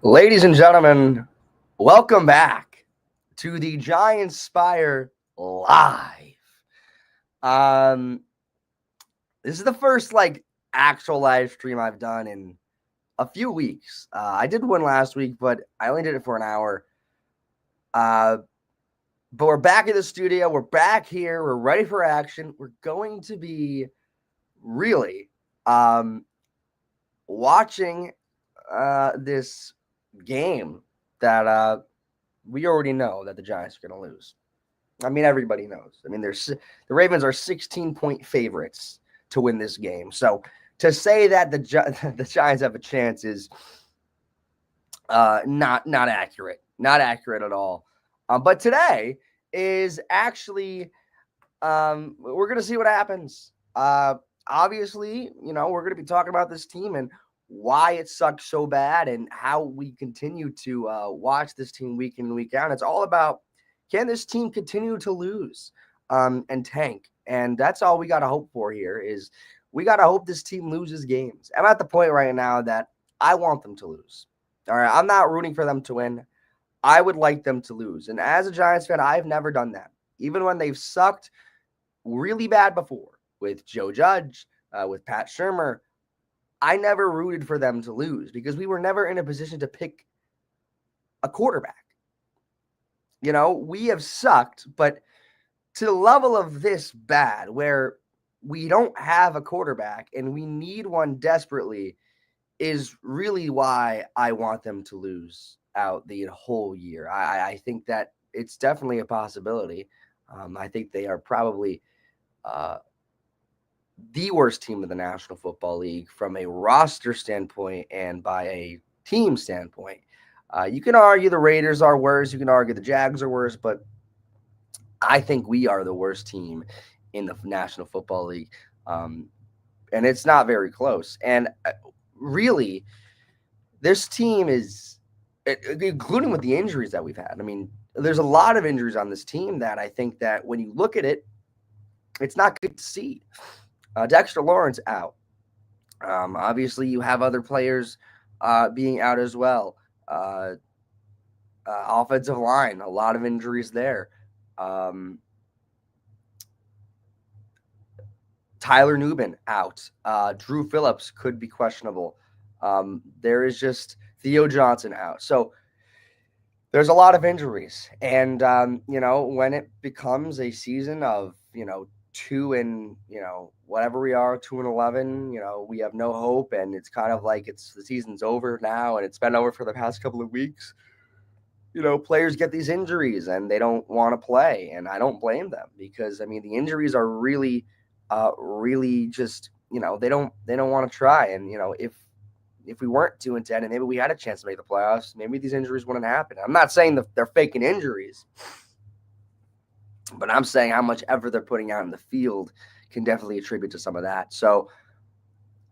Ladies and gentlemen, welcome back to the Giants Live. Um, this is the first actual live stream I've done in a few weeks. I did one last week, but I only did it for an hour. But we're back in the studio. We're back here. We're ready for action. We're going to be really watching this game that we already know that the Giants are going to lose. I mean, everybody knows. I mean, the Ravens are 16-point favorites to win this game. So to say that the Giants have a chance is not accurate. Not accurate at all. But today is actually we're going to see what happens. Obviously, we're going to be talking about this team and why it sucked so bad and how we continue to watch this team week in and week out. And it's all about, can this team continue to lose and tank? And that's all we got to hope for here is we got to hope this team loses games. I'm at the point right now that I want them to lose. All right, I'm not rooting for them to win. I would like them to lose. And as a Giants fan, I've never done that. Even when they've sucked really bad before with Joe Judge, with Pat Shurmur, I never rooted for them to lose because we were never in a position to pick a quarterback. We have sucked, but to the level of this bad where we don't have a quarterback and we need one desperately is really why I want them to lose out the whole year. I think that it's definitely a possibility. I think they are probably the worst team in the National Football League from a roster standpoint and by a team standpoint. You can argue the Raiders are worse. You can argue the Jags are worse, but I think we are the worst team in the National Football League. And it's not very close. And really, this team is, including with the injuries that we've had. I mean, there's a lot of injuries on this team that I think that when you look at it, it's not good to see. Dexter Lawrence out. Obviously, you have other players being out as well. Offensive line, a lot of injuries there. Tyler Nubin out. Drew Phillips could be questionable. There is just Theo Johnson out. So there's a lot of injuries. And, when it becomes a season of, 2 and, whatever we are, 2-11, we have no hope. And it's kind of like the season's over now and it's been over for the past couple of weeks. Players get these injuries and they don't want to play. And I don't blame them because, the injuries are really just, they don't want to try. And, if we weren't 2-10 and maybe we had a chance to make the playoffs, maybe these injuries wouldn't happen. I'm not saying that they're faking injuries, but I'm saying how much effort they're putting out in the field can definitely attribute to some of that. So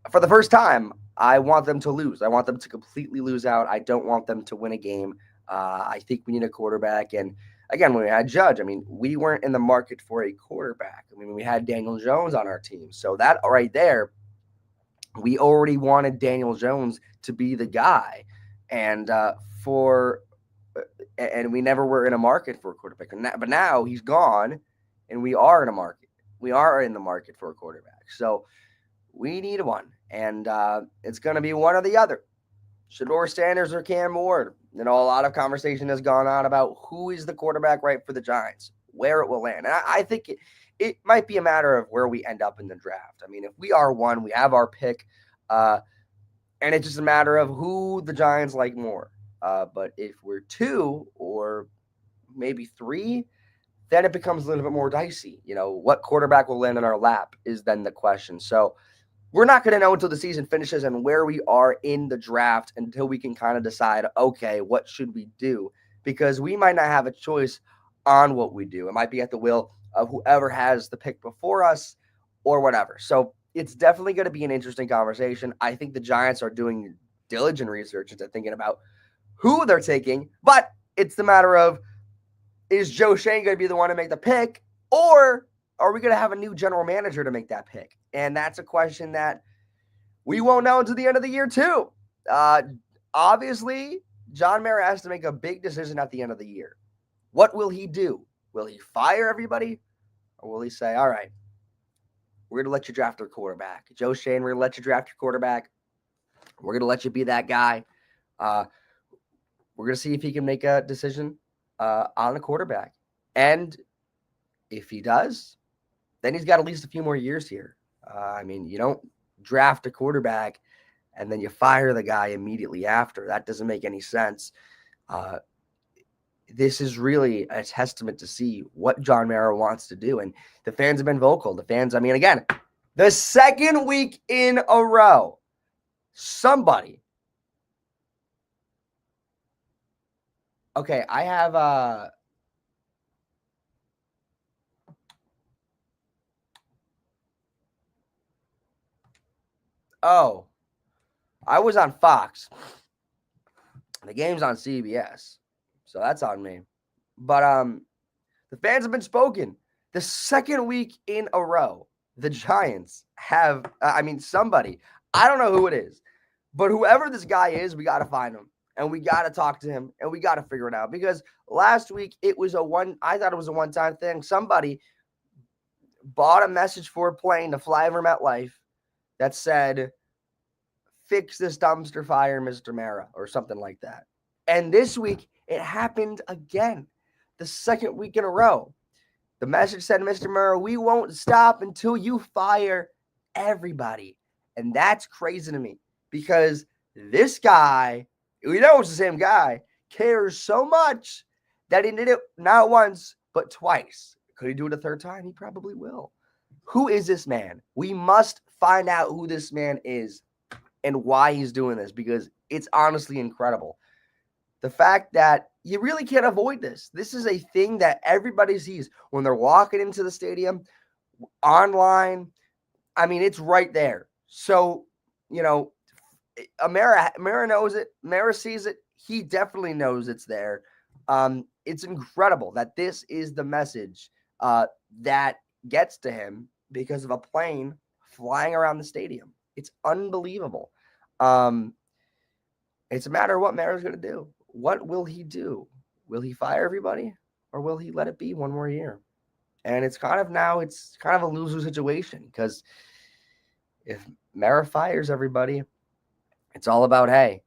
for the first time, I want them to lose. I want them to completely lose out. I don't want them to win a game. I think we need a quarterback. And again, when we had Judge, we weren't in the market for a quarterback. We had Daniel Jones on our team. So that right there, we already wanted Daniel Jones to be the guy. And and we never were in a market for a quarterback. But now he's gone and we are in a market. We are in the market for a quarterback. So we need one. And it's going to be one or the other. Shedeur Sanders or Cam Ward. A lot of conversation has gone on about who is the quarterback right for the Giants, where it will land. And I think it might be a matter of where we end up in the draft. If we are 1, we have our pick. And it's just a matter of who the Giants like more. But if we're 2 or maybe 3, then it becomes a little bit more dicey. What quarterback will land in our lap is then the question. So we're not going to know until the season finishes and where we are in the draft until we can kind of decide, okay, what should we do? Because we might not have a choice on what we do. It might be at the will of whoever has the pick before us or whatever. So it's definitely going to be an interesting conversation. I think the Giants are doing diligent research into thinking about who they're taking, but it's the matter of, is Joe Schoen going to be the one to make the pick, or are we going to have a new general manager to make that pick? And that's a question that we won't know until the end of the year too. Obviously, John Mara has to make a big decision at the end of the year. What will he do? Will he fire everybody? Or will he say, all right, we're going to let you draft our quarterback. Joe Shane, we're going to let you draft your quarterback. We're going to let you be that guy. We're going to see if he can make a decision on the quarterback. And if he does, then he's got at least a few more years here. I mean, you don't draft a quarterback and then you fire the guy immediately after. That doesn't make any sense. This is really a testament to see what John Mara wants to do. And the fans have been vocal. The fans, I mean, again, the second week in a row, somebody. Okay, I have oh, I was on Fox. The game's on CBS. So that's on me. But the fans have been spoken. The second week in a row, the Giants have, somebody, I don't know who it is, but whoever this guy is, we got to find him. And we got to talk to him. And we got to figure it out. Because last week, I thought it was a one-time thing. Somebody bought a message for a plane to fly over MetLife that said, fix this dumpster fire, Mr. Mara, or something like that. And this week, it happened again, the second week in a row. The message said, Mr. Mara, we won't stop until you fire everybody. And that's crazy to me because this guy, we know it's the same guy, cares so much that he did it not once, but twice. Could he do it a third time? He probably will. Who is this man? We must find out who this man is and why he's doing this because it's honestly incredible. The fact that you really can't avoid this. This is a thing that everybody sees when they're walking into the stadium, online. I mean, it's right there. So, Mara knows it. Mara sees it. He definitely knows it's there. It's incredible that this is the message that gets to him because of a plane flying around the stadium. It's unbelievable. It's a matter of what Mara's going to do. What will he do? Will he fire everybody or will he let it be one more year? And it's kind of a loser situation because if Mara fires everybody, it's all about, hey,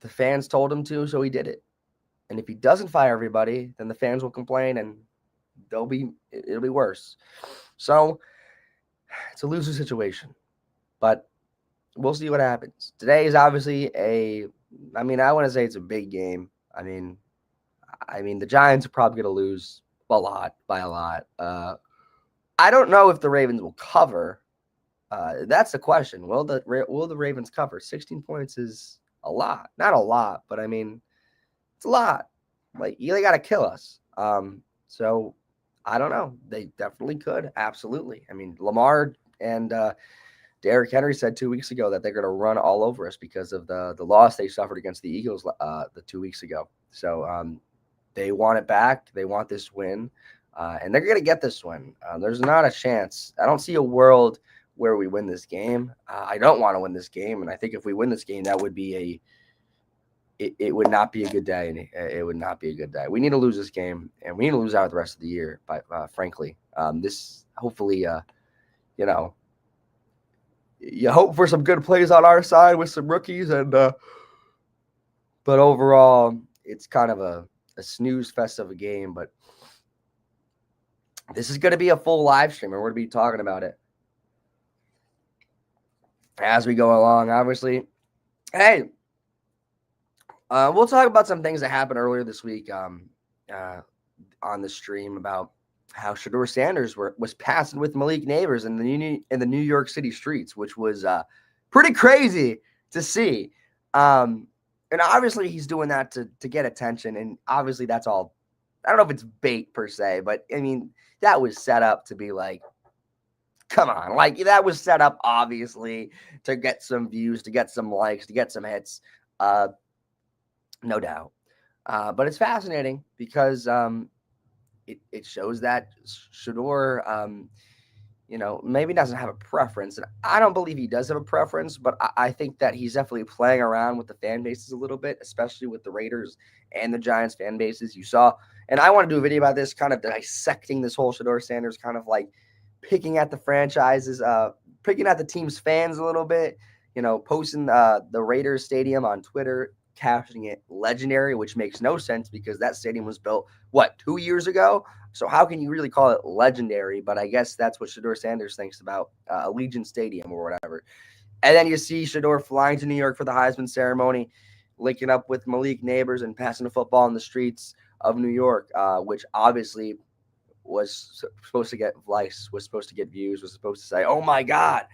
the fans told him to, so he did it. And if he doesn't fire everybody, then the fans will complain and it'll be worse. So it's a loser situation, but we'll see what happens. Today is obviously I want to say it's a big game. I mean, the Giants are probably going to lose by a lot. I don't know if the Ravens will cover. That's the question. Will the Ravens cover? 16 points is a lot. Not a lot, but I mean, it's a lot. Like, they got to kill us. So I don't know. They definitely could. Absolutely. I mean, Lamar and Derrick Henry said 2 weeks ago that they're going to run all over us because of the loss they suffered against the Eagles the 2 weeks ago. So they want it back. They want this win, and they're going to get this win. There's not a chance. I don't see a world where we win this game. I don't want to win this game, and I think if we win this game, that would be it would not be a good day. It would not be a good day. We need to lose this game, and we need to lose out the rest of the year. But frankly, this hopefully, you hope for some good plays on our side with some rookies, and but overall, it's kind of a snooze fest of a game. But this is going to be a full live stream, and we're going to be talking about it as we go along. Obviously, hey, we'll talk about some things that happened earlier this week on the stream about how Shedeur Sanders was passing with Malik Neighbors in the New York City streets, which was pretty crazy to see. And obviously he's doing that to get attention, and obviously that's all. I don't know if it's bait per se, but I mean that was set up to be like, come on, like that was set up obviously to get some views, to get some likes, to get some hits, no doubt. But it's fascinating because it shows that Shedeur maybe doesn't have a preference. And I don't believe he does have a preference, but I think that he's definitely playing around with the fan bases a little bit, especially with the Raiders and the Giants fan bases. You saw, and I want to do a video about this, kind of dissecting this whole Shedeur Sanders, kind of like picking at the franchises, picking at the team's fans a little bit, posting the Raiders stadium on Twitter, captioning it legendary, which makes no sense because that stadium was built, 2 years ago? So how can you really call it legendary? But I guess that's what Shedeur Sanders thinks about Allegiant Stadium or whatever. And then you see Shedeur flying to New York for the Heisman ceremony, linking up with Malik Neighbors and passing the football in the streets of New York, which obviously was supposed to get likes, was supposed to get views, was supposed to say, oh my God,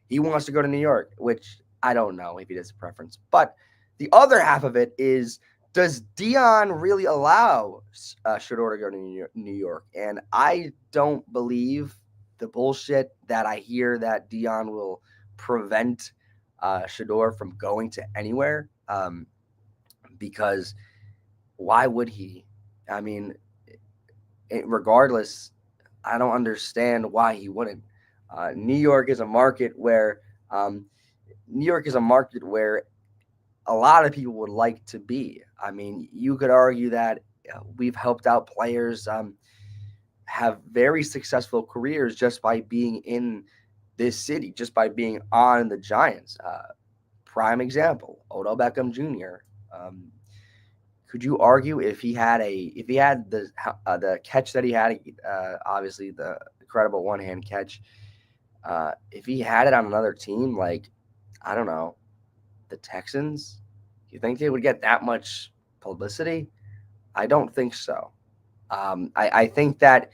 he wants to go to New York, which I don't know if he has a preference. But the other half of it is, does Deion really allow Shedeur to go to New York? And I don't believe the bullshit that I hear that Deion will prevent Shedeur from going to anywhere, because why would he? I mean, regardless, I don't understand why he wouldn't. New York is a market where a lot of people would like to be. I mean, you could argue that we've helped out players have very successful careers just by being in this city, just by being on the Giants. Prime example, Odell Beckham Jr. Could you argue if he had the catch that he had, obviously the incredible one-hand catch, if he had it on another team, like, I don't know, the Texans, do you think they would get that much publicity? I don't think so. I think that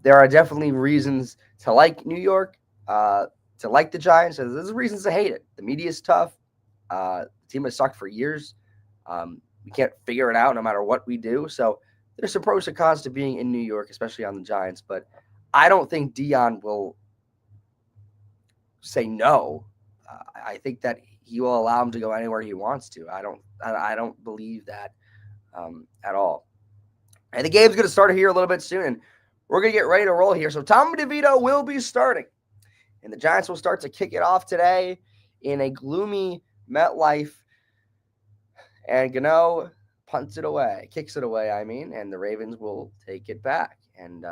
there are definitely reasons to like New York, to like the Giants. There's reasons to hate it. The media is tough. The team has sucked for years. We can't figure it out no matter what we do. So there's some pros and cons to being in New York, especially on the Giants. But I don't think Deion will say no. I think that he will allow him to go anywhere he wants to. I don't believe that at all. And the game's going to start here a little bit soon, and we're going to get ready to roll here. So Tommy DeVito will be starting, and the Giants will start to kick it off today in a gloomy MetLife. And Gano kicks it away, and the Ravens will take it back. And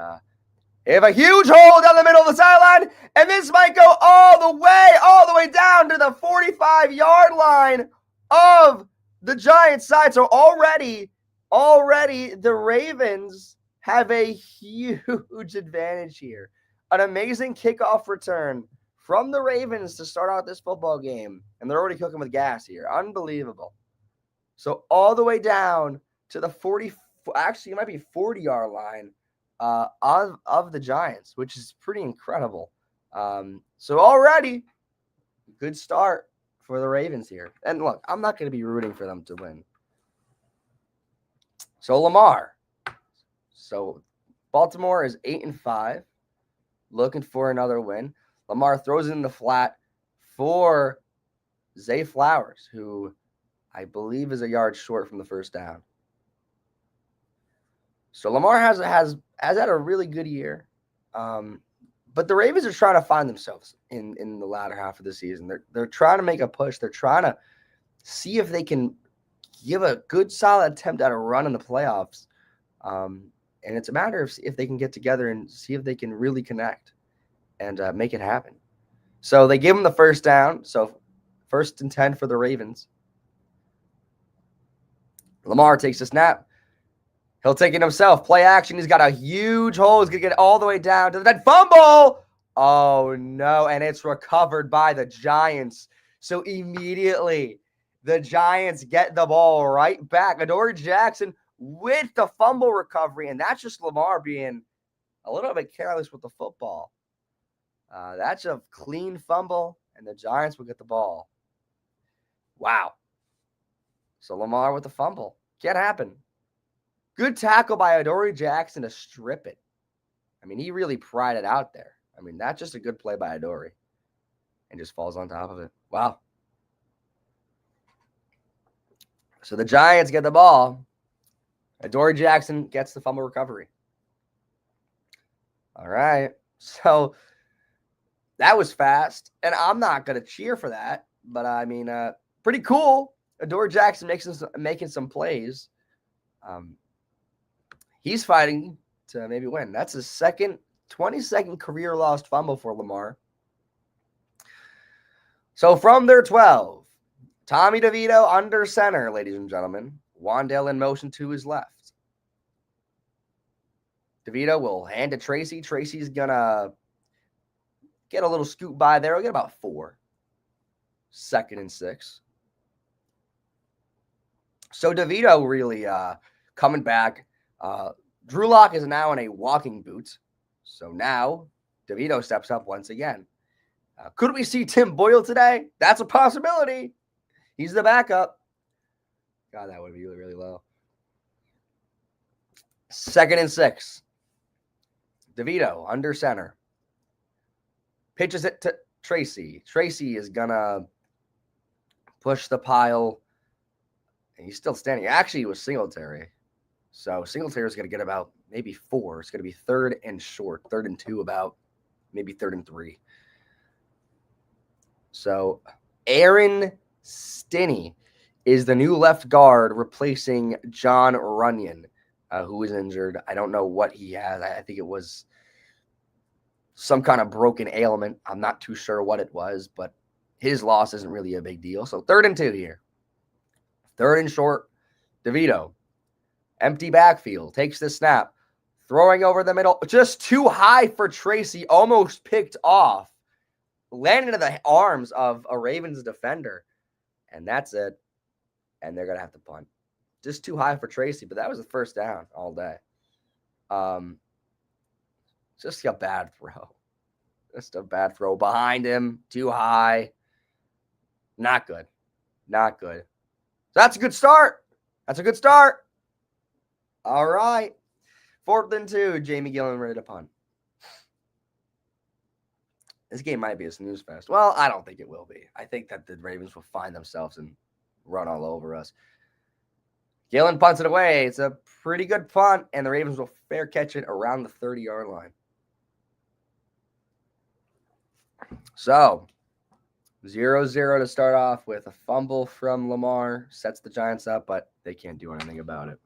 they have a huge hole down the middle of the sideline, and this might go all the way down to the 45-yard line of the Giants side. So already the Ravens have a huge advantage here. An amazing kickoff return from the Ravens to start out this football game, and they're already cooking with gas here. Unbelievable. So all the way down to the 40-yard line of the Giants, which is pretty incredible. So already, good start for the Ravens here. And look, I'm not going to be rooting for them to win. So Lamar. So Baltimore is 8-5, looking for another win. Lamar throws it in the flat for Zay Flowers, who I believe is a yard short from the first down. So Lamar has had a really good year. But the Ravens are trying to find themselves in the latter half of the season. They're trying to make a push. They're trying to see if they can give a good, solid attempt at a run in the playoffs. And it's a matter of if they can get together and see if they can really connect and make it happen. So they give them the first down. So 1st and 10 for the Ravens. Lamar takes a snap. He'll take it himself. Play action. He's got a huge hole. He's going to get all the way down to the dead fumble. Oh, no. And it's recovered by the Giants. So immediately, the Giants get the ball right back. Adoree Jackson with the fumble recovery. And that's just Lamar being a little bit careless with the football. That's a clean fumble, and the Giants will get the ball. Wow. So Lamar with the fumble. Can't happen. Good tackle by Adoree Jackson to strip it. I mean, he really pried it out there. I mean, that's just a good play by Adoree. And just falls on top of it. Wow. So the Giants get the ball. Adoree Jackson gets the fumble recovery. All right. So That was fast, and I'm not going to cheer for that, but I mean, pretty cool. Adore Jackson making some plays. He's fighting to maybe win. That's his 22nd career lost fumble for Lamar. So from their 12, Tommy DeVito under center, ladies and gentlemen. Wan'Dale in motion to his left. DeVito will hand to Tracy. Tracy's going to get a little scoot by there. We'll get about 4. 2nd and 6. So DeVito really coming back. Drew Lock is now in a walking boot. So now DeVito steps up once again. Could we see Tim Boyle today? That's a possibility. He's the backup. God, that would be really, really low. 2nd and 6. DeVito under center. Pitches it to Tracy. Tracy is going to push the pile. And he's still standing. Actually, it was Singletary. So Singletary is going to get about maybe 4. It's going to be 3rd and short. 3rd and 2, about maybe 3rd and 3. So Aaron Stinney is the new left guard replacing John Runyon, who is injured. I don't know what he has. I think it was some kind of broken ailment. I'm not too sure what it was, but his loss isn't really a big deal. So 3rd and 2 here. 3rd and short, DeVito. Empty backfield. Takes the snap. Throwing over the middle. Just too high for Tracy. Almost picked off. Landed into the arms of a Ravens defender. And that's it. And they're going to have to punt. Just too high for Tracy. But that was the first down all day. Just a bad throw. Just a bad throw. Behind him. Too high. Not good. Not good. So that's a good start. That's a good start. All right. 4th and 2. Jamie Gillen ready to punt. This game might be a snooze fest. Well, I don't think it will be. I think that the Ravens will find themselves and run all over us. Gillen punts it away. It's a pretty good punt, and the Ravens will fair catch it around the 30-yard line. So 0-0 to start off with. A fumble from Lamar sets the Giants up, but they can't do anything about it.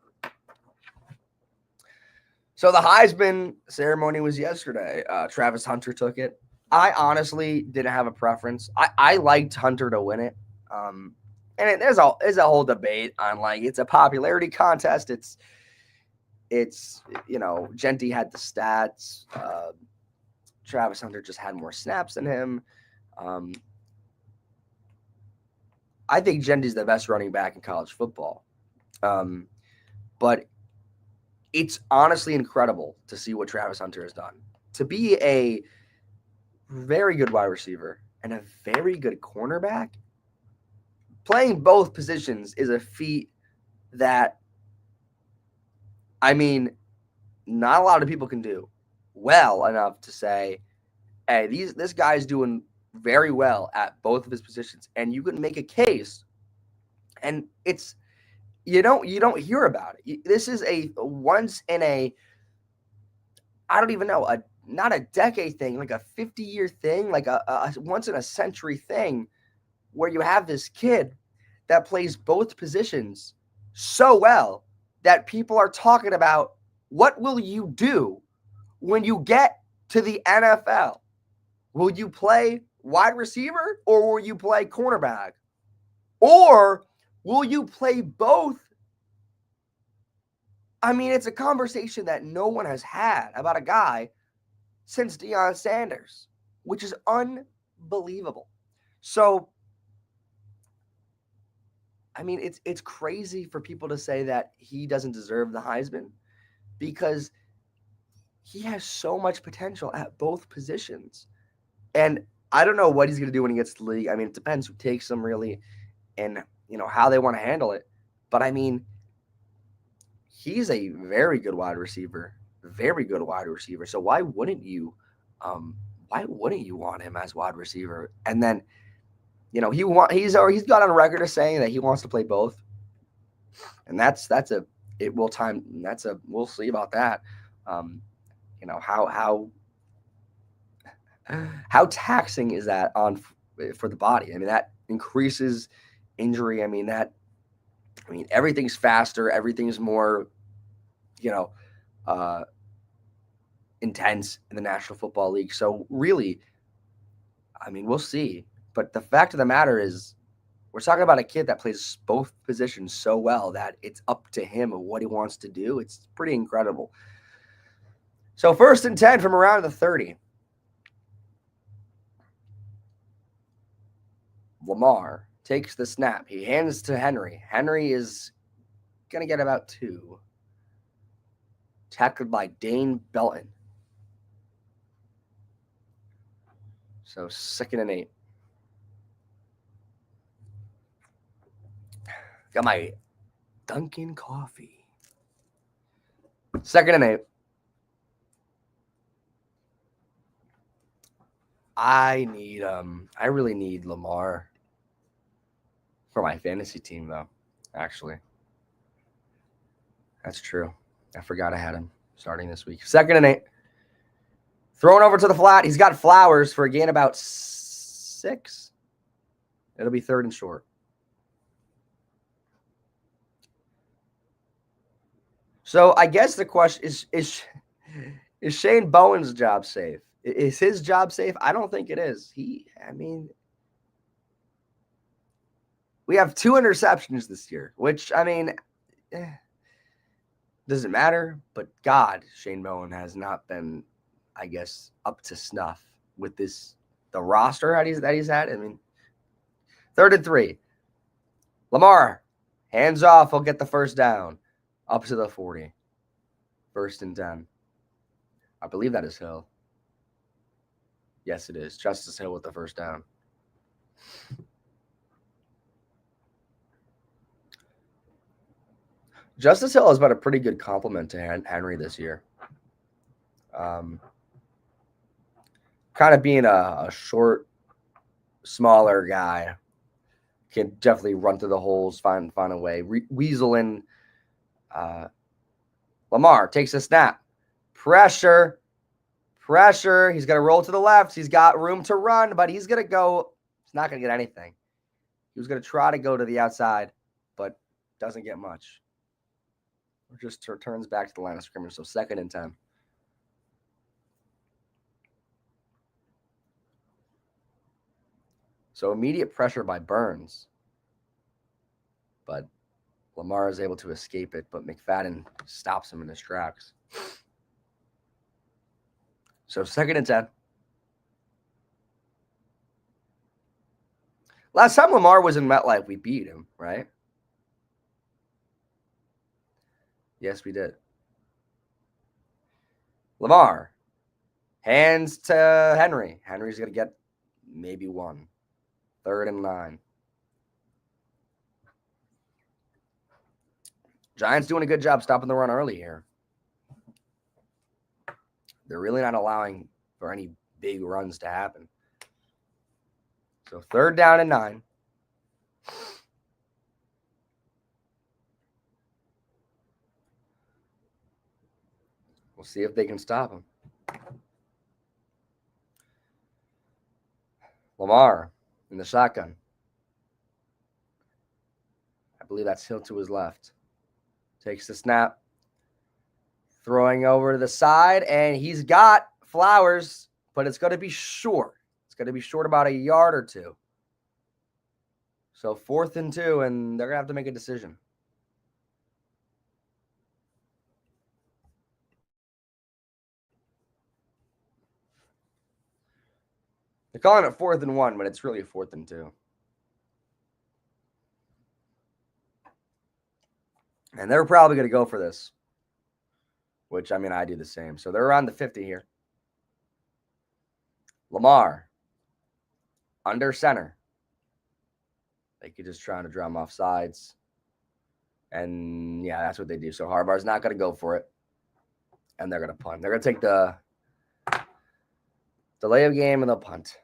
So the Heisman ceremony was yesterday. Travis Hunter took it. I honestly didn't have a preference. I liked Hunter to win it. And there's a whole debate on, like, it's a popularity contest. It's you know, Genty had the stats. Travis Hunter just had more snaps than him. I think Genty's the best running back in college football. But it's honestly incredible to see what Travis Hunter has done. To be a very good wide receiver and a very good cornerback, playing both positions is a feat that, I mean, not a lot of people can do well enough to say, hey, this guy's doing very well at both of his positions. And you can make a case, and it's, you don't hear about it. This is a once in a, I don't even know, not a decade thing, like a 50-year thing, like a once in a century thing, where you have this kid that plays both positions so well that people are talking about, what will you do when you get to the NFL? Will you play wide receiver, or will you play cornerback? Or will you play both? I mean, it's a conversation that no one has had about a guy since Deion Sanders, which is unbelievable. So, I mean, it's crazy for people to say that he doesn't deserve the Heisman, because he has so much potential at both positions. And I don't know what he's going to do when he gets to the league. I mean, it depends who takes him, really, and, you know, how they want to handle it. But, I mean, he's a very good wide receiver, very good wide receiver. So why wouldn't you want him as wide receiver? And then, you know, he's got on record as saying that he wants to play both. And we'll see about that. You know, how How taxing is that for the body? I mean, that increases injury. I mean, everything's faster, everything's more, you know, uh, intense in the National Football League. So really, I mean, we'll see. But the fact of the matter is, we're talking about a kid that plays both positions so well that it's up to him of what he wants to do. It's pretty incredible. So 1st and 10 from around the 30. Lamar takes the snap. He hands to Henry. Henry is going to get about 2. Tackled by Dane Belton. So 2nd and 8. Got my Dunkin' coffee. 2nd and 8. I really need Lamar for my fantasy team, though, actually. That's true. I forgot I had him starting this week. 2nd and 8. Thrown over to the flat. He's got Flowers for a gain about 6. It'll be 3rd and short. So I guess the question is Shane Bowen's job safe? Is his job safe? I don't think it is. We have 2 interceptions this year, which, doesn't matter. But God, Shane Bowen has not been, I guess, up to snuff with the roster that he's had. 3rd and 3. Lamar, hands off. He'll get the 1st down. Up to the 40. 1st and 10. I believe that is Hill. Yes, it is. Justice Hill with the 1st down. Justice Hill has been a pretty good compliment to Henry this year. Kind of being a short, smaller guy, can definitely run through the holes, find a way. Weasel in. Lamar takes a snap. Pressure. He's going to roll to the left. He's got room to run, but he's going to go. He's not going to get anything. He was going to try to go to the outside, but doesn't get much. Or just returns back to the line of scrimmage. So 2nd and 10. So immediate pressure by Burns. But Lamar is able to escape it, but McFadden stops him in his tracks. So 2nd and 10. Last time Lamar was in MetLife, we beat him, right? Yes, we did. Lamar. Hands to Henry. Henry's going to get maybe 1. 3rd and 9. Giants doing a good job stopping the run early here. They're really not allowing for any big runs to happen. So 3rd down and 9. We'll see if they can stop him. Lamar in the shotgun. I believe that's Hill to his left. Takes the snap. Throwing over to the side, and he's got Flowers, but it's going to be short. It's going to be short about 1 yard or 2. So 4th and 2, and they're going to have to make a decision. They're calling it 4th and 1, but it's really a 4th and 2. And they're probably going to go for this, which, I do the same. So they're around the 50 here. Lamar, under center. They could just try to draw him off sides. And, yeah, that's what they do. So Harbaugh's not going to go for it. And they're going to punt. They're going to take the delay of game and they'll punt.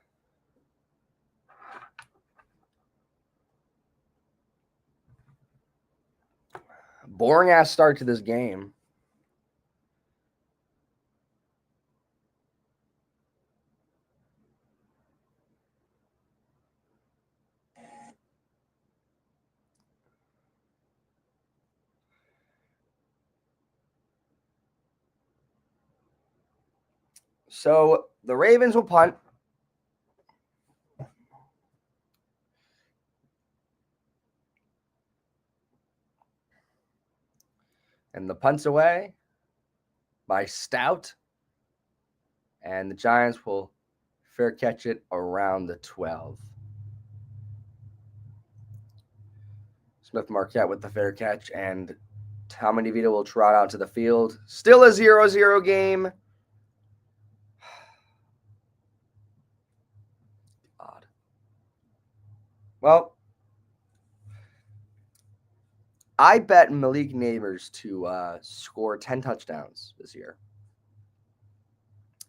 Boring ass start to this game. So the Ravens will punt. And the punt's away by Stout. And the Giants will fair catch it around the 12. Smith Marquette with the fair catch, and Tom DeVito will trot out to the field. Still a 0-0 game. Odd. Well, I bet Malik Neighbors to score 10 touchdowns this year.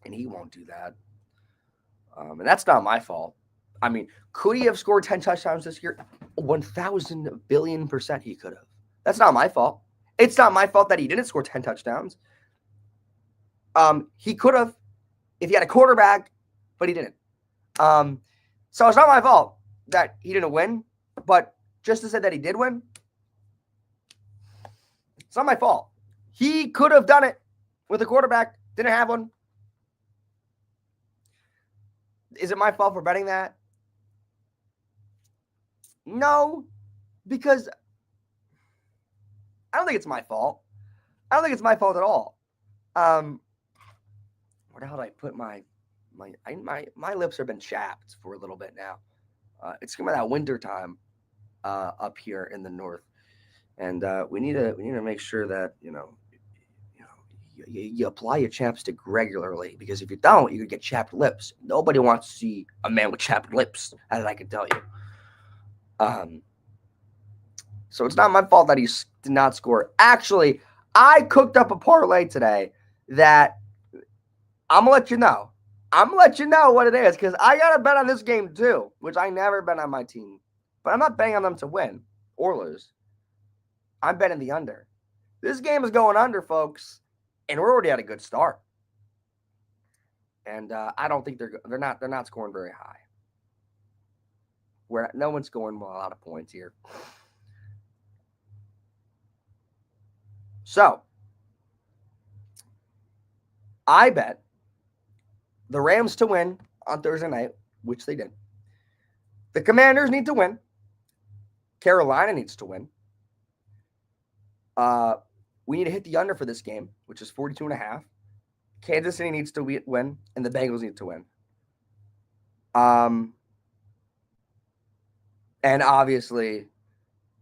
And he won't do that. And that's not my fault. I mean, could he have scored 10 touchdowns this year? 1,000 billion% he could have. That's not my fault. It's not my fault that he didn't score 10 touchdowns. He could have if he had a quarterback, but he didn't. So it's not my fault that he didn't win. But just to say that he did win, it's not my fault. He could have done it with a quarterback. Didn't have one. Is it my fault for betting that? No, because I don't think it's my fault. I don't think it's my fault at all. Where the hell did I put my lips have been chapped for a little bit now. It's coming out winter time up here in the north, and we need to make sure that you apply your chapstick regularly, because if you don't, you could get chapped lips. Nobody wants to see a man with chapped lips, as I can tell you. So it's not my fault that he did not score. Actually, I cooked up a parlay today that I'm gonna let you know. I'm gonna let you know what it is, because I got to bet on this game too, which I never bet on my team. But I'm not betting on them to win or lose. I'm betting the under. This game is going under, folks, and we're already at a good start. And I don't think they're not scoring very high. No one's scoring a lot of points here. So I bet the Rams to win on Thursday night, which they did. The Commanders need to win. Carolina needs to win. We need to hit the under for this game, which is 42.5. Kansas City needs to win, and the Bengals need to win. And obviously,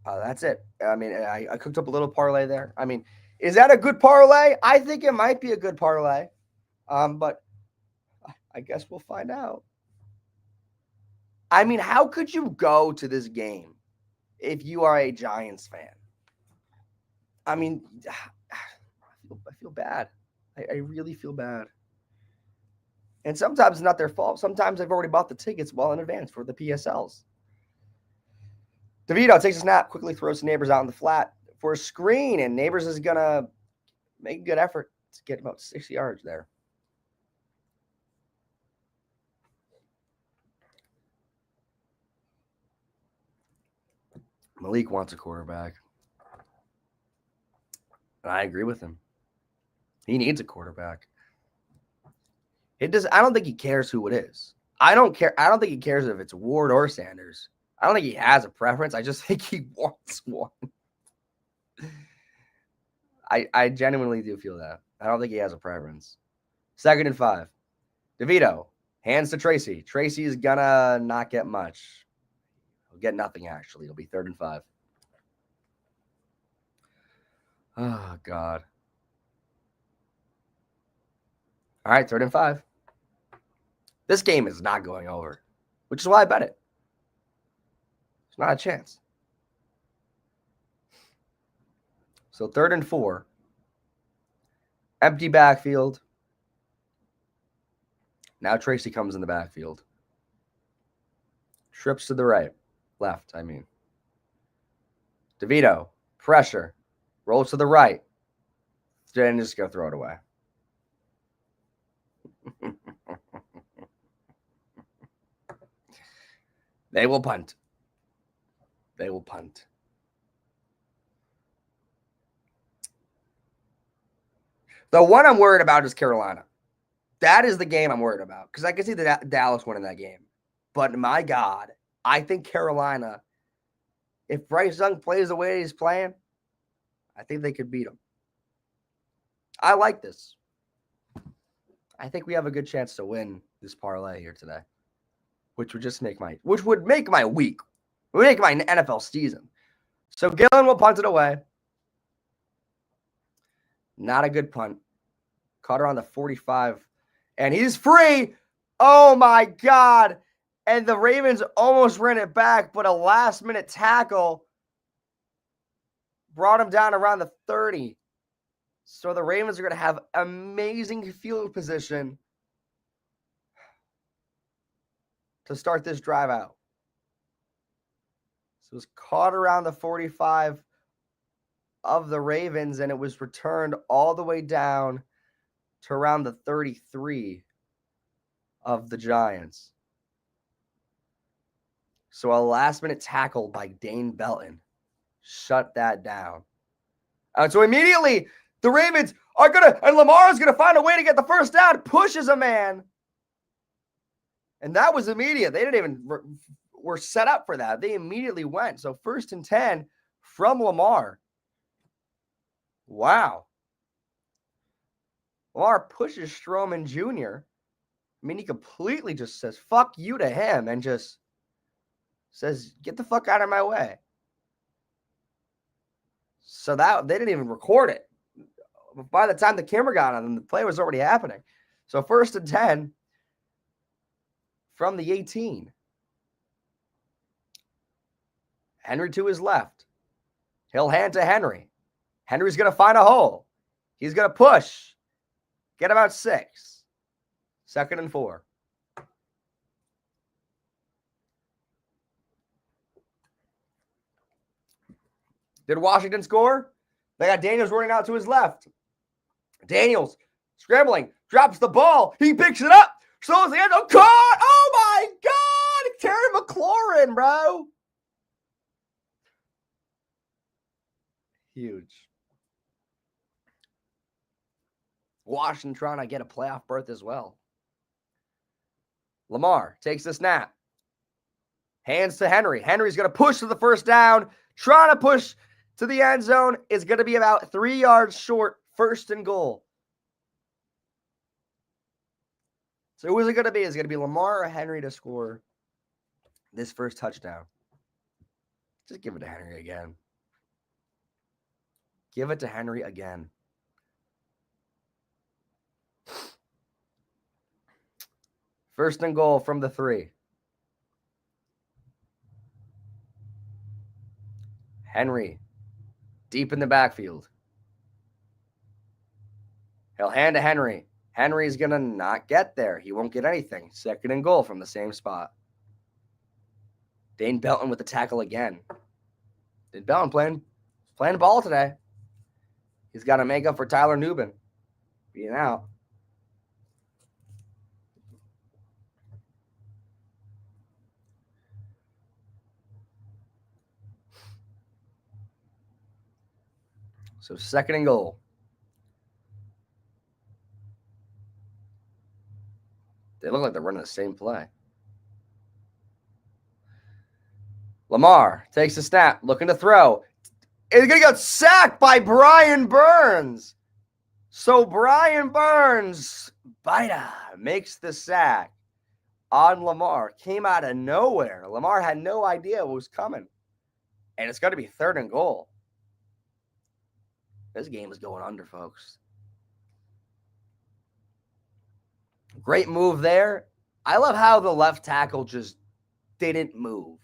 that's it. I mean, I cooked up a little parlay there. I mean, is that a good parlay? I think it might be a good parlay. But I guess we'll find out. I mean, how could you go to this game if you are a Giants fan? I mean, I feel bad. I really feel bad. And sometimes it's not their fault. Sometimes they've already bought the tickets well in advance for the PSLs. DeVito takes a snap, quickly throws Neighbors out in the flat for a screen, and Neighbors is going to make a good effort to get about 6 yards there. Malik wants a quarterback. And I agree with him. He needs a quarterback. I don't think he cares who it is. I don't care. I don't think he cares if it's Ward or Sanders. I don't think he has a preference. I just think he wants one. I genuinely do feel that. I don't think he has a preference. 2nd and 5. DeVito hands to Tracy. Tracy is going to not get much. He'll get nothing, actually. It'll be 3rd and 5. Oh, God. All right, 3rd and 5. This game is not going over, which is why I bet it. It's not a chance. So 3rd and 4. Empty backfield. Now Tracy comes in the backfield. Trips to the left, I mean. DeVito, pressure. Rolls to the right. Then just go throw it away. They will punt. They will punt. The one I'm worried about is Carolina. That is the game I'm worried about because I can see the Dallas winning that game. But my God, I think Carolina, if Bryce Young plays the way he's playing, I think they could beat him. I like this. I think we have a good chance to win this parlay here today, which would make my week, would make my NFL season. So Gillen will punt it away. Not a good punt. Caught her on the 45, and he's free. Oh my God! And the Ravens almost ran it back, but a last-minute tackle brought him down around the 30. So the Ravens are going to have amazing field position to start this drive out. So it was caught around the 45 of the Ravens, and it was returned all the way down to around the 33 of the Giants. So a last-minute tackle by Dane Belton shut that down. And so immediately, the Ravens are and Lamar is going to find a way to get the first down, pushes a man. And that was immediate. They didn't even were set up for that. They immediately went. So 1st and 10 from Lamar. Wow. Lamar pushes Strowman Jr. I mean, he completely just says, fuck you to him and just says, get the fuck out of my way. So that they didn't even record it. By the time the camera got on them, the play was already happening. So 1st and 10 from the 18. Henry to his left. He'll hand to Henry. Henry's going to find a hole. He's going to push. Get about 6. 2nd and 4. Did Washington score? They got Daniels running out to his left. Daniels scrambling, drops the ball. He picks it up. Slows the end. Oh, caught! Oh, my God! Terry McLaurin, bro. Huge. Washington trying to get a playoff berth as well. Lamar takes the snap. Hands to Henry. Henry's going to push to the first down. Trying to push to the end zone. Is going to be about 3 yards short. 1st and goal. So who is it going to be? Is it going to be Lamar or Henry to score this first touchdown? Just give it to Henry again. Give it to Henry again. First and goal from the 3. Henry, deep in the backfield. He'll hand to Henry. Henry's going to not get there. He won't get anything. 2nd and goal from the same spot. Dane Belton with the tackle again. Dane Belton playing ball today. He's got to make up for Tyler Nubin being out. So 2nd and goal. They look like they're running the same play. Lamar takes the snap, looking to throw. He's going to get sacked by Brian Burns. So Brian Burns, makes the sack on Lamar. Came out of nowhere. Lamar had no idea what was coming. And it's going to be 3rd and goal. This game is going under, folks. Great move there. I love how the left tackle just didn't move.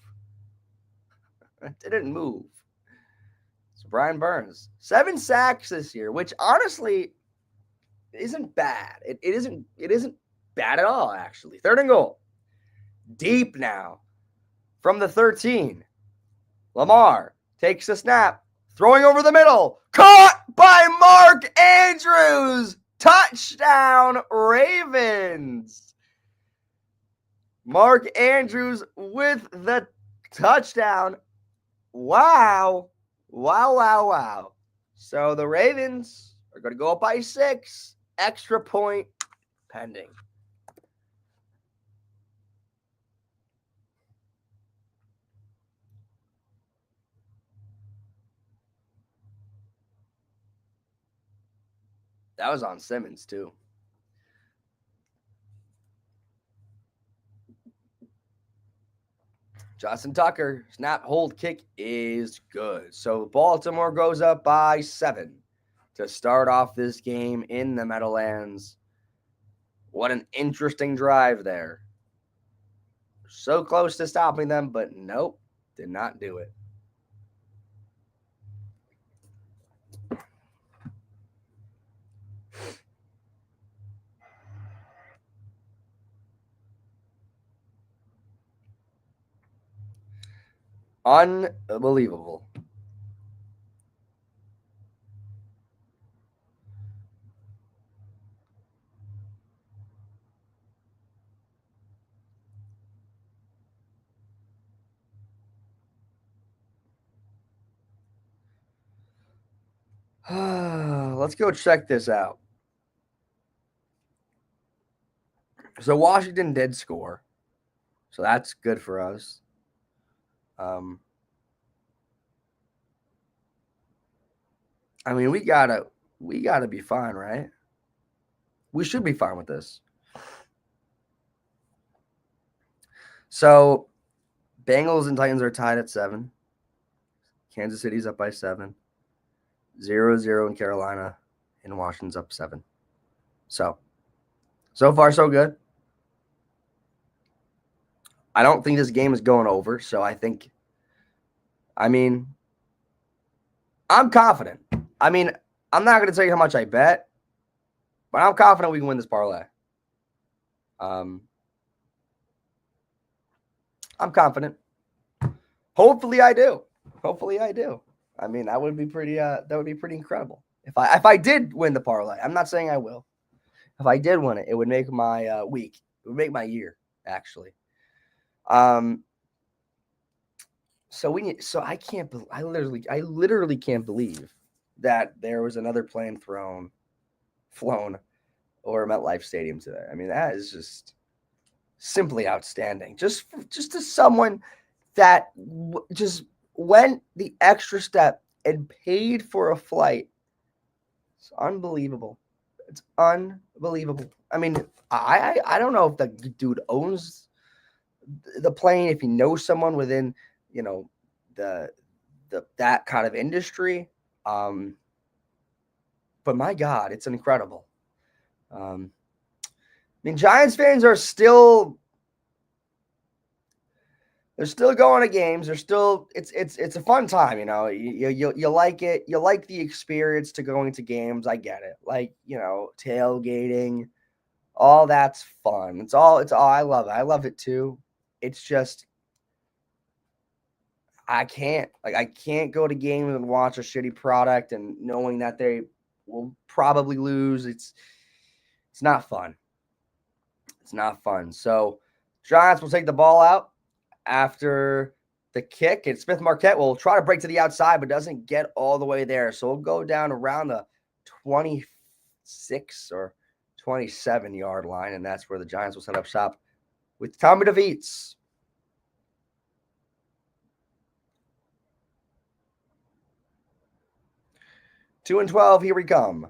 Didn't move. So Brian Burns, 7 sacks this year, which honestly isn't bad. It isn't bad at all, actually. 3rd and goal. Deep now from the 13. Lamar takes the snap, throwing over the middle. Caught by Mark Andrews. Touchdown, Ravens. Mark Andrews with the touchdown. Wow. So the Ravens are going to go up by 6. Extra point pending. That was on Simmons, too. Justin Tucker, snap, hold, kick is good. So Baltimore goes up by 7 to start off this game in the Meadowlands. What an interesting drive there. So close to stopping them, but nope, did not do it. Unbelievable. Let's go check this out. So Washington did score. So that's good for us. I mean, we gotta be fine, right? We should be fine with this. So Bengals and Titans are tied at 7. Kansas City's up by 7. 0-0 in Carolina, and Washington's up 7. So far, so good. I don't think this game is going over, so I'm confident. I'm not going to tell you how much I bet, but I'm confident we can win this parlay. I'm confident. Hopefully I do. I mean, that would be pretty incredible. If I did win the parlay. I'm not saying I will. If I did win it, it would make my week. It would make my year, actually. So I literally can't believe that there was another plane flown over MetLife Stadium today. I mean, that is just simply outstanding. Just to someone that just went the extra step and paid for a flight. It's unbelievable. It's unbelievable. I mean, I don't know if the dude owns the plane, if he knows someone within, that kind of industry. But my God, it's incredible. Giants fans are still going to games. It's a fun time, you like it. You like the experience to going to games. I get it. Like, tailgating, all that's fun. It's all I love it. I love it too. It's just I can't go to games and watch a shitty product and knowing that they will probably lose. It's not fun. It's not fun. So Giants will take the ball out after the kick, and Smith Marquette will try to break to the outside, but doesn't get all the way there. So we'll go down around the 26 or 27 yard line, and that's where the Giants will set up shop with Tommy DeVeets. Two and 12, here we come.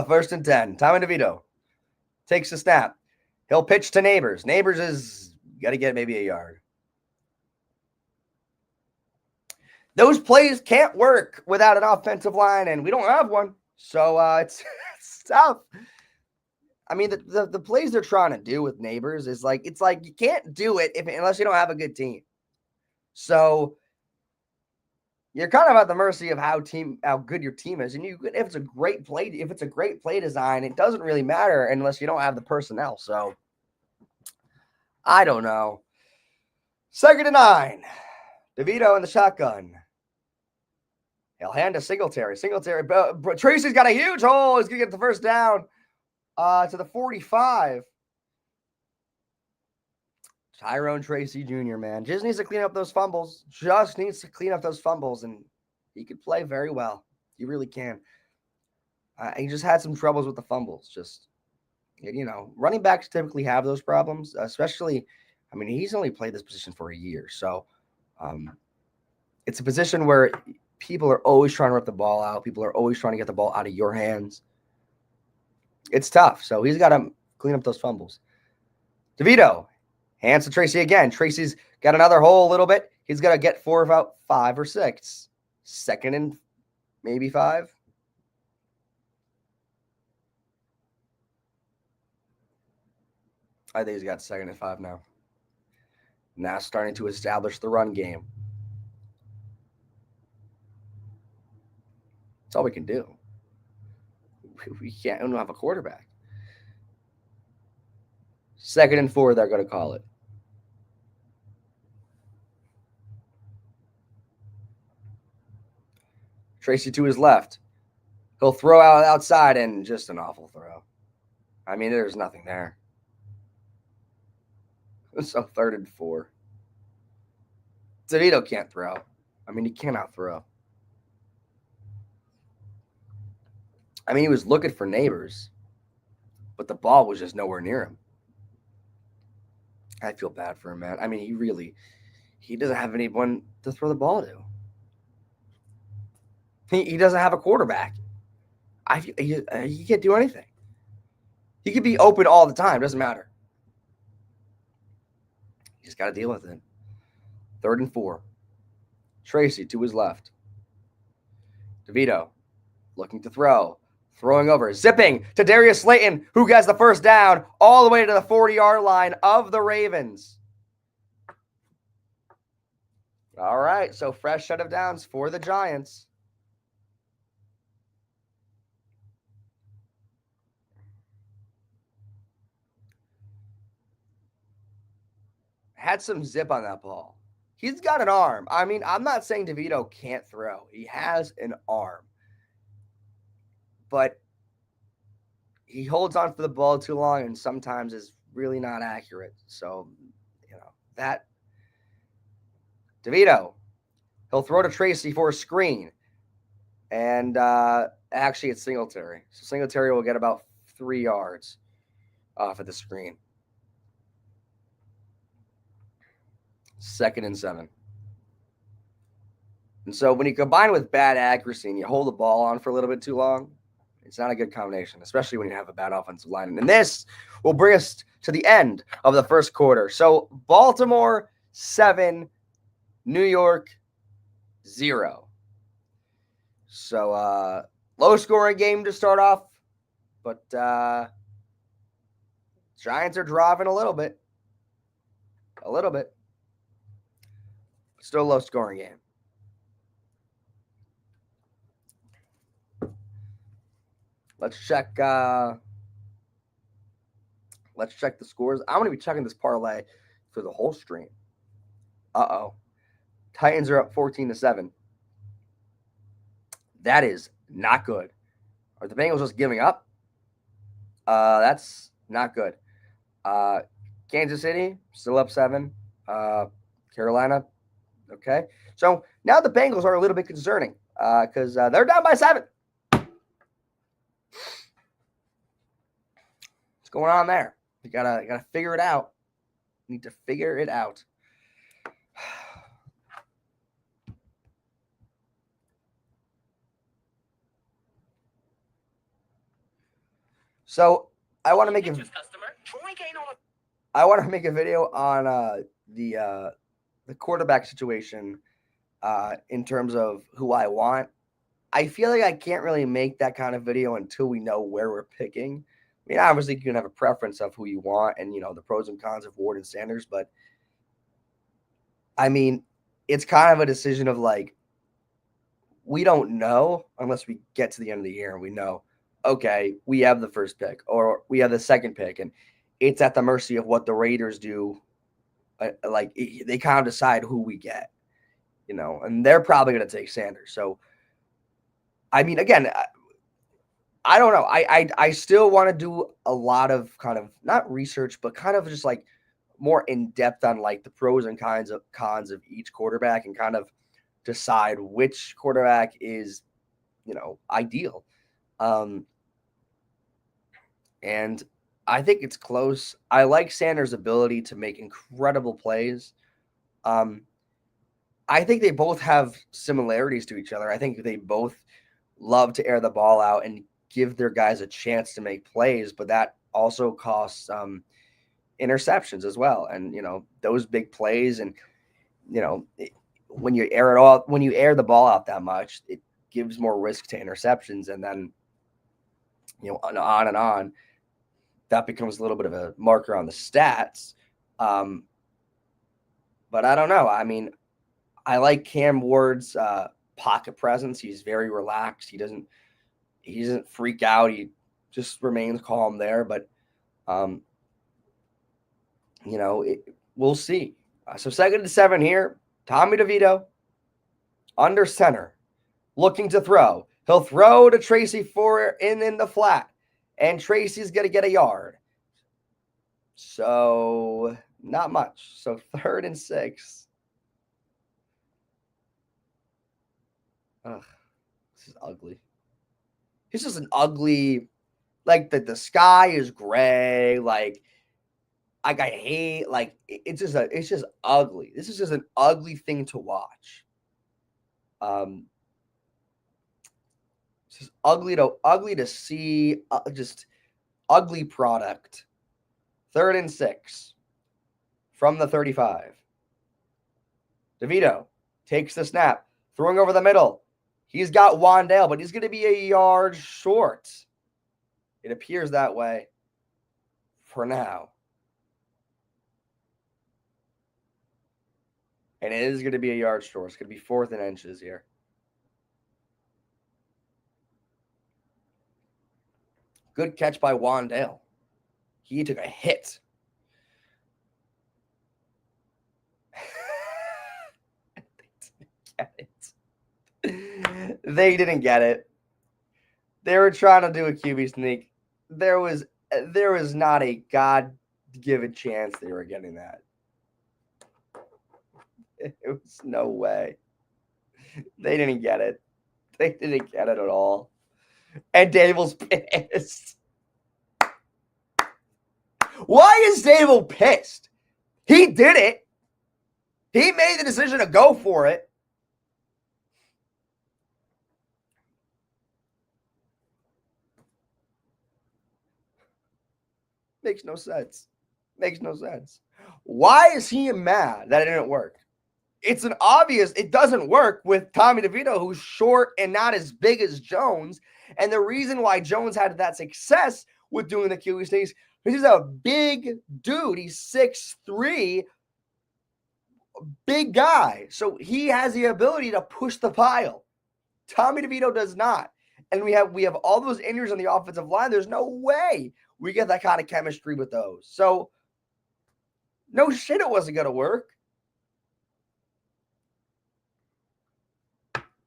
First and 10. Tommy DeVito takes the snap. He'll pitch to Neighbors. Neighbors is got to get maybe a yard. Those plays can't work without an offensive line, and we don't have one. So it's tough. I mean, the plays they're trying to do with Neighbors is like, it's like you can't do it unless you don't have a good team. So you're kind of at the mercy of how good your team is. And if it's a great play design, it doesn't really matter unless you don't have the personnel. So I don't know. 2nd and 9. DeVito in the shotgun. He'll hand to Singletary. Tracy's got a huge hole. He's going to get the first down to the 45. Tyrone Tracy Jr., man. Just needs to clean up those fumbles. And he could play very well. He really can. He just had some troubles with the fumbles. Running backs typically have those problems, especially, he's only played this position for a year. So it's a position where people are always trying to rip the ball out. People are always trying to get the ball out of your hands. It's tough. So he's got to clean up those fumbles. DeVito hands to Tracy again. Tracy's got another hole a little bit. He's got to get 4 about 5 or 6. 2nd and maybe 5. I think he's got 2nd and 5 now. Now starting to establish the run game. That's all we can do. We don't have a quarterback. 2nd and 4, they're going to call it. Tracy to his left. He'll throw out outside, and just an awful throw. There's nothing there. So 3rd and 4. DeVito can't throw. He cannot throw. He was looking for Neighbors, but the ball was just nowhere near him. I feel bad for him, man. He doesn't have anyone to throw the ball to. He doesn't have a quarterback. He can't do anything. He could be open all the time. Doesn't matter. He's got to deal with it. 3rd and 4. Tracy to his left. DeVito looking to throw. Throwing over. Zipping to Darius Slayton, who gets the first down all the way to the 40-yard line of the Ravens. All right, so fresh set of downs for the Giants. Had some zip on that ball. He's got an arm. I'm not saying DeVito can't throw. He has an arm. But he holds on for the ball too long and sometimes is really not accurate. So, that DeVito, he'll throw to Tracy for a screen. And actually, it's Singletary. So Singletary will get about 3 yards off of the screen. 2nd and 7. And so when you combine with bad accuracy and you hold the ball on for a little bit too long, it's not a good combination, especially when you have a bad offensive line. And this will bring us to the end of the first quarter. So Baltimore 7, New York 0. So low-scoring game to start off, but Giants are driving a little bit. Still a low-scoring game. Let's check the scores. I'm going to be checking this parlay for the whole stream. Titans are up 14-7. That is not good. Are the Bengals just giving up? That's not good. Kansas City still up 7. Carolina, okay. So now the Bengals are a little bit concerning because they're down by 7. What's going on there? You gotta figure it out. You need to figure it out. So I want to make a video on the quarterback situation in terms of who I want. I feel like I can't really make that kind of video until we know where we're picking. Obviously you can have a preference of who you want and, the pros and cons of Ward and Sanders, but it's kind of a decision of we don't know unless we get to the end of the year and we know, okay, we have the first pick or we have the second pick, and it's at the mercy of what the Raiders do. They kind of decide who we get, and they're probably going to take Sanders. So I mean, again, I don't know. I still want to do a lot of kind of not research, but kind of just like more in depth on like the pros and cons of each quarterback and kind of decide which quarterback is, ideal. And I think it's close. I like Sanders' ability to make incredible plays. I think they both have similarities to each other. I think they both love to air the ball out and give their guys a chance to make plays, but that also costs interceptions as well. And those big plays, and when you air the ball out that much, it gives more risk to interceptions, and then on and on. That becomes a little bit of a marker on the stats. But I don't know. I mean, I like Cam Ward's pocket presence. He's very relaxed. He doesn't freak out. He just remains calm there. But we'll see. So 2nd and 7 here. Tommy DeVito under center, looking to throw. He'll throw to Tracy Fourier in the flat, and Tracy's gonna get a yard. So not much. So 3rd and 6. Ugh, this is ugly. It's just an ugly, like the sky is gray. Like I hate, like it's just ugly. This is just an ugly thing to watch. It's just ugly to see. Just ugly product. 3rd and 6 from the 35. DeVito takes the snap, throwing over the middle. He's got Wandale, but he's going to be a yard short. It appears that way for now. And it is going to be a yard short. It's going to be 4th and inches here. Good catch by Wandale. He took a hit. They didn't get it. They were trying to do a QB sneak. There was not a God-given chance they were getting that. It was no way. They didn't get it. They didn't get it at all. And Dable's pissed. Why is Dable pissed? He did it. He made the decision to go for it. Makes no sense. Makes no sense. Why is he mad that it didn't work? It's an obvious, it doesn't work with Tommy DeVito, who's short and not as big as Jones. And the reason why Jones had that success with doing the QB sneaks, he's a big dude. He's 6'3", big guy. So he has the ability to push the pile. Tommy DeVito does not. And we have all those injuries on the offensive line. There's no way we get that kind of chemistry with those. So no shit, it wasn't going to work.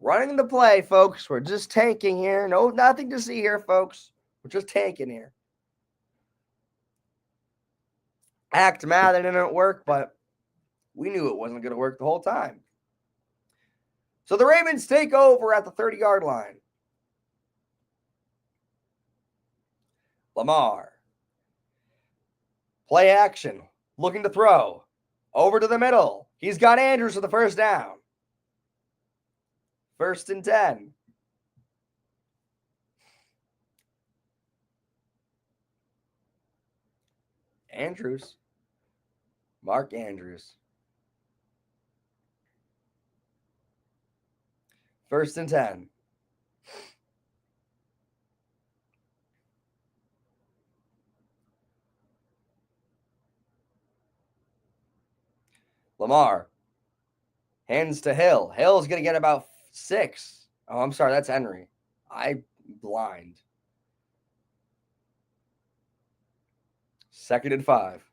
Running the play, folks. We're just tanking here. No, nothing to see here, folks. We're just tanking here. Act mad that it didn't work, but we knew it wasn't going to work the whole time. So the Ravens take over at the 30-yard line. Lamar. Play action. Looking to throw. Over to the middle. He's got Andrews for the first down. 1st and 10. Andrews. Mark Andrews. 1st and 10. Lamar. Hands to Hill. Hill's going to get about 6. Oh, I'm sorry. That's Henry. I'm blind. 2nd and 5.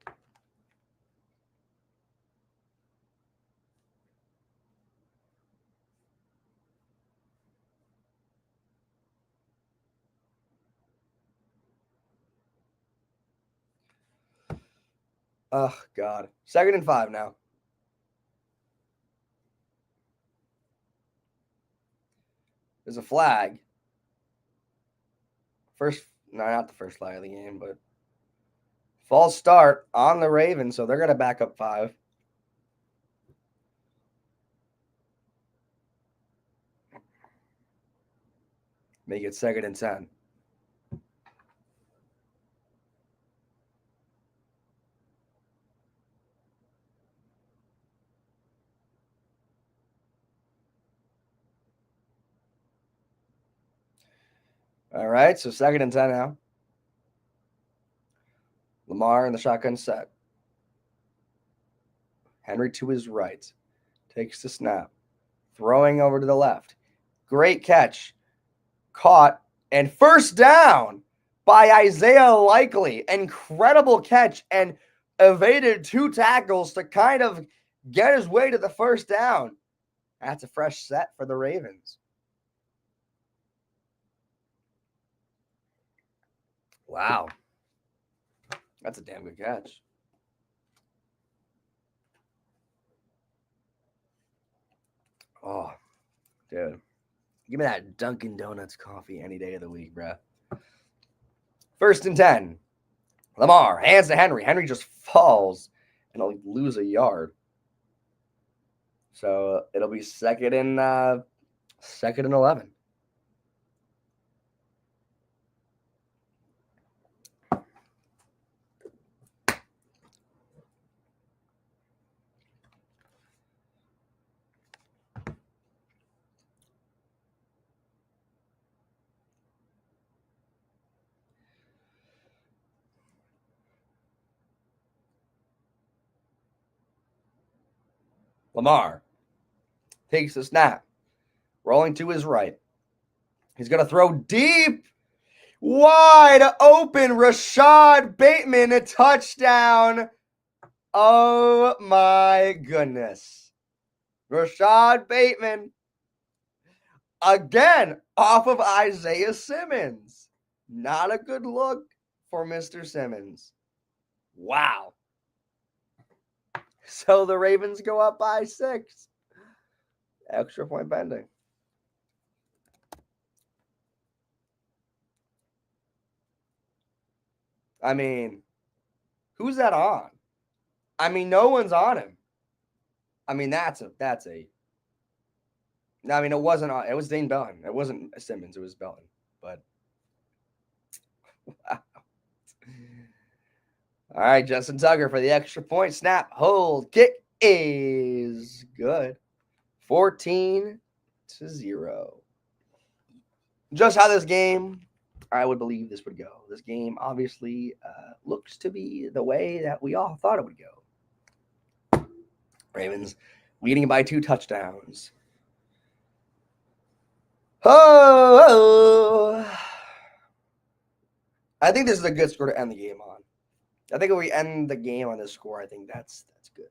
Oh, God. 2nd and 5 now. There's a flag. Not the first flag of the game, but false start on the Ravens, so they're going to back up 5. Make it 2nd and 10. All right, so 2nd and 10 now. Lamar in the shotgun set. Henry to his right. Takes the snap. Throwing over to the left. Great catch. Caught. And first down by Isaiah Likely. Incredible catch and evaded 2 tackles to kind of get his way to the first down. That's a fresh set for the Ravens. Wow. That's a damn good catch. Oh, dude. Give me that Dunkin' Donuts coffee any day of the week, bruh. 1st and 10. Lamar hands to Henry. Henry just falls and he'll lose a yard. So it'll be 2nd and 11. Lamar takes the snap, rolling to his right. He's going to throw deep, wide open. Rashad Bateman, a touchdown. Oh, my goodness. Rashad Bateman, again, off of Isaiah Simmons. Not a good look for Mr. Simmons. Wow. So the Ravens go up by 6. Extra point pending. I mean, who's that on? I mean, no one's on him. I mean, that's a. I mean, it wasn't on. It was Dane Belton. It wasn't Simmons. It was Belton. But wow. All right, Justin Tucker for the extra point. Snap, hold, kick is good. 14-0. Just how this game, I would believe this would go. This game obviously looks to be the way that we all thought it would go. Ravens leading by 2 touchdowns. Oh! I think this is a good score to end the game on. I think if we end the game on this score, I think that's good.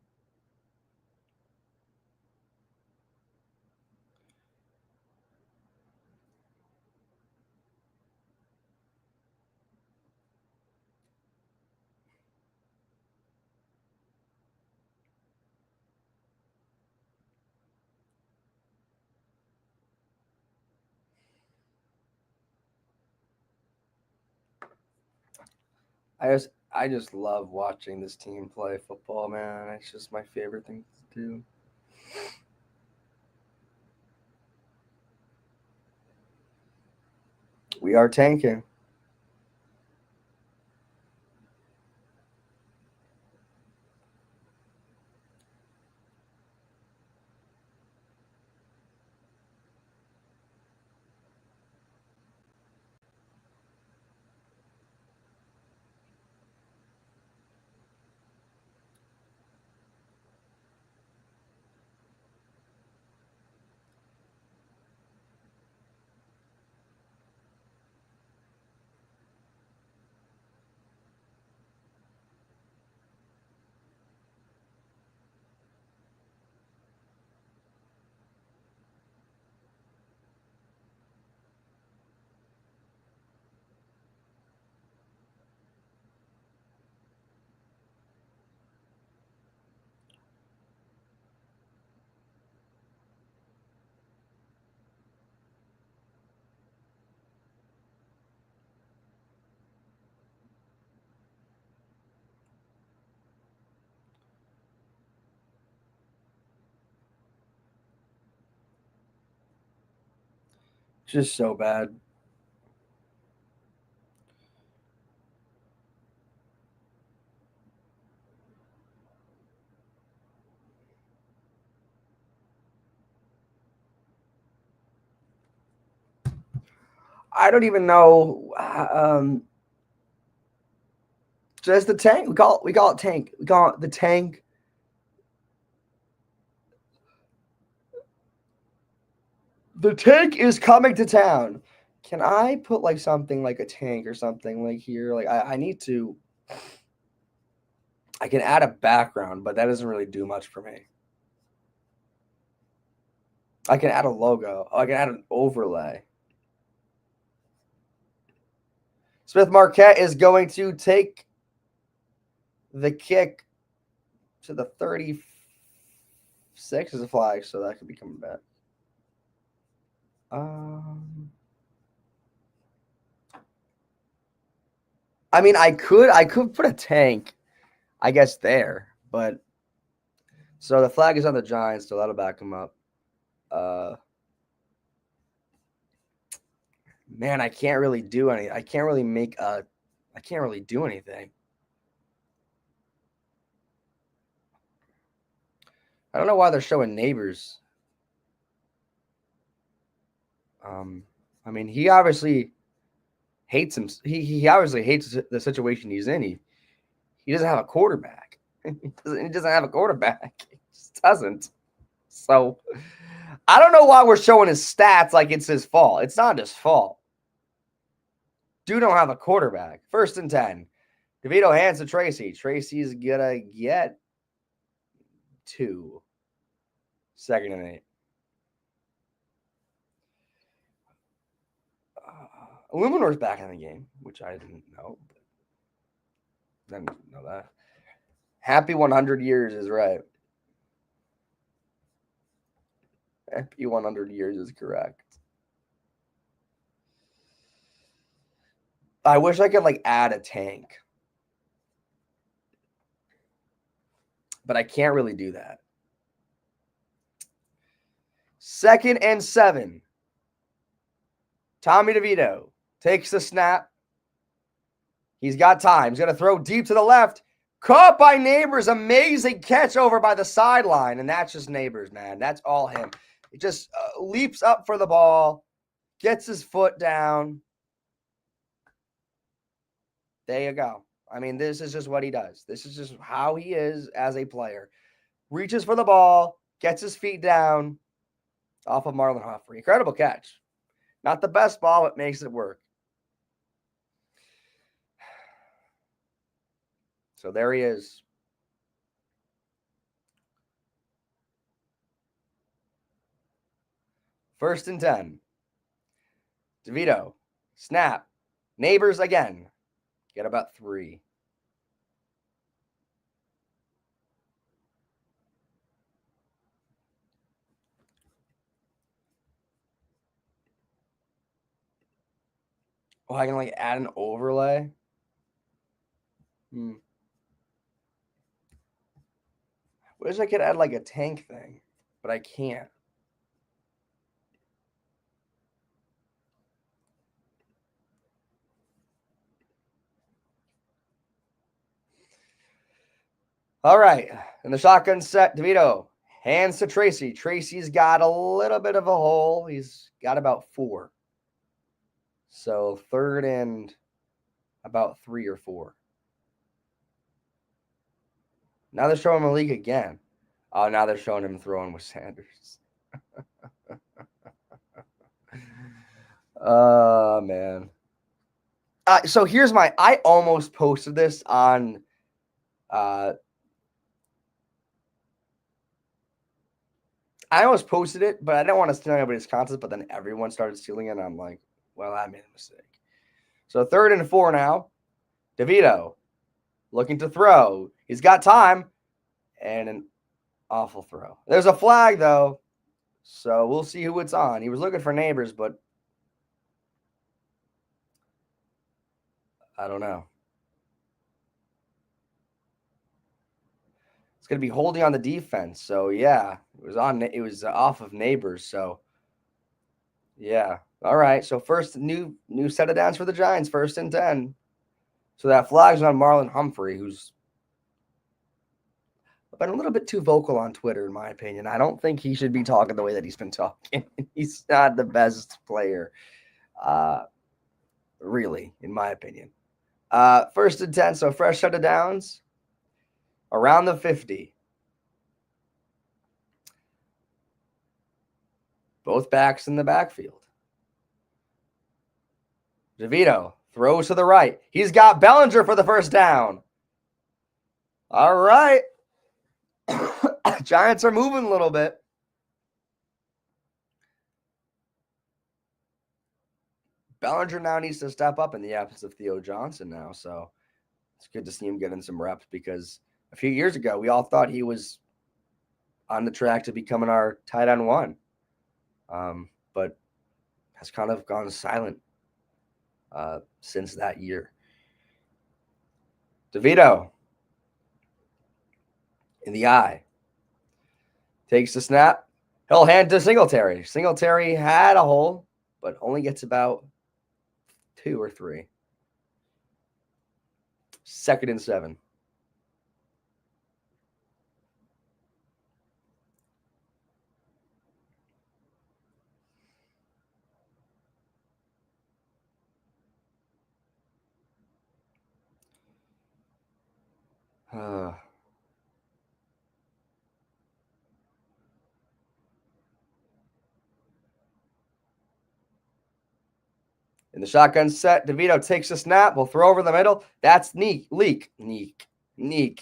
I just love watching this team play football, man. It's just my favorite thing to do. We are tanking. just so bad. I don't even know. Just the tank. We call it tank. We call it the tank. The tank is coming to town. Can I put like something like a tank or something like here? Like I need to. I can add a background, but that doesn't really do much for me. I can add a logo. I can add an overlay. Smith Marquette is going to take the kick to the 36 as a flag, so that could be coming back. I mean, I could put a tank, I guess, there, but so the flag is on the Giants, so that'll back them up. Man, I can't really do any. I can't really make a. I can't really do anything. I don't know why they're showing neighbors. I mean, he obviously hates him. He obviously hates the situation he's in. He doesn't have a quarterback. He doesn't have a quarterback. He just doesn't. So I don't know why we're showing his stats like it's his fault. It's not his fault. Dude don't have a quarterback. 1st and 10. DeVito hands to Tracy. Tracy's gonna get 2. 2nd and 8. Illuminor's back in the game, which I didn't know. But didn't know that. Happy 100 years is right. Happy 100 years is correct. I wish I could like add a tank. But I can't really do that. 2nd and 7. Tommy DeVito takes the snap. He's got time. He's going to throw deep to the left. Caught by Neighbors. Amazing catch over by the sideline. And that's just Neighbors, man. That's all him. He just leaps up for the ball. Gets his foot down. There you go. I mean, this is just what he does. This is just how he is as a player. Reaches for the ball. Gets his feet down. Off of Marlon Humphrey. Incredible catch. Not the best ball, but makes it work. So there he is. First and 10. DeVito. Snap. Neighbors again. Get about 3. Oh, I can like add an overlay. Wish I could add like a tank thing, but I can't. All right. In the shotgun set, DeVito hands to Tracy. Tracy's got a little bit of a hole. He's got about 4. So 3rd and about 3 or 4. Now they're showing Malik again. Oh, now they're showing him throwing with Sanders. Oh, man. So here's I almost posted this on I almost posted it, but I didn't want to steal anybody's content, but then everyone started stealing it, and I'm like, well, I made a mistake. So 3rd and 4 now. DeVito looking to throw. He's got time. And an awful throw. There's a flag, though. So we'll see who it's on. He was looking for Neighbors, but I don't know. It's going to be holding on the defense. So, yeah, it was off of Neighbors. So Yeah. All right. So first new set of downs for the Giants, 1st and 10. So that flag's on Marlon Humphrey, who's been a little bit too vocal on Twitter, in my opinion. I don't think he should be talking the way that he's been talking. He's not the best player, really, in my opinion. 1st and 10, so fresh set of downs around the 50. Both backs in the backfield. DeVito throws to the right. He's got Bellinger for the 1st down. All right. Giants are moving a little bit. Bellinger now needs to step up in the absence of Theo Johnson now, so it's good to see him getting some reps because a few years ago we all thought he was on the track to becoming our tight end 1, but has kind of gone silent since that year. DeVito in the eye. Takes the snap. He'll hand to Singletary. Singletary had a hole, but only gets about 2 or 3. 2nd and 7. In the shotgun set, DeVito takes the snap. Will throw over the middle. That's Leak. He's not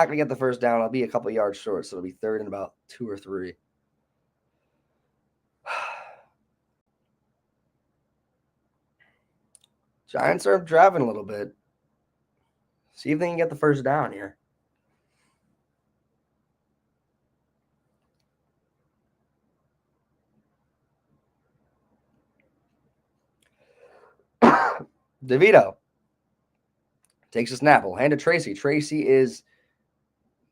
going to get the 1st down. I'll be a couple yards short, so it'll be 3rd and about 2 or 3. Giants are driving a little bit. See if they can get the 1st down here. DeVito takes a snap. We'll hand to Tracy. Tracy is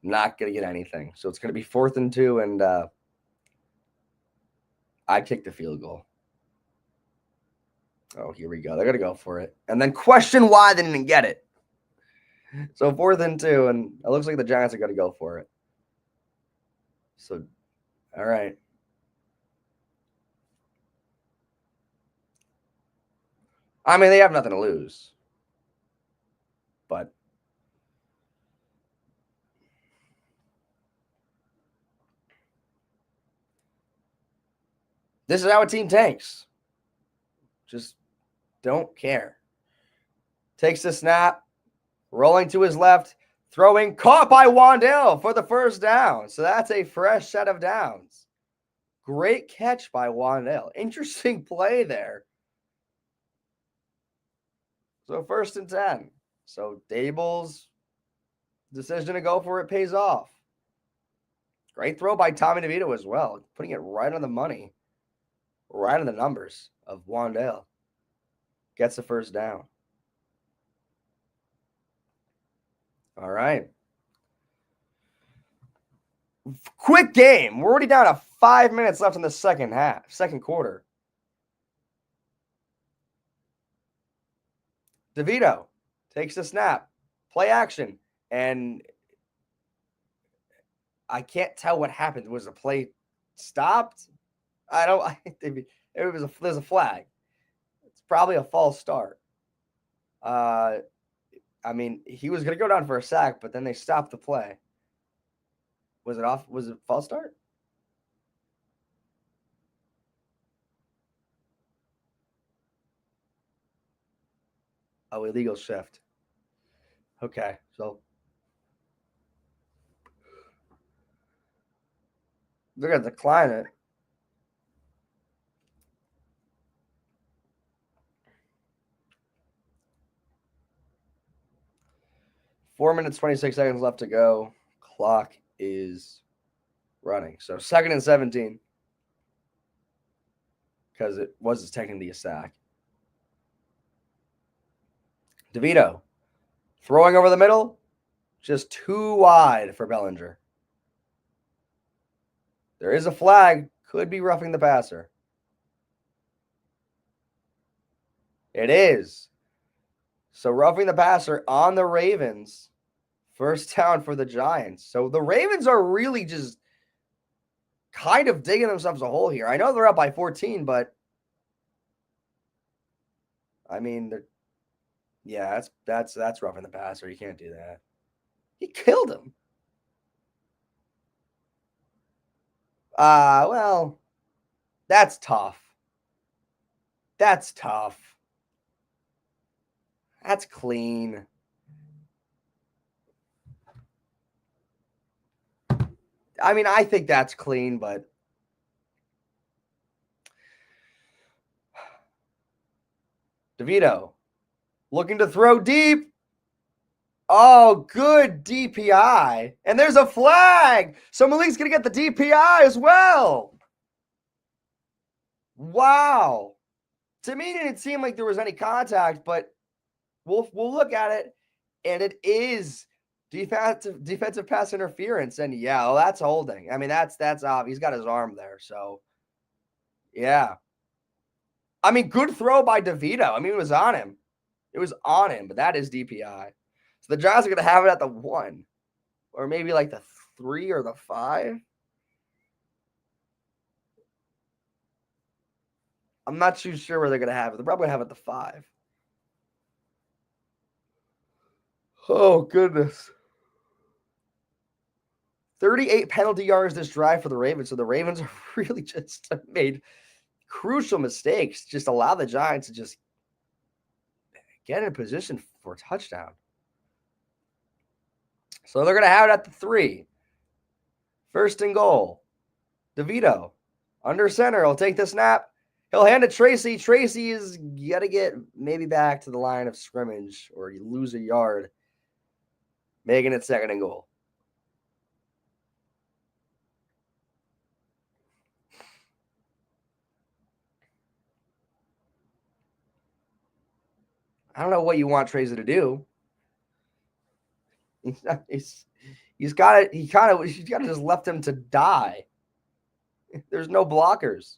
not going to get anything. So it's going to be 4th and 2, and I kick the field goal. Oh, here we go. They're going to go for it. And then question why they didn't get it. So 4th and 2, and it looks like the Giants are going to go for it. So, all right. I mean, they have nothing to lose. But this is how a team tanks. Just don't care. Takes the snap, rolling to his left, throwing, caught by Wandale for the 1st down. So that's a fresh set of downs. Great catch by Wandale. Interesting play there. So 1st and 10. So Dable's decision to go for it pays off. Great throw by Tommy DeVito as well, putting it right on the money, right on the numbers of Wandale. Gets the 1st down. All right. Quick game. We're already down to 5 minutes left in the second quarter. DeVito takes the snap, play action, and I can't tell what happened. Was the play stopped? There's a flag. It's probably a false start. I mean, he was going to go down for a sack, but then they stopped the play. Was it off? Was it false start? Oh, illegal shift. Okay, so they're going to decline it. Four minutes, 26 seconds left to go. Clock is running. So 2nd and 17. Because it was technically a sack. DeVito throwing over the middle. Just too wide for Bellinger. There is a flag. Could be roughing the passer. It is. So roughing the passer on the Ravens. First down for the Giants. So the Ravens are really just kind of digging themselves a hole here. I know they're up by 14, but I mean, yeah, that's roughing the passer. You can't do that. He killed him. Well, that's tough. That's tough. That's clean. I mean, I think that's clean, but DeVito looking to throw deep. Oh, good DPI. And there's a flag. So Malik's going to get the DPI as well. Wow. To me, it didn't seem like there was any contact, but we'll look at it, and it is defensive pass interference. And yeah, well, that's holding. I mean, that's off. He's got his arm there, so yeah. I mean, good throw by DeVito. I mean, it was on him. It was on him, but that is DPI. So the Giants are going to have it at the 1, or maybe like the 3 or the 5. I'm not too sure where they're going to have it. They're probably going to have it at the 5. Oh, goodness. 38 penalty yards this drive for the Ravens. So the Ravens are really just made crucial mistakes. Just allow the Giants to just get in position for a touchdown. So they're going to have it at the 3. First and goal. DeVito under center. He'll take the snap. He'll hand it to Tracy. Tracy is got to get maybe back to the line of scrimmage, or you lose a yard, making it 2nd and goal. I don't know what you want Tracy to do. He's got it. He's got to just left him to die. There's no blockers.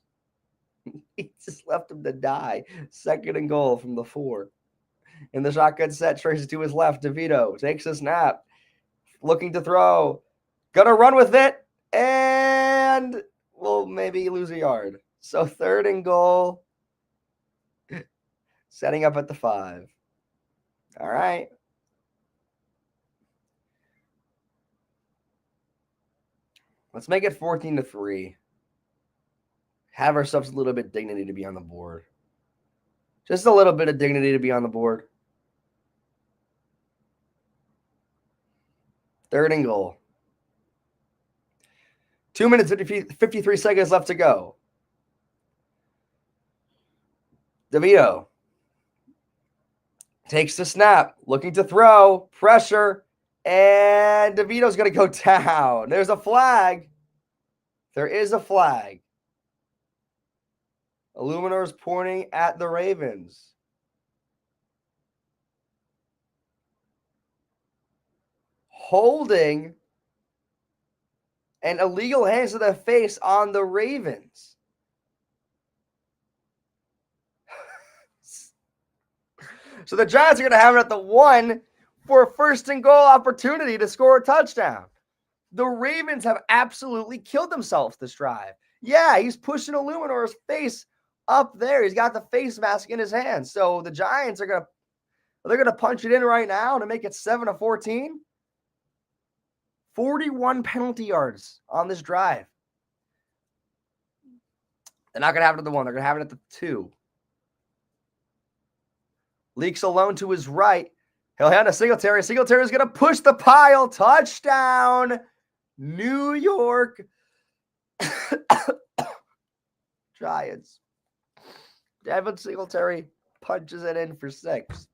He just left him to die. 2nd and goal from the 4. In the shotgun set, Tracy to his left. DeVito takes a snap. Looking to throw. Gonna run with it. And we'll maybe lose a yard. So 3rd and goal. Setting up at the 5. All right. Let's make it 14-3. Have ourselves a little bit of dignity to be on the board. Just a little bit of dignity to be on the board. 3rd and goal. 2 minutes, 53 seconds left to go. DeVito takes the snap, looking to throw, pressure, and DeVito's going to go down. There's a flag. There is a flag. Illuminor is pointing at the Ravens. Holding and illegal hands to the face on the Ravens. So the Giants are going to have it at the 1 for a 1st and goal opportunity to score a touchdown. The Ravens have absolutely killed themselves this drive. Yeah, he's pushing Illuminor's face up there. He's got the face mask in his hand. So the Giants are going to punch it in right now to make it 7-14. 41 penalty yards on this drive. They're not going to have it at the 1. They're going to have it at the 2. Leaks alone to his right. He'll hand to Singletary. Singletary's going to push the pile. Touchdown, New York Giants. Devin Singletary punches it in for 6.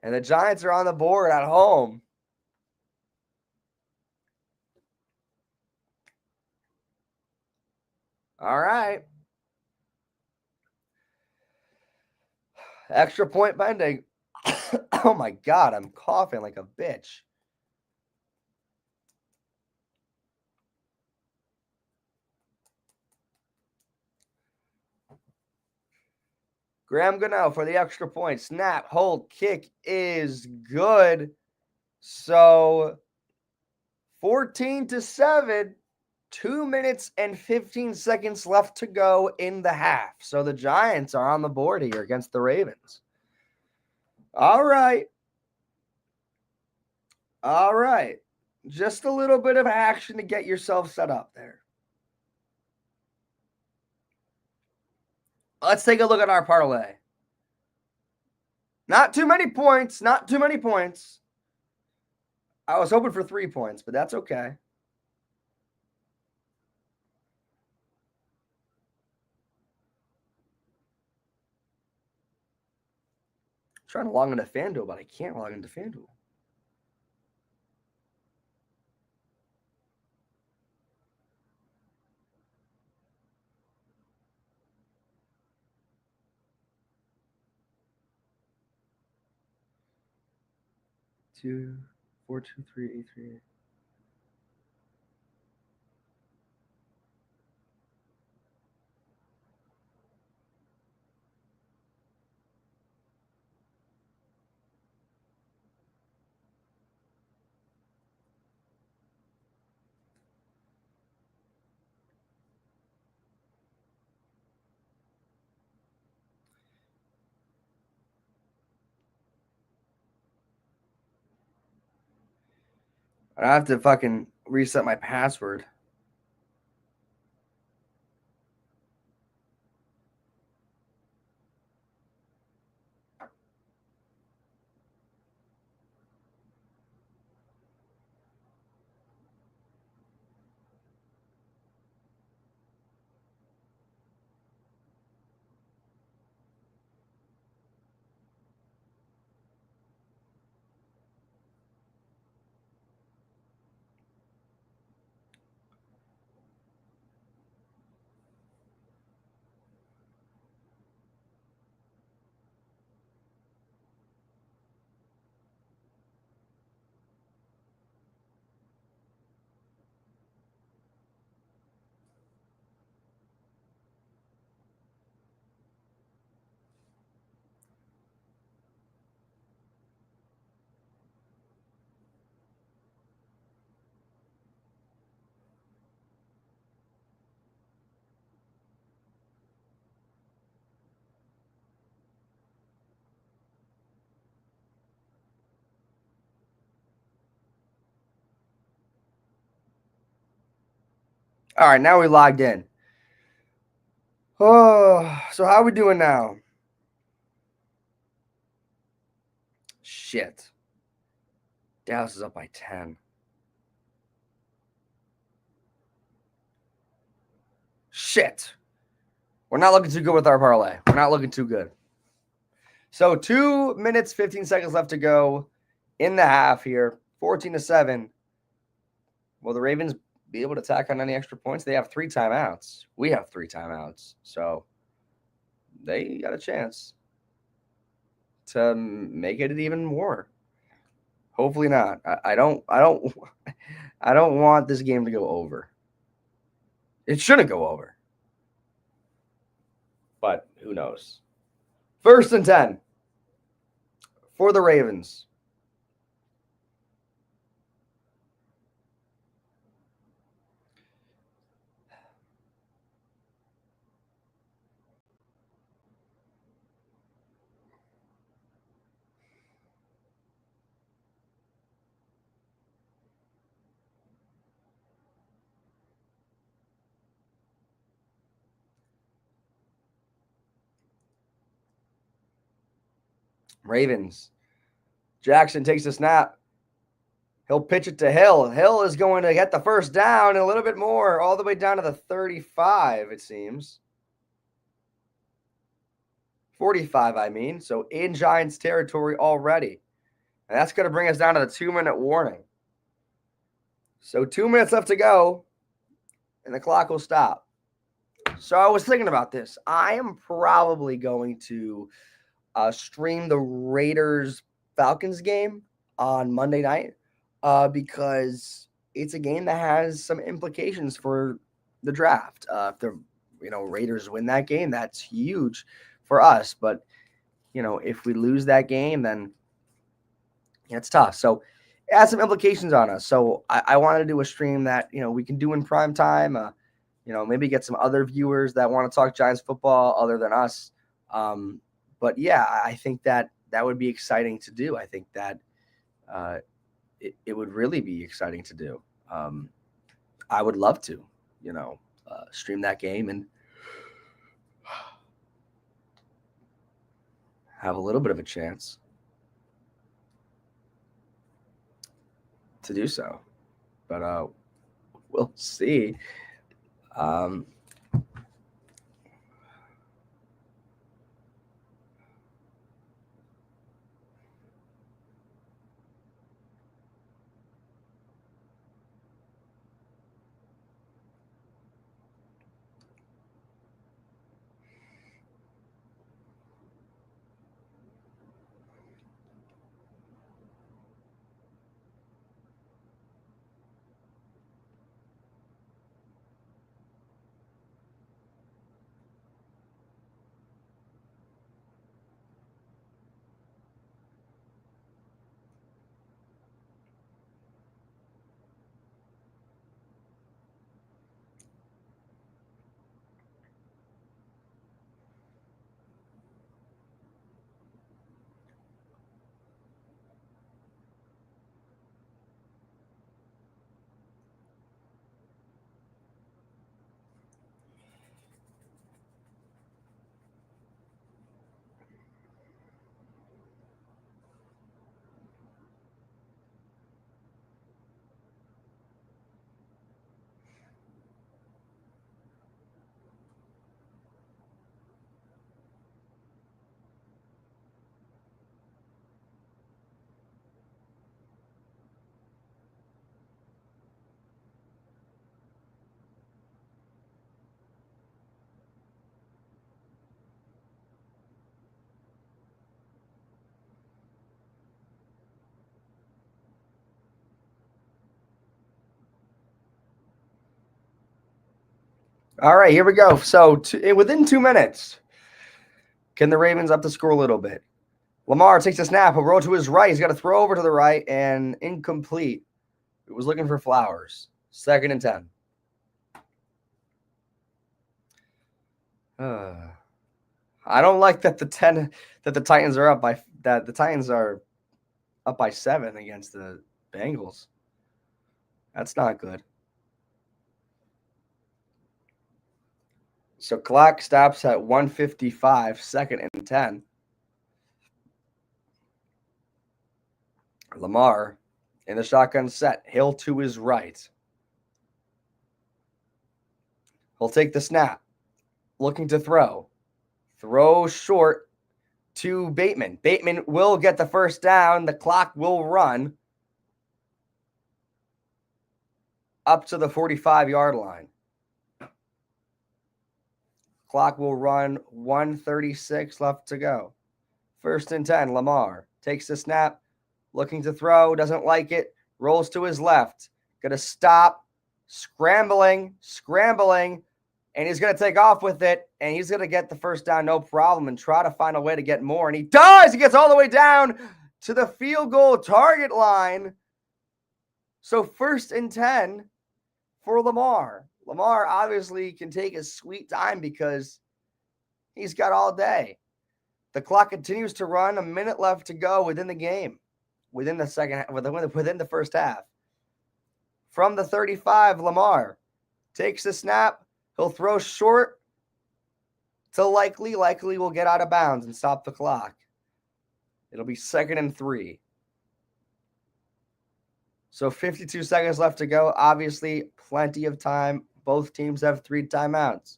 And the Giants are on the board at home. All right. Extra point pending. Oh my God, I'm coughing like a bitch. Graham Gano for the extra point. Snap, hold, kick is good. So 14-7, 2 minutes and 15 seconds left to go in the half. So the Giants are on the board here against the Ravens. All right. All right. Just a little bit of action to get yourself set up there. Let's take a look at our parlay. Not too many points. Not too many points. I was hoping for 3 points, but that's okay. I'm trying to log into FanDuel, but I can't log into FanDuel. Two, 4, 2, 3, 8, 3, 8. I have to fucking reset my password. All right, now we logged in. Oh, so how are we doing now? Shit. Dallas is up by 10. Shit. We're not looking too good with our parlay. We're not looking too good. So 2 minutes, 15 seconds left to go in the half here. 14-7. Will the Ravens be able to tack on any extra points? They have 3 timeouts. We have 3 timeouts. So they got a chance to make it even more. Hopefully not. I don't want this game to go over. It shouldn't go over. But who knows? 1st and 10 for the Ravens. Ravens. Jackson takes a snap. He'll pitch it to Hill. Hill is going to get the first down and a little bit more, all the way down to the 35, it seems. 45, I mean. So in Giants territory already. And that's going to bring us down to the 2-minute warning. So 2 minutes left to go, and the clock will stop. So I was thinking about this. I am probably going to stream the Raiders-Falcons game on Monday night because it's a game that has some implications for the draft. If the Raiders win that game, that's huge for us. But, if we lose that game, then it's tough. So it has some implications on us. So I wanted to do a stream that, we can do in prime time, maybe get some other viewers that want to talk Giants football other than us. But yeah, I think that would be exciting to do. I think that it would really be exciting to do. I would love to, stream that game and have a little bit of a chance to do so. But we'll see. All right, here we go. So within 2 minutes, can the Ravens up the score a little bit? Lamar takes a snap. He'll roll to his right. He's got to throw over to the right and incomplete. It was looking for Flowers. 2nd and 10. I don't like that the Titans are up by 7 against the Bengals. That's not good. So clock stops at 1:55, 2nd and 10. Lamar in the shotgun set. Hill to his right. He'll take the snap. Looking to throw. Throw short to Bateman. Bateman will get the first down. The clock will run up to the 45-yard line. Clock will run 1:36 left to go. 1st and 10, Lamar takes the snap, looking to throw, doesn't like it, rolls to his left. Going to stop, scrambling, and he's going to take off with it, and he's going to get the first down, no problem, and try to find a way to get more. And he does! He gets all the way down to the field goal target line. So 1st and 10 for Lamar. Lamar obviously can take his sweet time because he's got all day. The clock continues to run. A minute left to go within the game, within the first half. From the 35, Lamar takes the snap. He'll throw short to likely will get out of bounds and stop the clock. It'll be 2nd and 3. So 52 seconds left to go. Obviously, plenty of time. Both teams have 3 timeouts.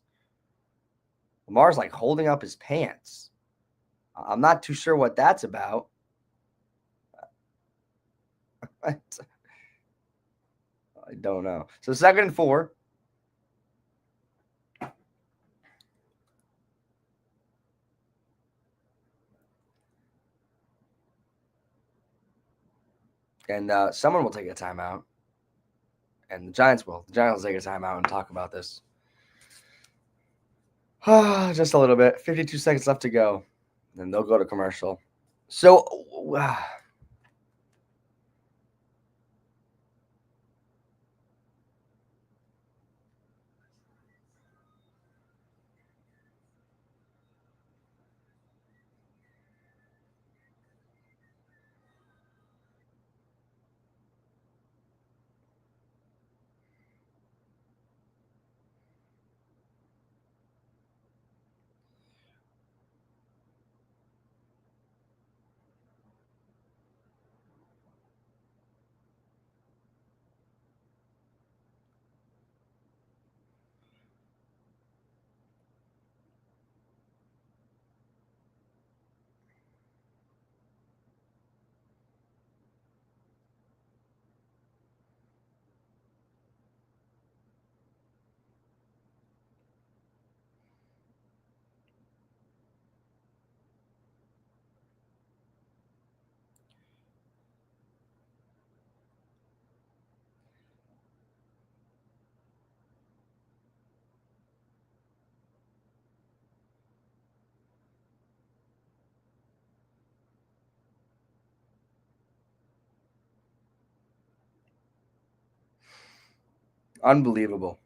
Lamar's like holding up his pants. I'm not too sure what that's about. I don't know. So 2nd and 4. And someone will take a timeout. And the Giants will. The Giants will take a timeout and talk about this. Just a little bit. 52 seconds left to go. Then they'll go to commercial. So, unbelievable.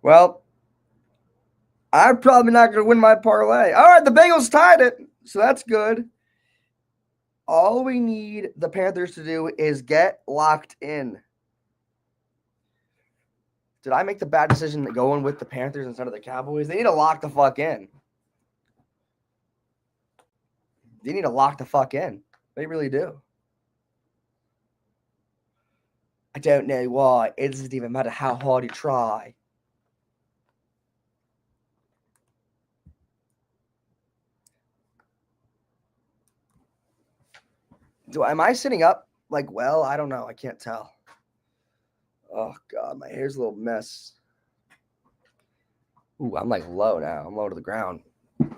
Well, I'm probably not going to win my parlay. All right, the Bengals tied it, so that's good. All we need the Panthers to do is get locked in. Did I make the bad decision to go in with the Panthers instead of the Cowboys? They need to lock the fuck in. They need to lock the fuck in. They really do. I don't know why. It doesn't even matter how hard you try. Am I sitting up? Like, well, I don't know. I can't tell. Oh, God. My hair's a little mess. Ooh, I'm like low now. I'm low to the ground. All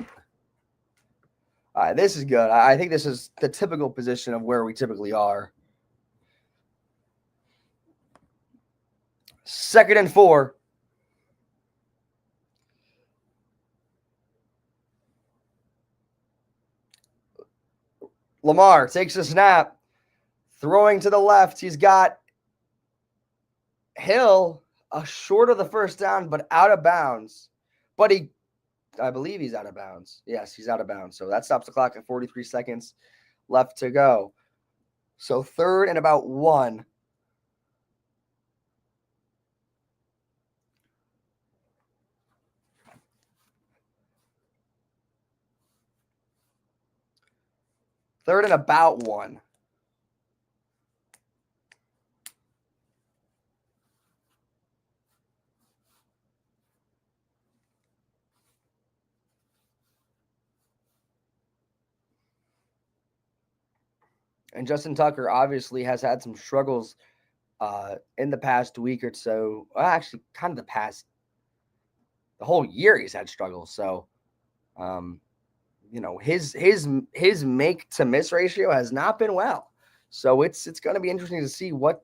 right, this is good. I think this is the typical position of where we typically are. 2nd and 4. Lamar takes a snap. Throwing to the left. He's got Hill short of the first down, but out of bounds. But I believe he's out of bounds. Yes, he's out of bounds. So that stops the clock at 43 seconds left to go. So 3rd and about 1. Third and about 1. And Justin Tucker obviously has had some struggles in the past week or so. Well, actually, kind of the whole year he's had struggles. So, his make to miss ratio has not been well. So it's going to be interesting to see what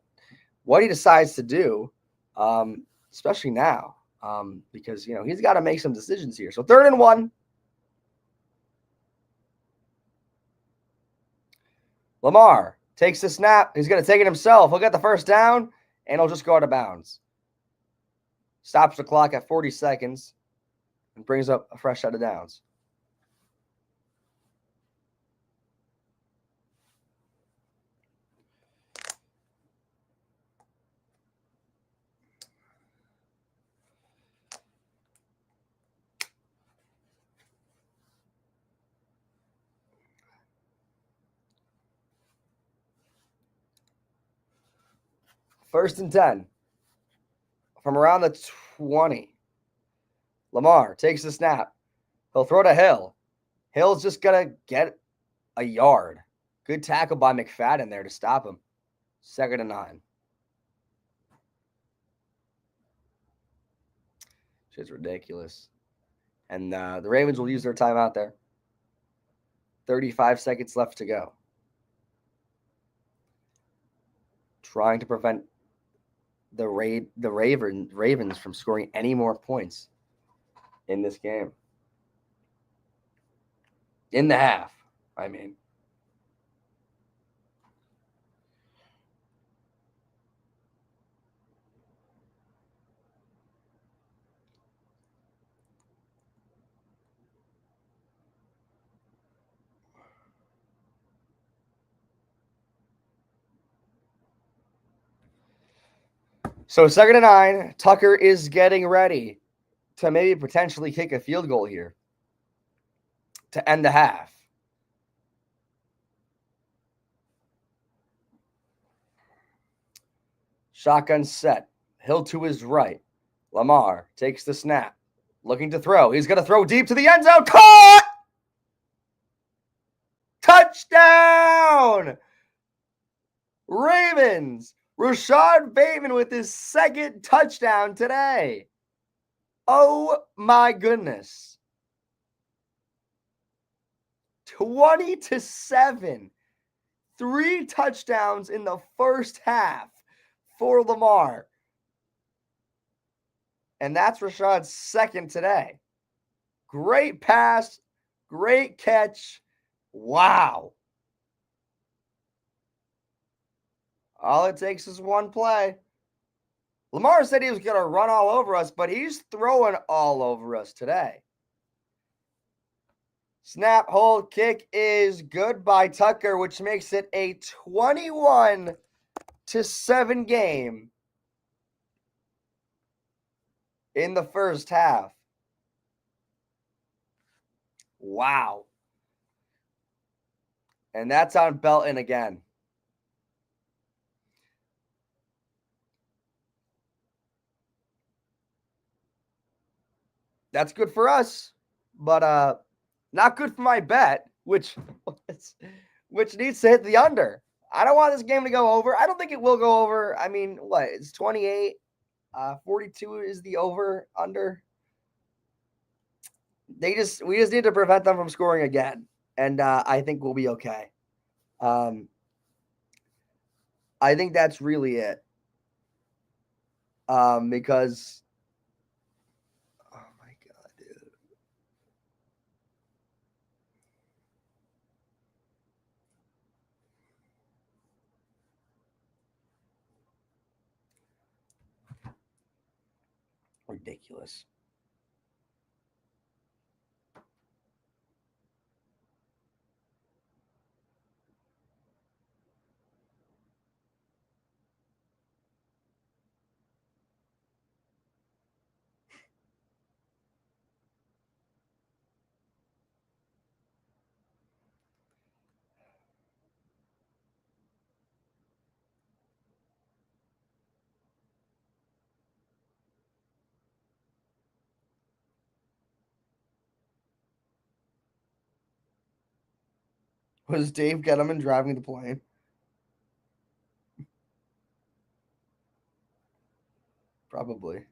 he decides to do, especially now, because he's got to make some decisions here. So 3rd and 1. Lamar takes the snap. He's going to take it himself. He'll get the first down, and he'll just go out of bounds. Stops the clock at 40 seconds and brings up a fresh set of downs. First and 10 from around the 20. Lamar takes the snap. He'll throw to Hill. Hill's just going to get a yard. Good tackle by McFadden there to stop him. 2nd and 9. Shit's ridiculous. And the Ravens will use their timeout there. 35 seconds left to go. Trying to prevent the Ravens from scoring any more points in this game. In the half, I mean. So 2nd and 9, Tucker is getting ready to maybe potentially kick a field goal here to end the half. Shotgun set. Hill to his right. Lamar takes the snap. Looking to throw. He's going to throw deep to the end zone. Caught! Touchdown! Ravens. Rashad Bateman with his 2nd touchdown today. Oh my goodness. 20-7. 3 touchdowns in the first half for Lamar. And that's Rashad's 2nd today. Great pass. Great catch. Wow. All it takes is one play. Lamar said he was going to run all over us, but he's throwing all over us today. Snap, hold, kick is good by Tucker, which makes it a 21-7 game in the first half. Wow. And that's on Belton again. That's good for us, but not good for my bet, which needs to hit the under. I don't want this game to go over. I don't think it will go over. I mean, what? It's 28. 42 is the over under. We just need to prevent them from scoring again, and I think we'll be okay. I think that's really it. Because oh my God, dude. Ridiculous. Was Dave Gettleman driving the plane? Probably.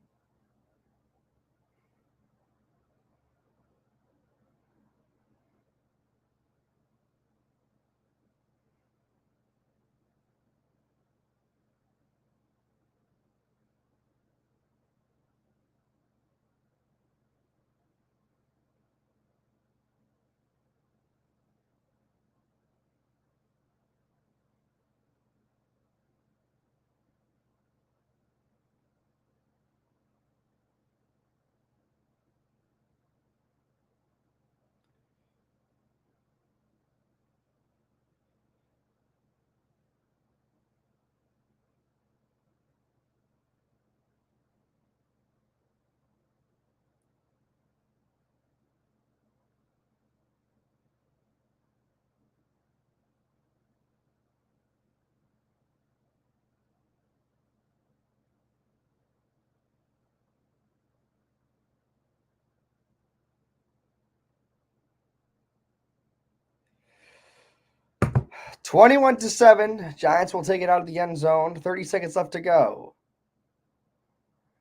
(21-7). Giants will take it out of the end zone. 30 seconds left to go.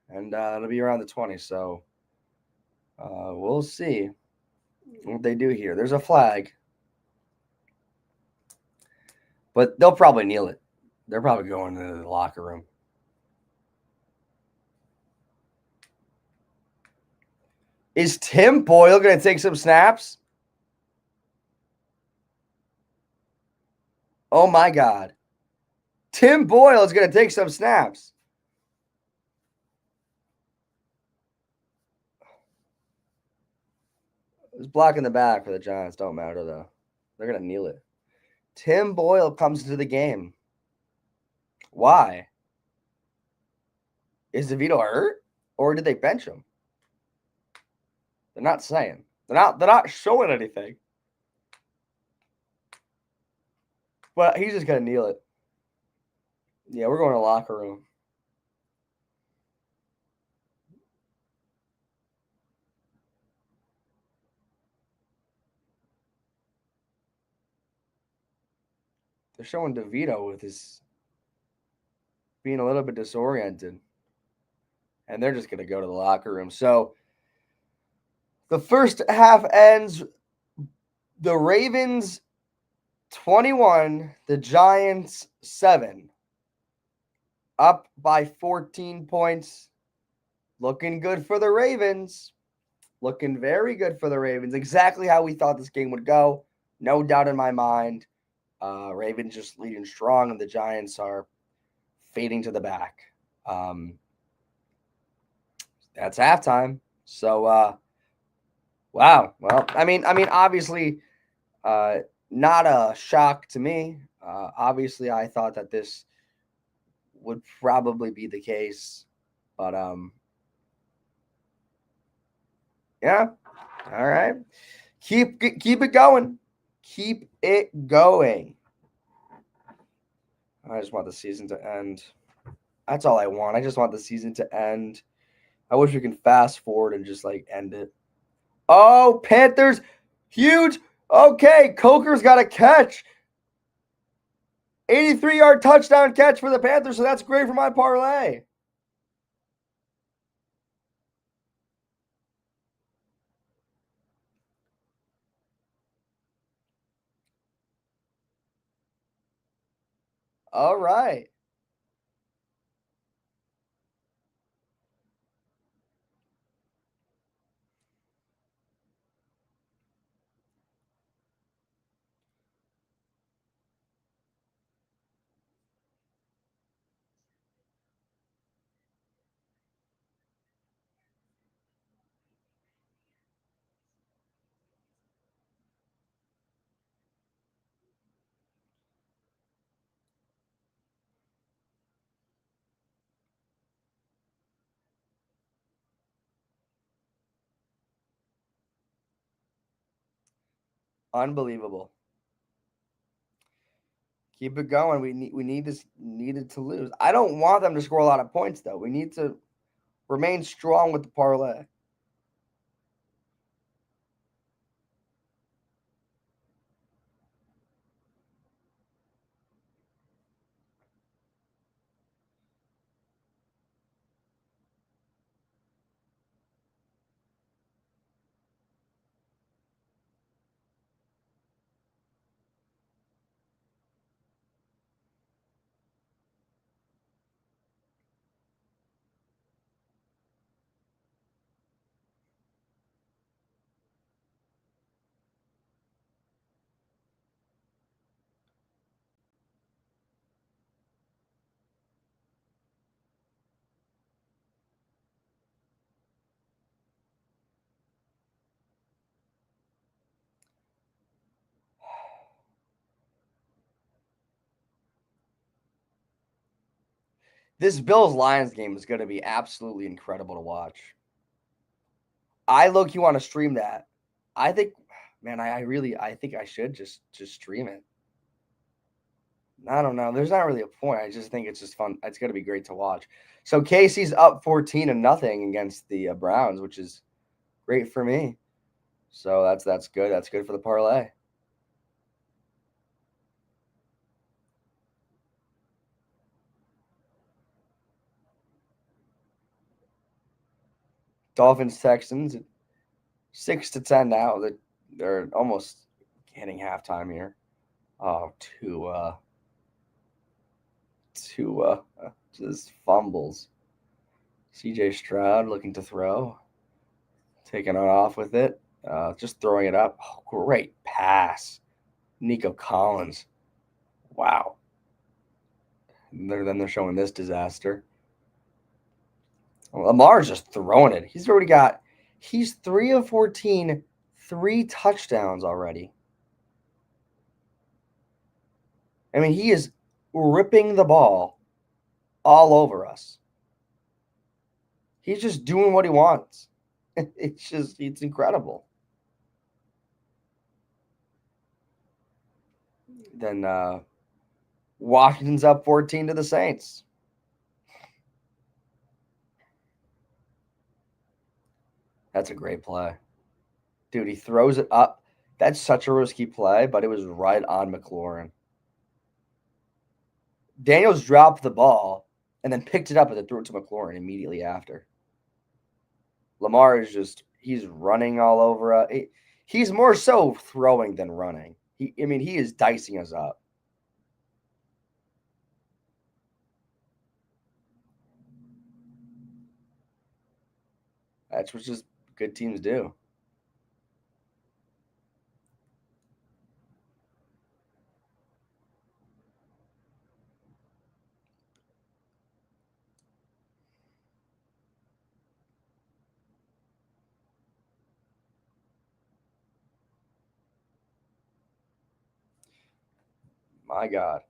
And it'll be around the 20. So We'll see what they do here. There's a flag, but they'll probably kneel it. They're probably going into the locker room. Is Tim Boyle going to take some snaps? Oh my God. Tim Boyle is going to take some snaps. Who's blocking the back for the Giants? Don't matter, though. They're going to kneel it. Tim Boyle comes into the game. Why? Is DeVito hurt? Or did they bench him? They're not saying. They're not showing anything. But he's just going to kneel it. Yeah, we're going to the locker room. They're showing DeVito with his being a little bit disoriented. And they're just going to go to the locker room. So the first half ends the Ravens 21, the Giants 7. Up by 14 points. Looking good for the Ravens. Looking very good for the Ravens. Exactly how we thought this game would go. No doubt in my mind. Ravens just leading strong, and the Giants are fading to the back. That's halftime. So, wow. Well, I mean, obviously, not a shock to me. Obviously, I thought that this would probably be the case, but yeah. All right. Keep it going. Keep it going. I just want the season to end. That's all I want. I just want the season to end. I wish we can fast forward and just like end it. Oh, Panthers, huge. Okay, Coker's got a catch. 83-yard touchdown catch for the Panthers, so that's great for my parlay. All right. Unbelievable. Keep it going. We need this needed to lose. I don't want them to score a lot of points though. We need to remain strong with the parlay. This Bills Lions game is going to be absolutely incredible to watch. I look, you want to stream that. I think, man, I think I should just stream it. I don't know. There's not really a point. I just think it's just fun. It's going to be great to watch. So Casey's up 14-0 against the Browns, which is great for me. So that's good. That's good for the parlay. Dolphins, Texans. 6-10 now. They're almost hitting halftime here. Oh, Tua just fumbles. CJ Stroud looking to throw, taking it off with it, just throwing it up. Oh, great pass. Nico Collins. Wow. Then they're showing this disaster. Lamar's just throwing it. He's 3 of 14, 3 touchdowns already. I mean, he is ripping the ball all over us. He's just doing what he wants. It's incredible. Then Washington's up 14 to the Saints. That's a great play. Dude, he throws it up. That's such a risky play, but it was right on McLaurin. Daniels dropped the ball and then picked it up and then threw it to McLaurin immediately after. Lamar is he's running all over. He's more so throwing than running. He is dicing us up. That's what just good teams do. My God.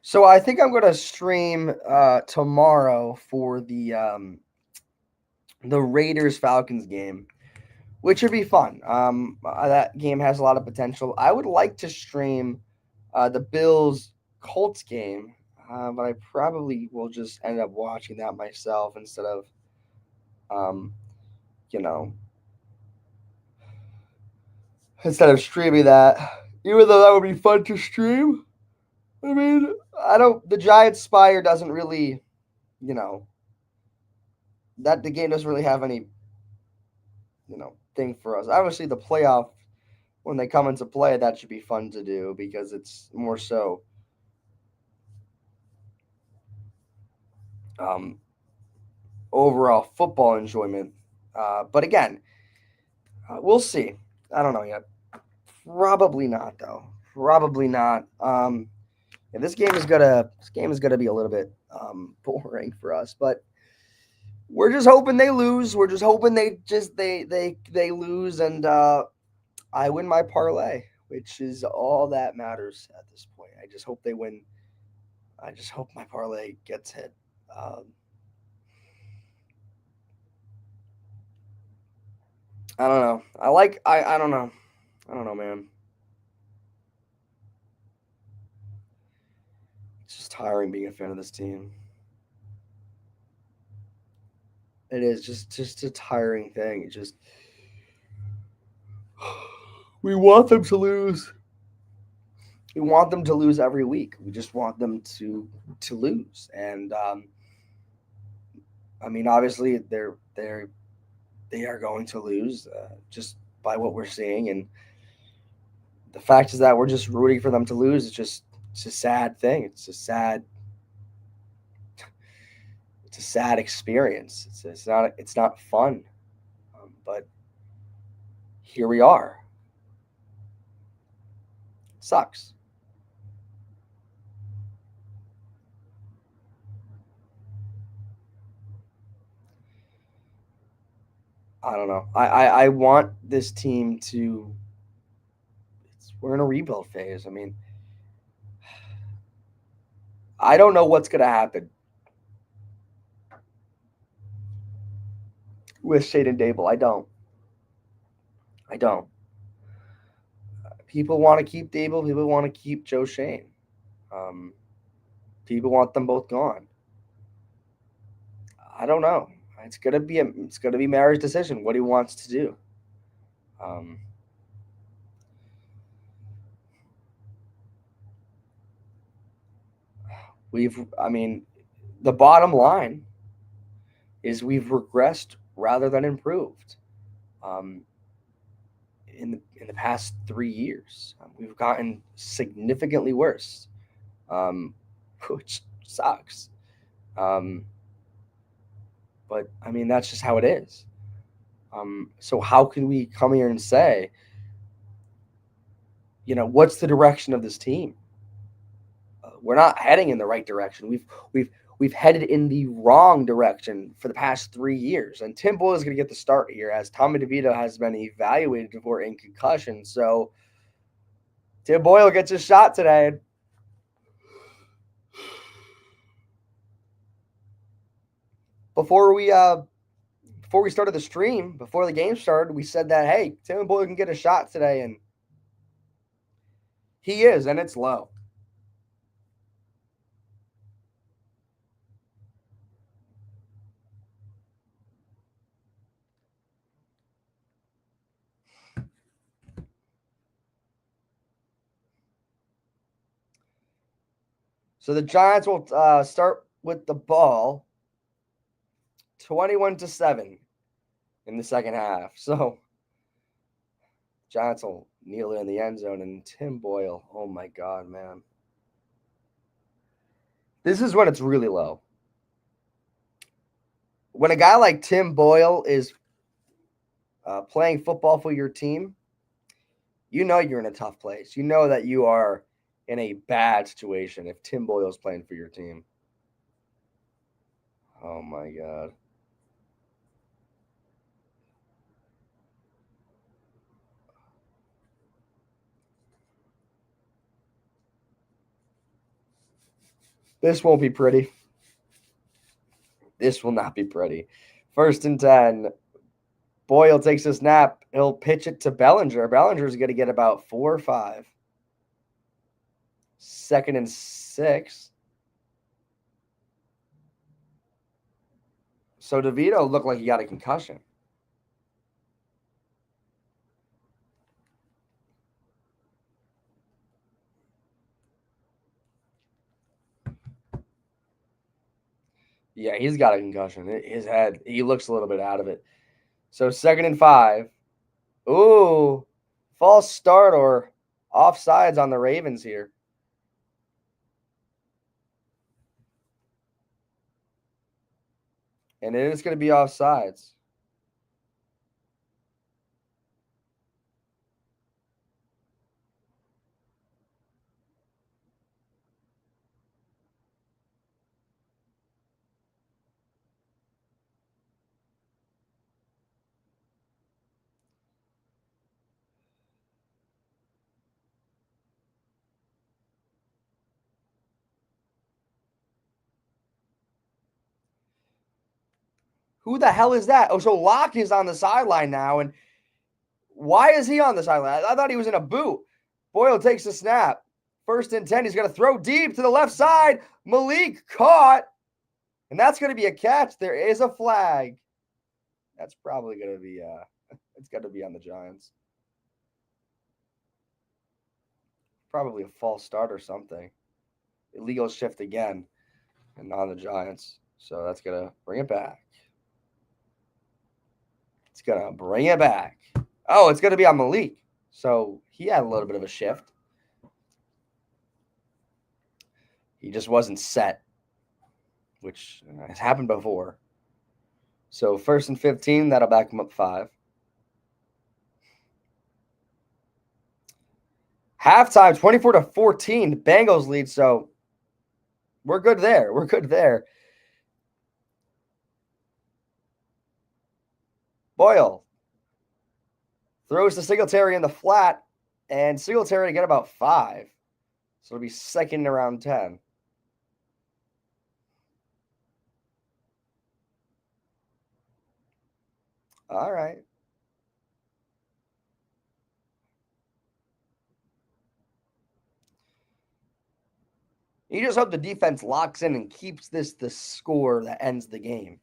So I think I'm gonna stream tomorrow for the Raiders Falcons game, which would be fun. That game has a lot of potential. I would like to stream the Bills Colts game, but I probably will just end up watching that myself instead of, um, you know, instead of streaming that. Even though that would be fun to stream. I mean, I don't. The Giants-Spire doesn't really, you know, that the game doesn't really have any, thing for us. Obviously, the playoff when they come into play, that should be fun to do because it's more so um, overall football enjoyment. But again, we'll see. I don't know yet. Probably not though. Probably not. Yeah, this game is gonna be a little bit boring for us, but we're just hoping they lose. We're just hoping they lose, and I win my parlay, which is all that matters at this point. I just hope they win. I just hope my parlay gets hit. Um, I don't know. I don't know. I don't know, man. It's just tiring being a fan of this team. It is just a tiring thing. It just we want them to lose. We want them to lose every week. We just want them to lose. And I mean, obviously, they are going to lose just by what we're seeing. And the fact is that we're just rooting for them to lose. It's a sad thing. It's a sad experience. It's not fun. But here we are. It sucks. I don't know. I want this team to. We're in a rebuild phase. I mean, I don't know what's going to happen with Shaden Dable. I don't. I don't. People want to keep Dable. People want to keep Joe Shane. Um, People want them both gone. I don't know. It's gonna be Mary's decision what he wants to do. Um, I mean, the bottom line is we've regressed rather than improved. Um, in the past 3 years, we've gotten significantly worse, um, which sucks. Um, but I mean, that's just how it is. So how can we come here and say, what's the direction of this team? We're not heading in the right direction. We've headed in the wrong direction for the past 3 years. And Tim Boyle is going to get the start here as Tommy DeVito has been evaluated for in concussion. So Tim Boyle gets a shot today. Before we started the stream, before the game started, we said that hey, Tim Boyle can get a shot today, and he is, and it's low. So the Giants will start with the ball 21-7 in the second half. So Giants will kneel it in the end zone, and Tim Boyle, oh my God, man. This is when it's really low. When a guy like Tim Boyle is playing football for your team, you know you're in a tough place. You know that you are in a bad situation if Tim Boyle's playing for your team. Oh my God. This won't be pretty. This will not be pretty. 1st and 10. Boyle takes a snap. He'll pitch it to Bellinger. Bellinger's going to get about 4 or 5. 2nd and 6. So DeVito looked like he got a concussion. Yeah, he's got a concussion. His head, he looks a little bit out of it. So 2nd and 5. Ooh, false start or offsides on the Ravens here. And it is going to be offsides. Who the hell is that? Oh, so Locke is on the sideline now. And why is he on the sideline? I thought he was in a boot. Boyle takes the snap. 1st and 10. He's going to throw deep to the left side. Malik caught. And that's going to be a catch. There is a flag. That's probably going to be it's going to be on the Giants. Probably a false start or something. Illegal shift again and on the Giants. So that's going to bring it back. It's going to bring it back. Oh, it's going to be on Malik. So he had a little bit of a shift. He just wasn't set, which has happened before. So 1st and 15, that'll back him up 5. Halftime, 24-14, Bengals lead. So we're good there. We're good there. Boyle throws to Singletary in the flat, and Singletary to get about 5. So it'll be 2nd around 10. All right. You just hope the defense locks in and keeps this the score that ends the game.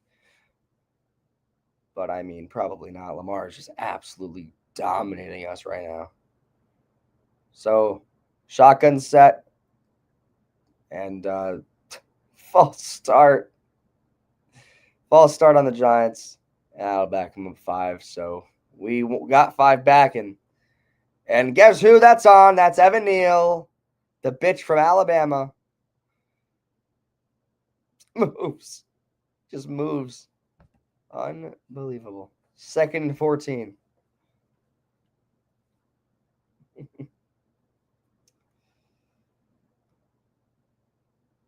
But I mean, probably not. Lamar is just absolutely dominating us right now. So, shotgun set and false start. False start on the Giants. I'll back them up 5. So we got 5 back, and guess who that's on? That's Evan Neal, the bitch from Alabama. Moves. Just moves. Unbelievable. 2nd and 14.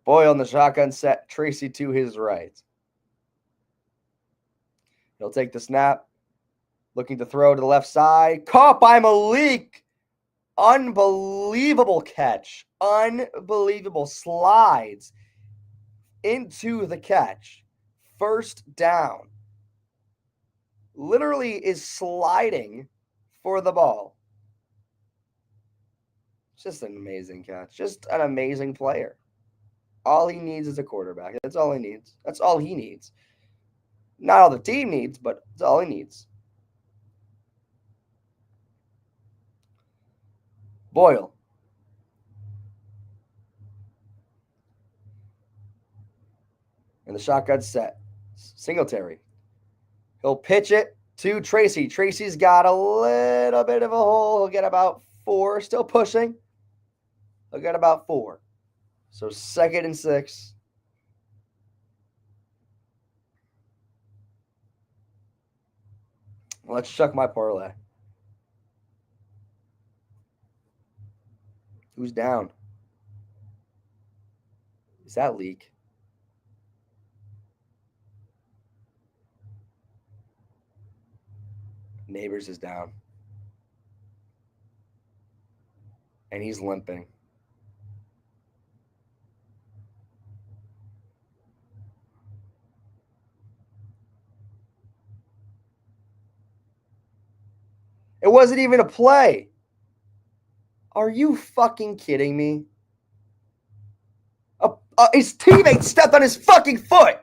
Boyle in the shotgun set. Tracy to his right. He'll take the snap. Looking to throw to the left side. Caught by Malik. Unbelievable catch. Unbelievable. Slides into the catch. 1st down. Literally is sliding for the ball. Just an amazing catch. Just an amazing player. All he needs is a quarterback. That's all he needs. That's all he needs. Not all the team needs, but it's all he needs. Boyle. And the shotgun set. Singletary. He'll pitch it to Tracy. Tracy's got a little bit of a hole. He'll get about 4. Still pushing. He'll get about 4. So 2nd and 6. Let's check my parlay. Who's down? Is that Leak? Neighbors is down. And he's limping. It wasn't even a play. Are you fucking kidding me? His teammate stepped on his fucking foot.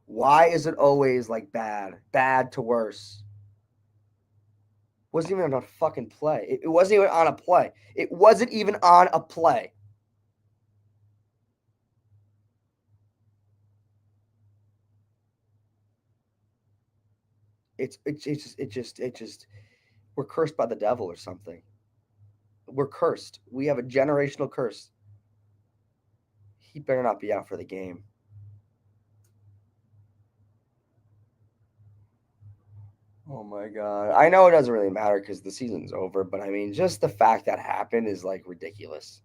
Why is it always like bad to worse? Wasn't even on a fucking play. It wasn't even on a play. It wasn't even on a play. It just we're cursed by the devil or something. We're cursed. We have a generational curse. He better not be out for the game. Oh my god. I know it doesn't really matter because the season's over, but I mean, just the fact that happened is like ridiculous.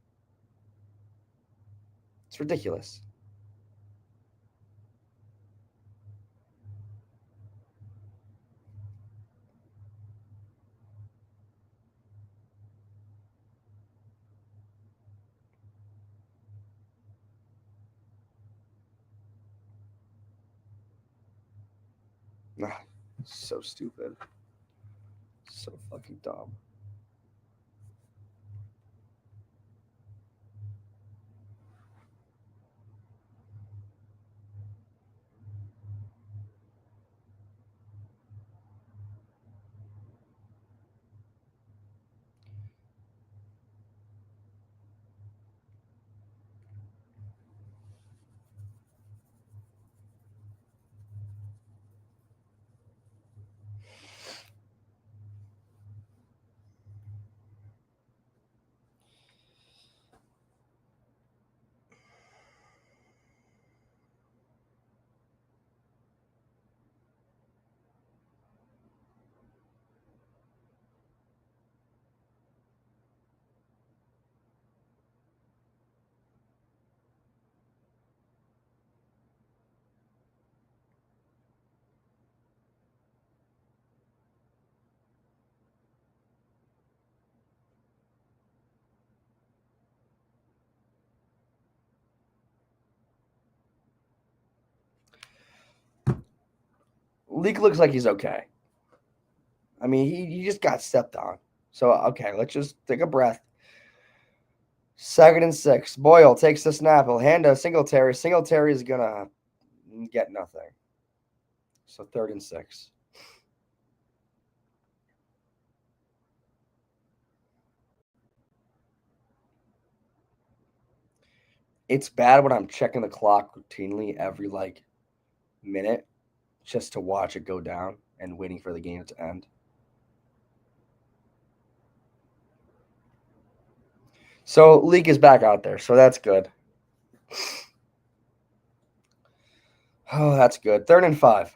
It's ridiculous. So stupid. So fucking dumb. Leak looks like he's okay. I mean, he just got stepped on. So, okay, let's just take a breath. 2nd and 6. Boyle takes the snap. He'll hand to Singletary. Singletary is going to get nothing. So, 3rd and 6. It's bad when I'm checking the clock routinely every, like, minute just to watch it go down and waiting for the game to end. So, Leak is back out there. So, that's good. Oh, that's good. 3rd and 5.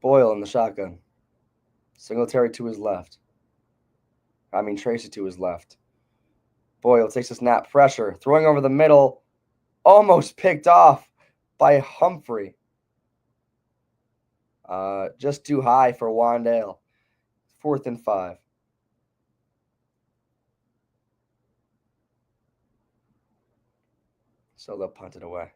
Boyle in the shotgun. Singletary to his left. Tracy to his left. Boyle takes a snap. Pressure. Throwing over the middle. Almost picked off by Humphrey. Just too high for Wandale. 4th and 5. So they'll punt it away.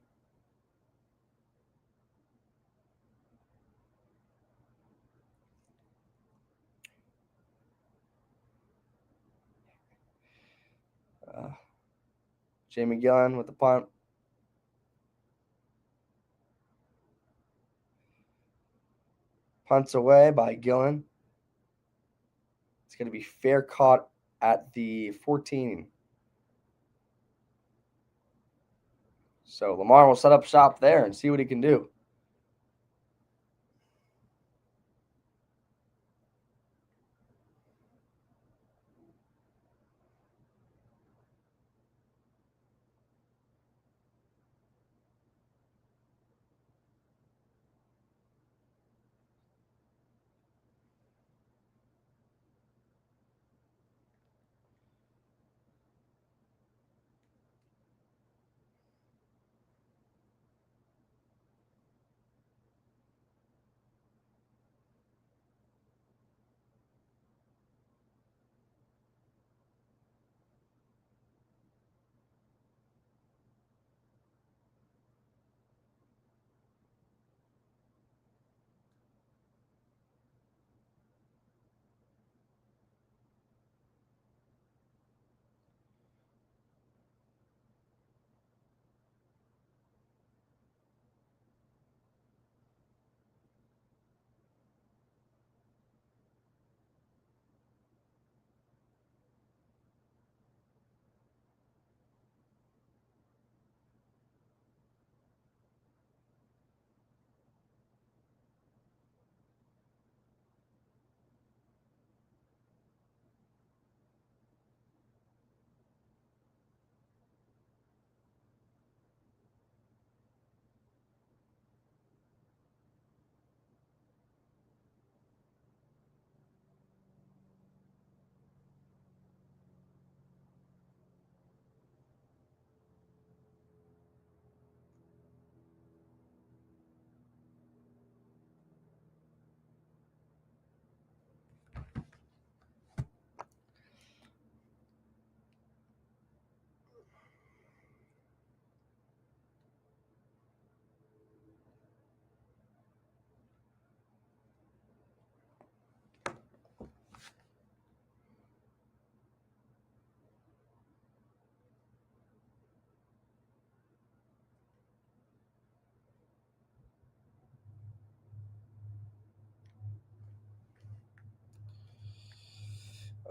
Jamie Gillen with the punt. Punts away by Gillen. It's going to be fair caught at the 14. So Lamar will set up shop there and see what he can do.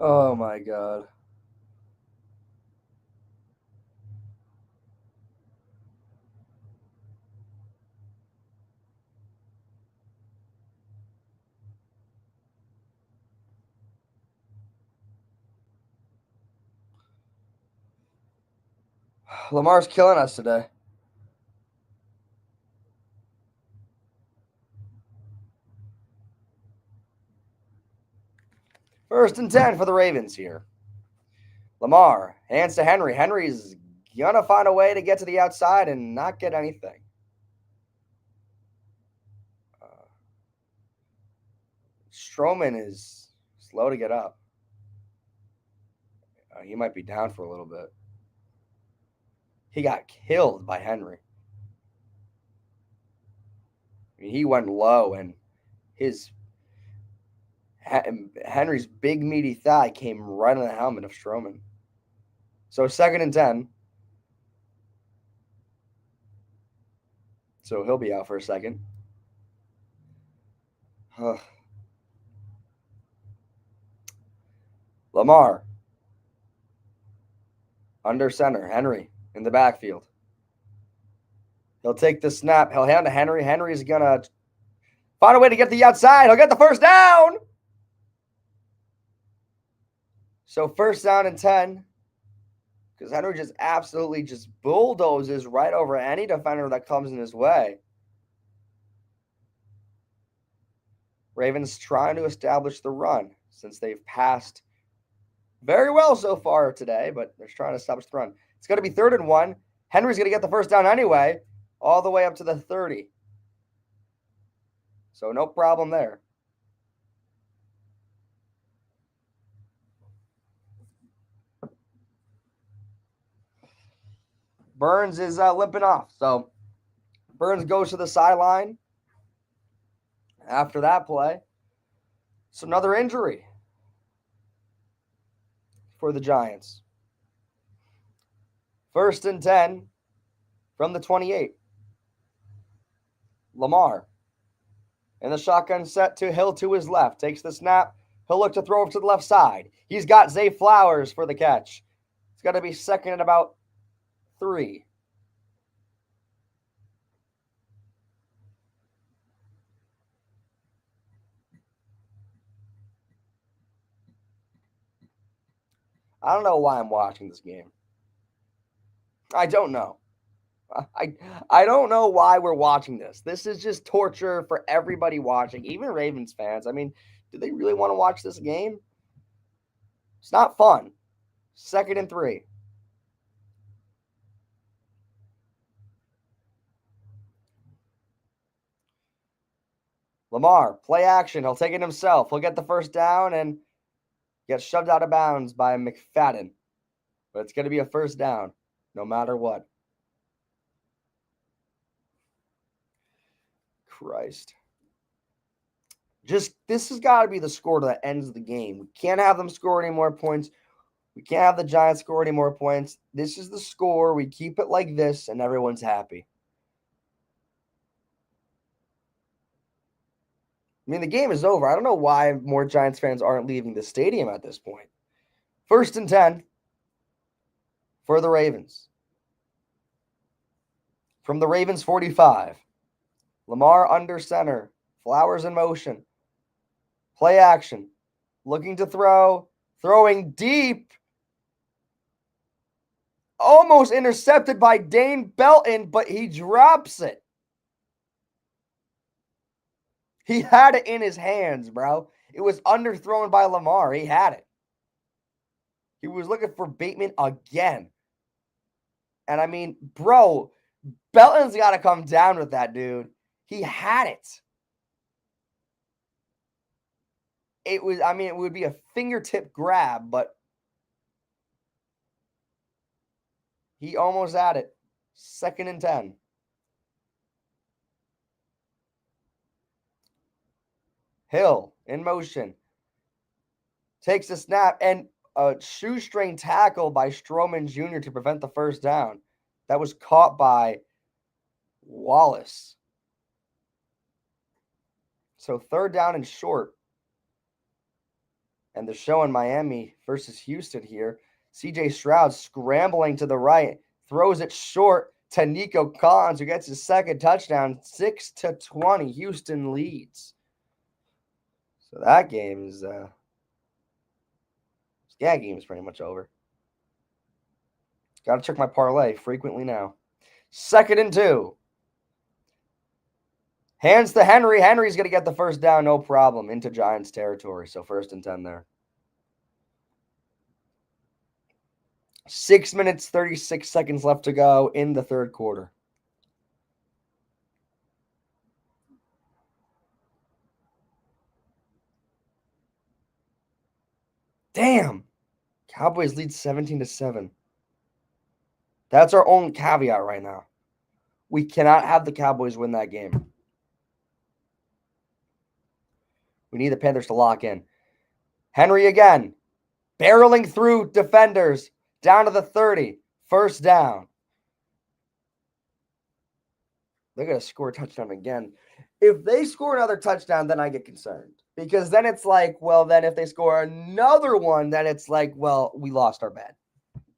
Oh my God. Lamar's killing us today. First and 10 for the Ravens here. Lamar hands to Henry. Henry's gonna find a way to get to the outside and not get anything. Strowman is slow to get up. He might be down for a little bit. He got killed by Henry. I mean, he went low, and his Henry's big meaty thigh came right on the helmet of Strowman. So 2nd and 10. So he'll be out for a second. Lamar under center. Henry in the backfield. He'll take the snap. He'll hand to Henry. Henry's going to find a way to get to the outside. He'll get the first down. So 1st down and 10. Because Henry just absolutely just bulldozes right over any defender that comes in his way. Ravens trying to establish the run since they've passed very well so far today, but they're trying to establish the run. It's going to be 3rd and 1. Henry's going to get the first down anyway, all the way up to the 30. So no problem there. Burns is limping off. So Burns goes to the sideline after that play. It's another injury for the Giants. 1st and 10 from the 28. Lamar in the shotgun set to Hill to his left. Takes the snap. He'll look to throw over to the left side. He's got Zay Flowers for the catch. It's got to be 2nd and about 3. I don't know why I'm watching this game. I don't know. I don't know why we're watching this. This is just torture for everybody watching, even Ravens fans. I mean, do they really want to watch this game? It's not fun. 2nd and 3. Lamar, play action. He'll take it himself. He'll get the first down and get shoved out of bounds by McFadden. But it's going to be a 1st down, no matter what. Christ. This has got to be the score that ends the game. We can't have them score any more points. We can't have the Giants score any more points. This is the score. We keep it like this, and everyone's happy. I mean, the game is over. I don't know why more Giants fans aren't leaving the stadium at this point. 1st and 10 for the Ravens. From the Ravens 45. Lamar under center. Flowers in motion. Play action. Looking to throw. Throwing deep. Almost intercepted by Dane Belton, but he drops it. He had it in his hands, bro. It was underthrown by Lamar. He had it. He was looking for Bateman again. And I mean, bro, Belton's got to come down with that, dude. He had it. It would be a fingertip grab, but he almost had it. 2nd and 10. Hill in motion. Takes the snap and a shoestring tackle by Strowman Jr. to prevent the 1st down. That was caught by Wallace. So 3rd down and short. And the show in Miami versus Houston here. CJ Stroud scrambling to the right, throws it short to Nico Collins, who gets his second touchdown. 6-20. Houston leads. So that game is game is pretty much over. Got to check my parlay frequently now. 2nd and 2. Hands to Henry. Henry's going to get the first down, no problem, into Giants territory. So 1st and 10 there. 6 minutes, 36 seconds left to go in the 3rd quarter. Damn. Cowboys lead 17-7. That's our only caveat right now. We cannot have the Cowboys win that game. We need the Panthers to lock in. Henry again, barreling through defenders down to the 30. 1st down. They're going to score a touchdown again. If they score another touchdown, then I get concerned. Because then it's like, well, then if they score another one, then it's like, well, we lost our bet.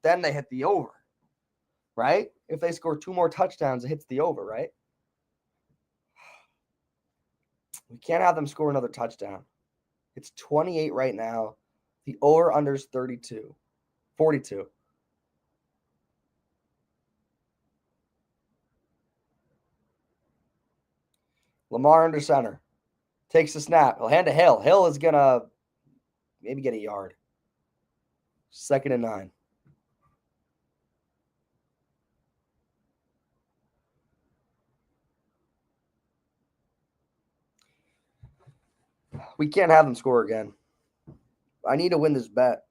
Then they hit the over, right? If they score 2 more touchdowns, it hits the over, right? We can't have them score another touchdown. It's 28 right now. The over-under is 42. Lamar under center. Takes the snap. He'll hand to Hill. Hill is going to maybe get a yard. 2nd and 9. We can't have them score again. I need to win this bet.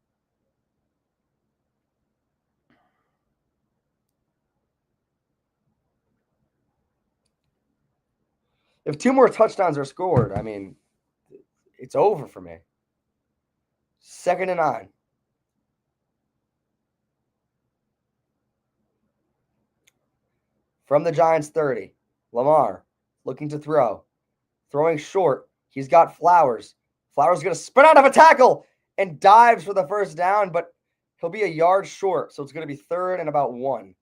If 2 more touchdowns are scored, I mean, it's over for me. 2nd and 9. From the Giants 30. Lamar looking to throw. Throwing short. He's got Flowers. Flowers going to sprint out of a tackle and dives for the 1st down, but he'll be a yard short. So it's going to be 3rd and about 1.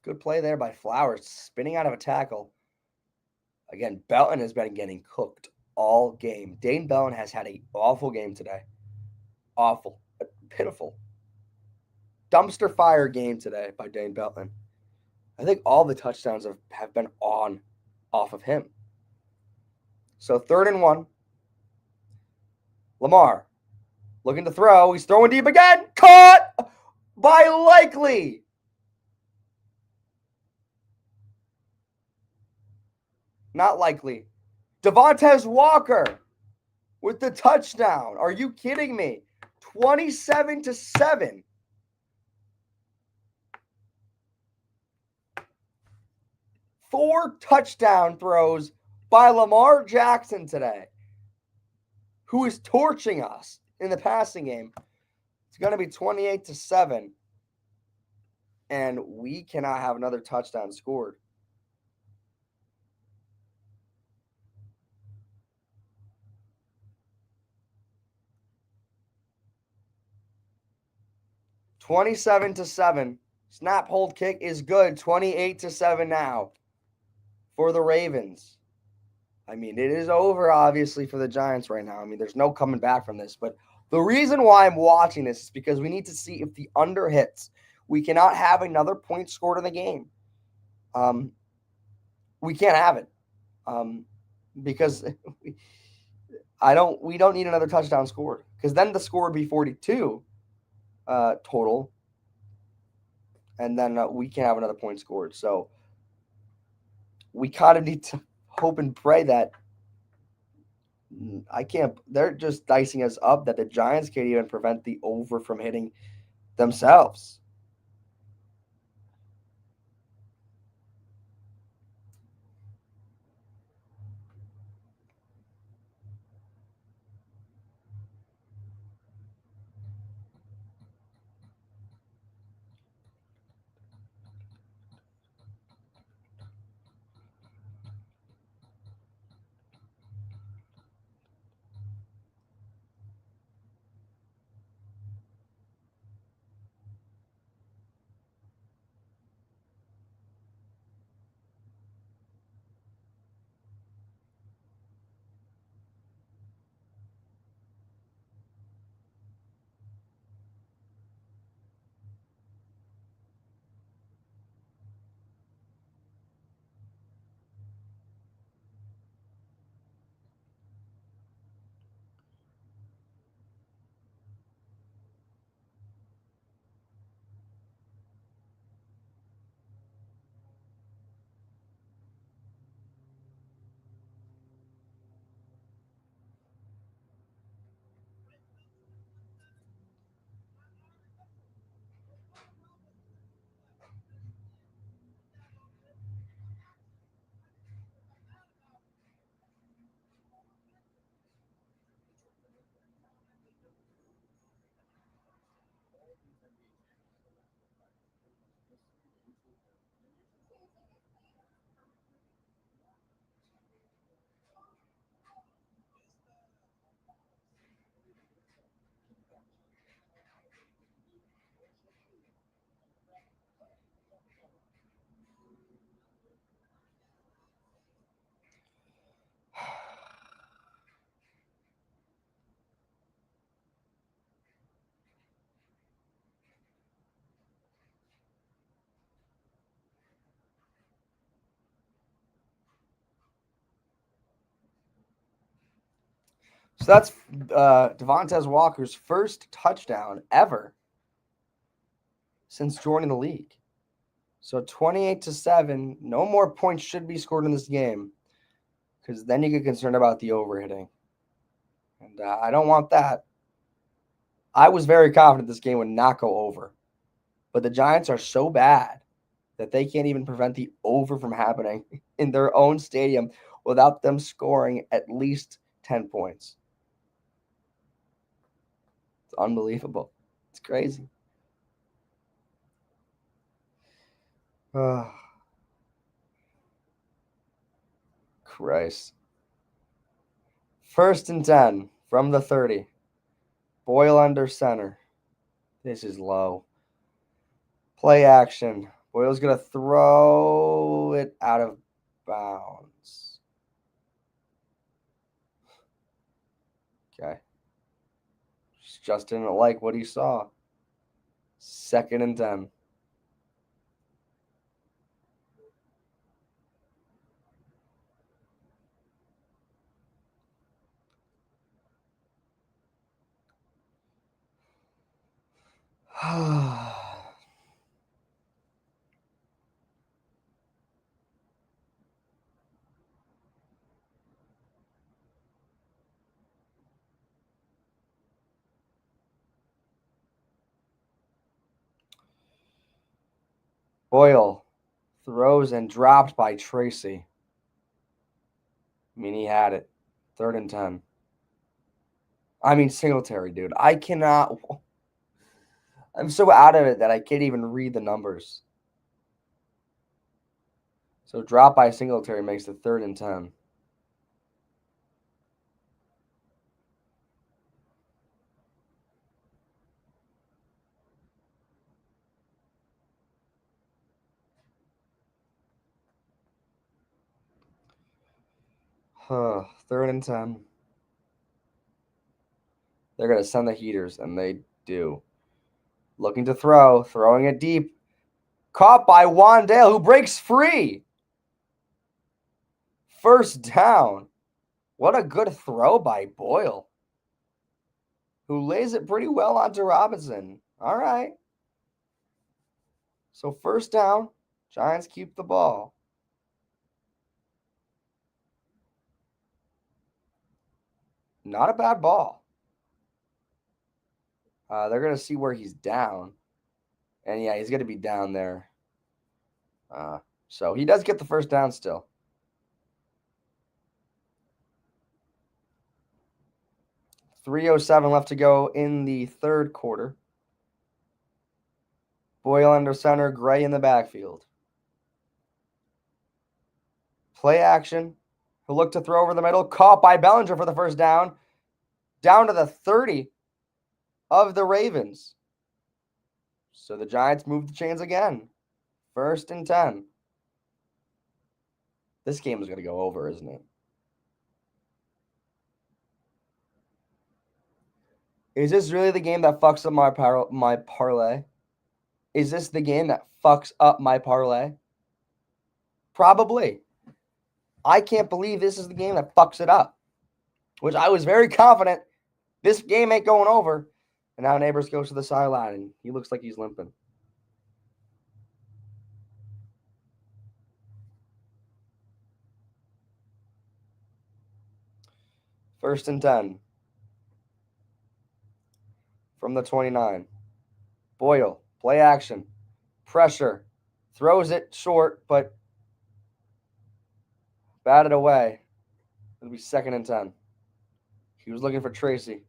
Good play there by Flowers, spinning out of a tackle. Again, Belton has been getting cooked all game. Dane Belton has had an awful game today. Awful. Pitiful. Dumpster fire game today by Dane Belton. I think all the touchdowns have been off of him. So 3rd and 1. Lamar looking to throw. He's throwing deep again. Caught by Likely. Not Likely. Devontae Walker with the touchdown. Are you kidding me? 27-7. Four touchdown throws by Lamar Jackson today, who is torching us in the passing game. It's going to be 28-7, and we cannot have another touchdown scored. $27-7. Snap, hold, kick is good. 28-7 now for the Ravens. I mean, it is over, obviously, for the Giants right now. I mean, there's no coming back from this. But the reason why I'm watching this is because we need to see if the under hits. We cannot have another point scored in the game. We can't have it because we don't need another touchdown scored, because then the score would be 42 total, and then we can't have another point scored. So we kind of need to hope and pray that they're just dicing us up that the Giants can't even prevent the over from hitting themselves. So that's Devontae Walker's first touchdown ever since joining the league. So 28-7. No more points should be scored in this game, because then you get concerned about the overhitting. And I don't want that. I was very confident this game would not go over. But the Giants are so bad that they can't even prevent the over from happening in their own stadium without them scoring at least 10 points. It's unbelievable. It's crazy. Oh, Christ. 1st and 10 from the 30. Boyle under center. This is low. Play action. Boyle's going to throw it out of bounds. Okay. Just didn't like what he saw. 2nd and 10. Boyle throws and dropped by Tracy. I mean, he had it. 3rd and 10. I mean, Singletary, dude. I cannot. I'm so out of it that I can't even read the numbers. So drop by Singletary makes it 3rd and 10. Huh, 3rd and 10. They're going to send the heaters, and they do. Looking to throw, throwing it deep. Caught by Wandale, who breaks free. 1st down. What a good throw by Boyle, who lays it pretty well onto Robinson. All right. So 1st down, Giants keep the ball. Not a bad ball. They're going to see where he's down. And, yeah, he's going to be down there. So he does get the 1st down still. .307 left to go in the 3rd quarter. Boyle under center, Gray in the backfield. Play action. He'll look to throw over the middle. Caught by Bellinger for the 1st down. Down to the 30 of the Ravens. So the Giants move the chains again. 1st and 10. This game is going to go over, isn't it? Is this really the game that fucks up my parlay? Is this the game that fucks up my parlay? Probably. I can't believe this is the game that fucks it up, which I was very confident this game ain't going over. And now Neighbors goes to the sideline, and he looks like he's limping. First and 10 from the 29. Boyle, play action, pressure, throws it short, but batted away. It'll be 2nd and 10. He was looking for Tracy.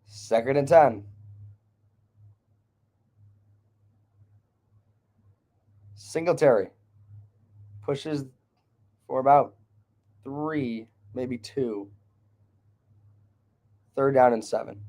Second and 10. Singletary pushes for about 3, maybe 2. 3rd down and 7.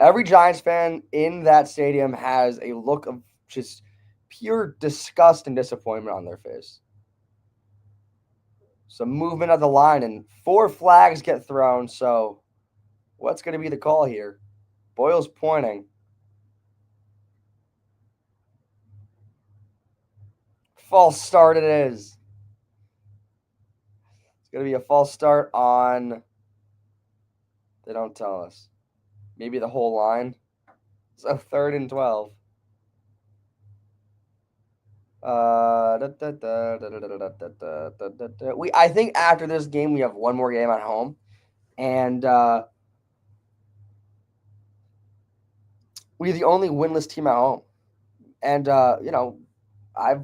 Every Giants fan in that stadium has a look of just pure disgust and disappointment on their face. Some movement of the line, and 4 flags get thrown. So, what's going to be the call here? Boyle's pointing. False start it is. It's going to be a false start on. They don't tell us. Maybe the whole line. So 3rd and 12. I think after this game we have one more game at home, and we're the only winless team at home. And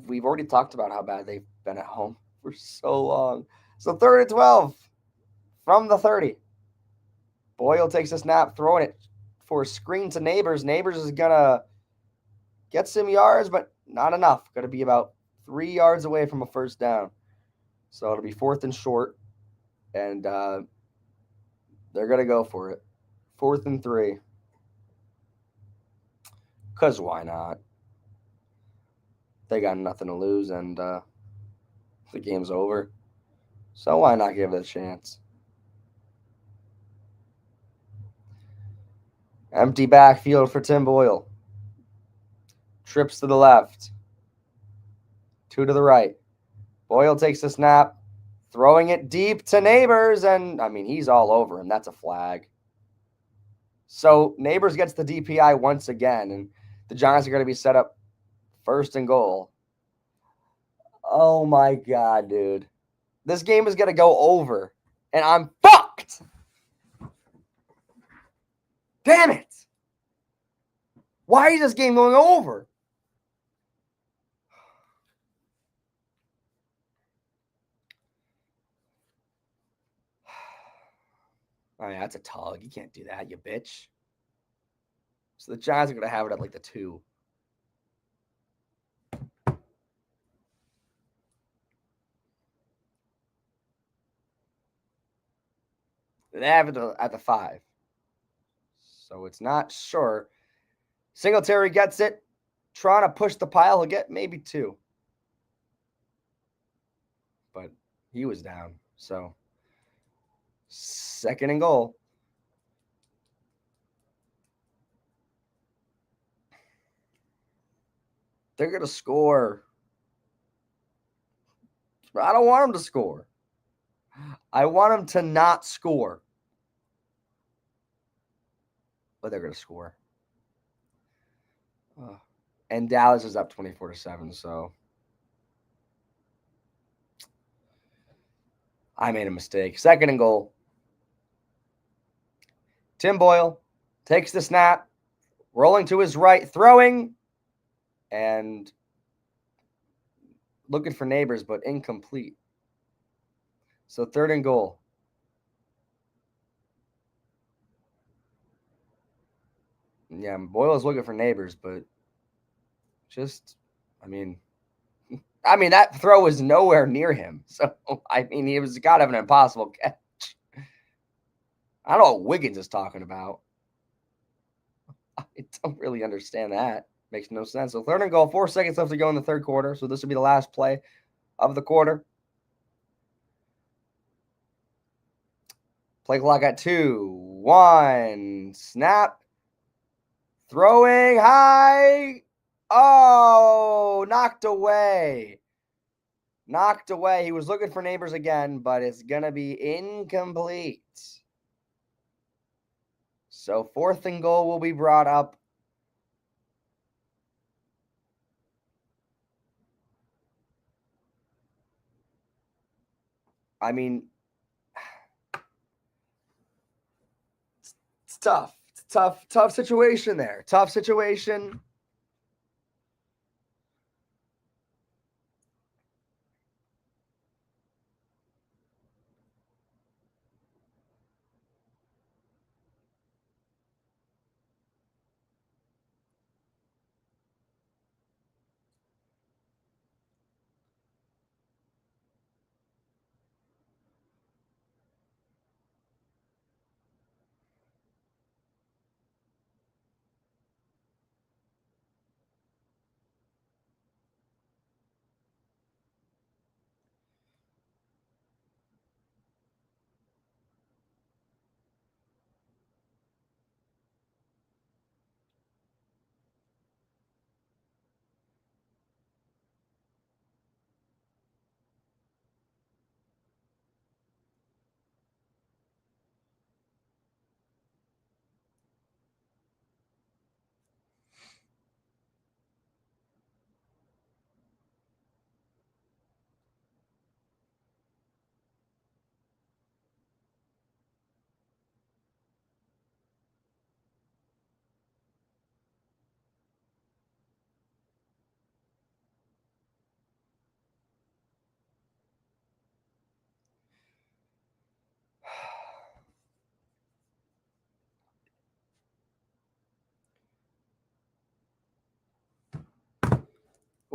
we've already talked about how bad they've been at home for so long. So 3rd and 12 from the 30. Boyle takes a snap, throwing it for a screen to Neighbors. Neighbors is gonna get some yards, but not enough. Gonna be about 3 yards away from a first down. So it'll be 4th and short, and they're gonna go for it. 4th and 3. Cause why not? They got nothing to lose, and the game's over. So why not give it a chance? Empty backfield for Tim Boyle. Trips to the left. 2 to the right. Boyle takes the snap, throwing it deep to Neighbors, and he's all over him. That's a flag. So Neighbors gets the DPI once again, and the Giants are going to be set up 1st and goal. Oh my God, dude. This game is going to go over, and I'm fucked. Damn it. Why is this game going over? That's a tug. You can't do that, you bitch. So the Giants are going to have it at like the 2. They have it at the 5. So it's not sure. Singletary gets it. Trying to push the pile. He'll get maybe 2. But he was down. So 2nd and goal. They're going to score. I don't want them to score. I want them to not score. But they're going to score. And Dallas is up 24-7, so I made a mistake. 2nd and goal. Tim Boyle takes the snap, rolling to his right, throwing, and looking for Neighbors, but incomplete. So 3rd and goal. Yeah, Boyle's looking for Neighbors, but just, that throw was nowhere near him. So, he was got to have an impossible catch. I don't know what Wiggins is talking about. I don't really understand that. Makes no sense. So 3rd and goal, 4 seconds left to go in the 3rd quarter. So this will be the last play of the quarter. Play clock at 2. 1. Snap. Throwing high. Oh, knocked away. Knocked away. He was looking for Neighbors again, but it's going to be incomplete. So 4th and goal will be brought up. It's tough. It's tough situation there. Tough situation.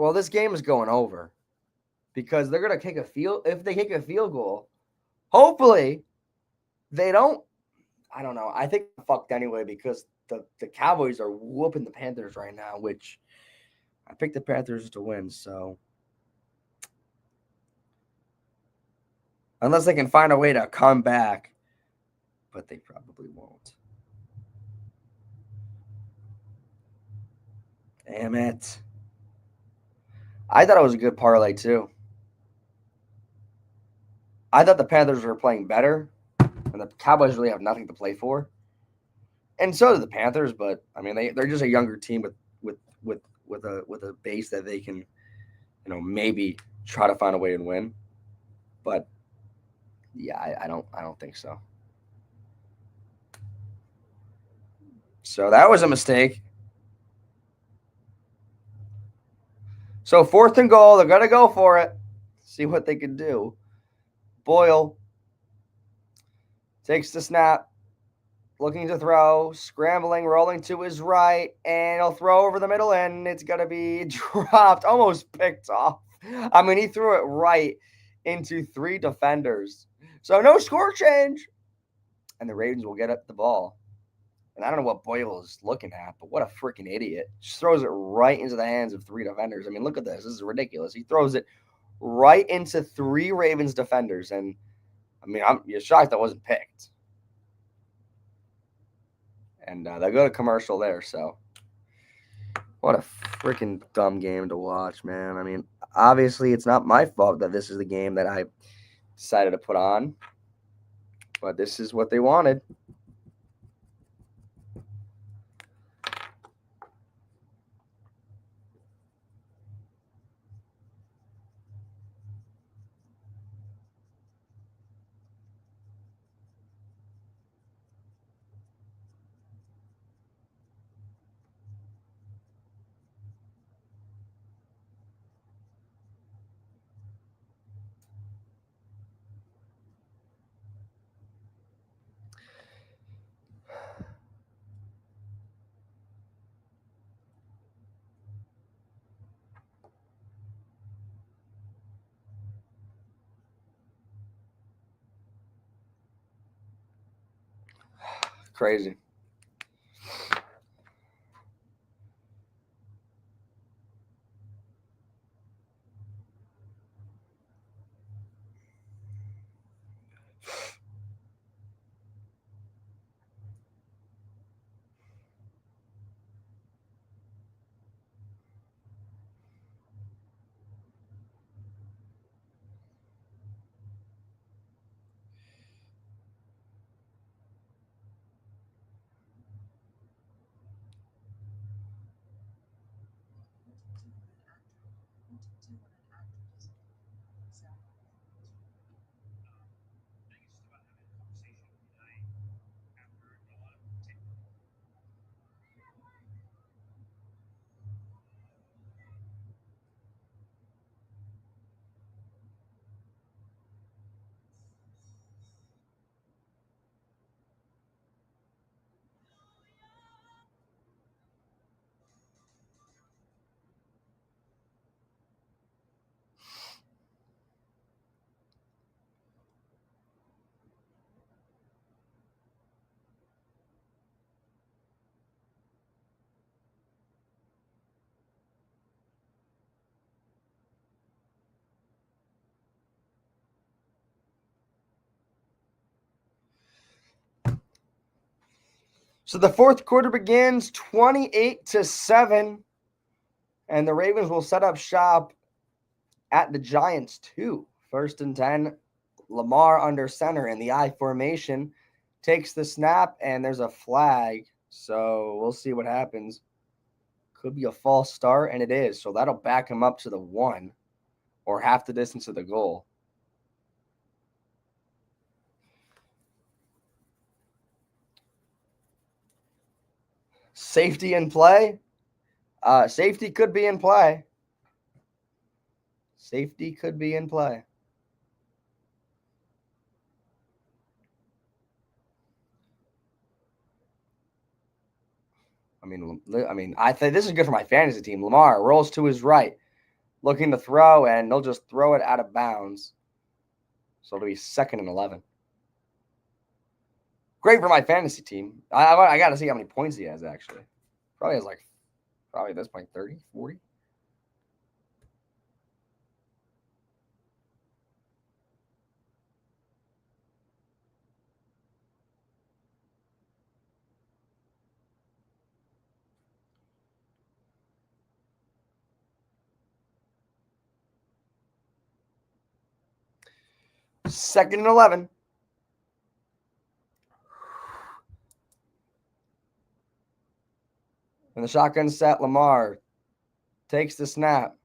Well, this game is going over because they're going to kick a field. If they kick a field goal, hopefully they don't. I don't know. I think I'm fucked anyway because the Cowboys are whooping the Panthers right now, which I picked the Panthers to win. So unless they can find a way to come back, but they probably won't. Damn it. I thought it was a good parlay too. I thought the Panthers were playing better, and the Cowboys really have nothing to play for. And so do the Panthers, but I mean they're just a younger team with a base that they can, maybe try to find a way to win. But yeah, I don't think so. So that was a mistake. So 4th and goal, they're gonna go for it. See what they can do. Boyle takes the snap, looking to throw, scrambling, rolling to his right, and he'll throw over the middle, and it's gonna be dropped, almost picked off. I mean, he threw it right into 3 defenders. So no score change. And the Ravens will get up the ball. And I don't know what Boyle is looking at, but what a freaking idiot. Just throws it right into the hands of 3 defenders. I mean, look at this. This is ridiculous. He throws it right into 3 Ravens defenders. And, I mean, you're shocked that wasn't picked. And they'll go to commercial there, so. What a freaking dumb game to watch, man. I mean, obviously, it's not my fault that this is the game that I decided to put on. But this is what they wanted. Crazy. So the 4th quarter begins 28-7, and the Ravens will set up shop at the Giants 2. 1st and 10, Lamar under center in the I formation, takes the snap, and there's a flag. So we'll see what happens. Could be a false start, and it is. So that'll back him up to the 1 or half the distance of the goal. Safety in play. Safety could be in play. Safety could be in play. I mean, I think this is good for my fantasy team. Lamar rolls to his right, looking to throw, and they'll just throw it out of bounds. So it'll be 2nd and 11. Great for my fantasy team. I got to see how many points he has, actually. Probably has at this point, 30, 40. Second and 11. And the shotgun set, Lamar takes the snap,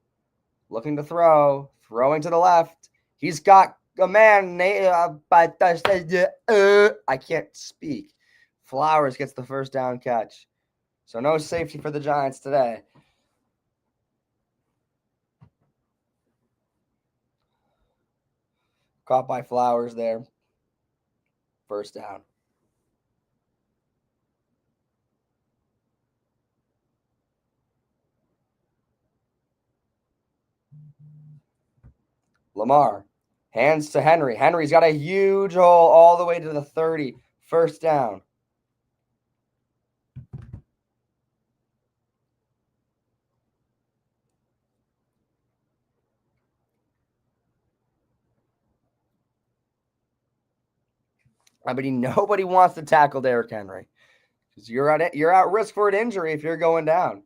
looking to throw, throwing to the left. He's got a man, I can't speak. Flowers gets the first down catch. So no safety for the Giants today. Caught by Flowers there. First down. Lamar hands to Henry. Henry's got a huge hole all the way to the 30. First down. I mean, nobody wants to tackle Derrick Henry because you're at risk for an injury if you're going down.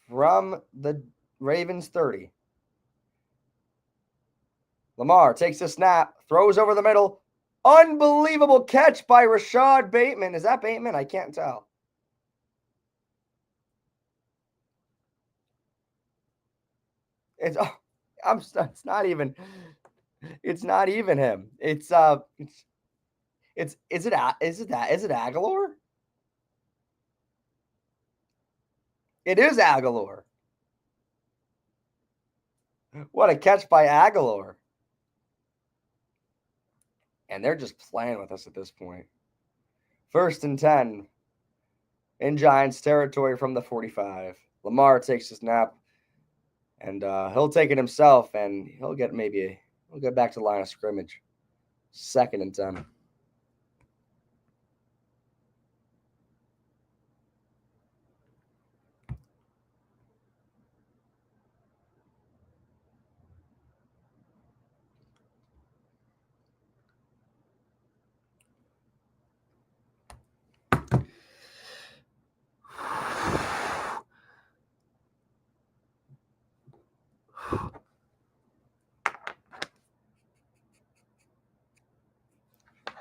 From the Ravens 30. Lamar takes a snap, throws over the middle. Unbelievable catch by Rashad Bateman. Is that Bateman? I can't tell. It's not even him. Is it Aguilar? It is Aguilar. What a catch by Aguilar. And they're just playing with us at this point. 1st and 10 in Giants territory from the 45. Lamar takes a snap, and he'll take it himself, and he'll get back to the line of scrimmage. 2nd and 10.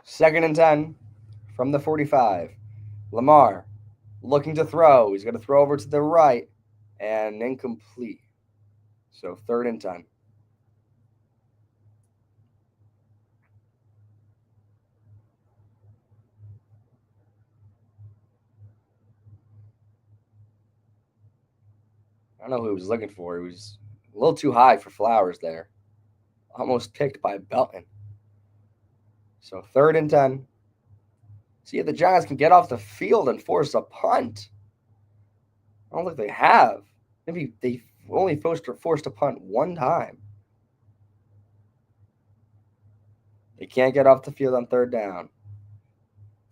Second and 10 from the 45. Lamar looking to throw. He's going to throw over to the right and incomplete. So 3rd and 10. I don't know who he was looking for. He was a little too high for Flowers there. Almost picked by Belton. So 3rd and 10. See if the Giants can get off the field and force a punt. I don't think they have. Maybe they only forced a punt one time. They can't get off the field on 3rd down.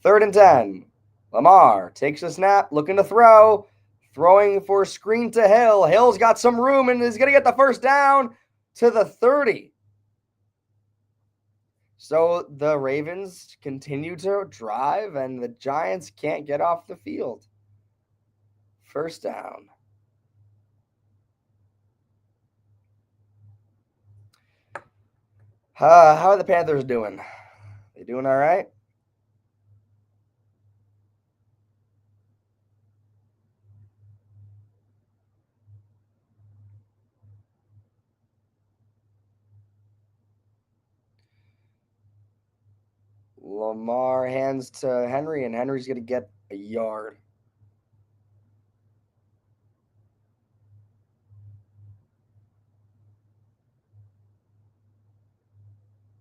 3rd and 10. Lamar takes a snap, looking to throw. Throwing for a screen to Hill. Hill's got some room and is going to get the first down to the 30. So the Ravens continue to drive, and the Giants can't get off the field. First down. How are the Panthers doing? They doing all right? Lamar hands to Henry, and Henry's going to get a yard.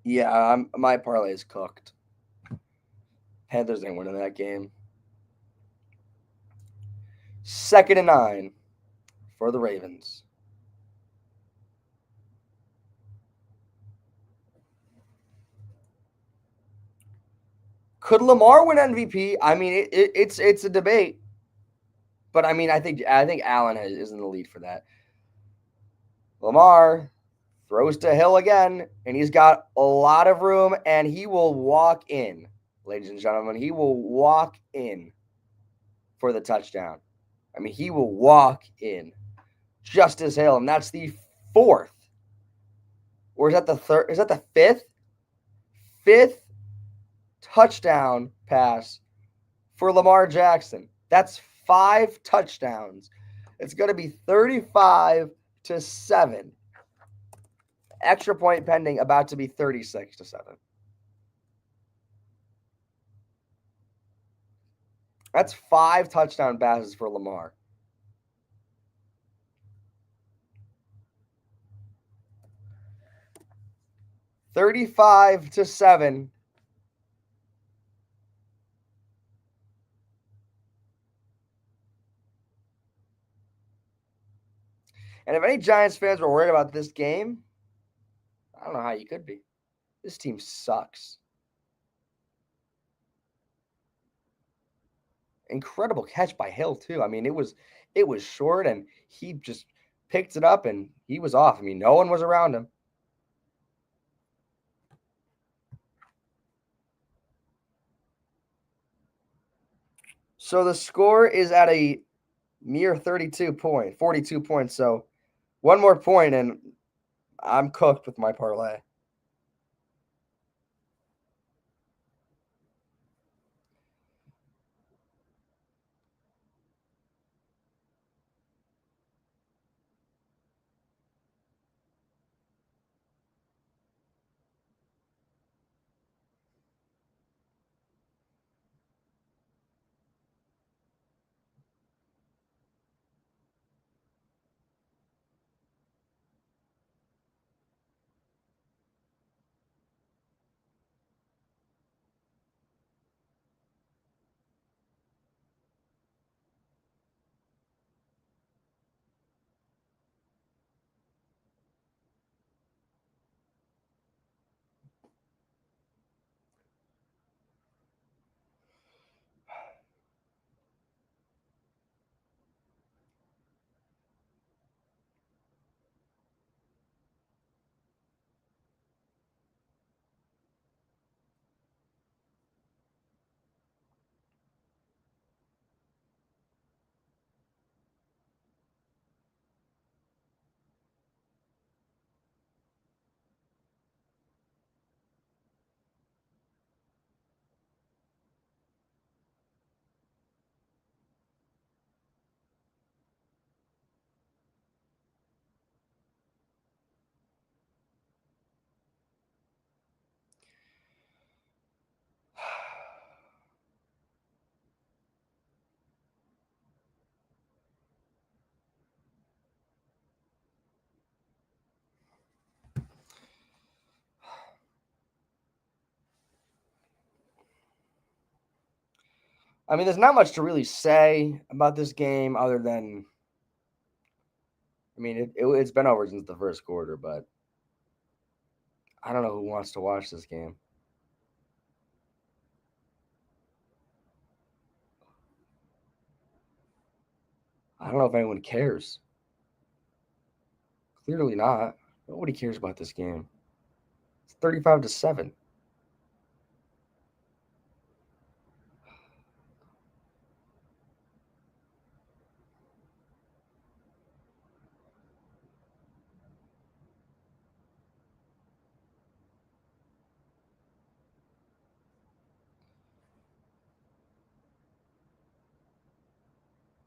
Yeah, my parlay is cooked. Panthers ain't winning that game. 2nd and 9 for the Ravens. Could Lamar win MVP? I mean, it's a debate, but I mean, I think Allen is in the lead for that. Lamar throws to Hill again, and he's got a lot of room, and he will walk in, ladies and gentlemen. He will walk in for the touchdown. I mean, he will walk in. Justice Hill, and that's the 4th. Or is that the 3rd? Is that the 5th? 5th touchdown pass for Lamar Jackson. That's 5 touchdowns. It's going to be 35-7. Extra point pending, about to be 36-7. That's 5 touchdown passes for Lamar. $35-7. And if any Giants fans were worried about this game, I don't know how you could be. This team sucks. Incredible catch by Hill too. I mean, it was short, and he just picked it up, and he was off. I mean, no one was around him. So the score is at a mere 42 points. So one more point, and I'm cooked with my parlay. I mean, there's not much to really say about this game other than, I mean, it's been over since the first quarter, but I don't know who wants to watch this game. I don't know if anyone cares. Clearly not. Nobody cares about this game. It's 35-7.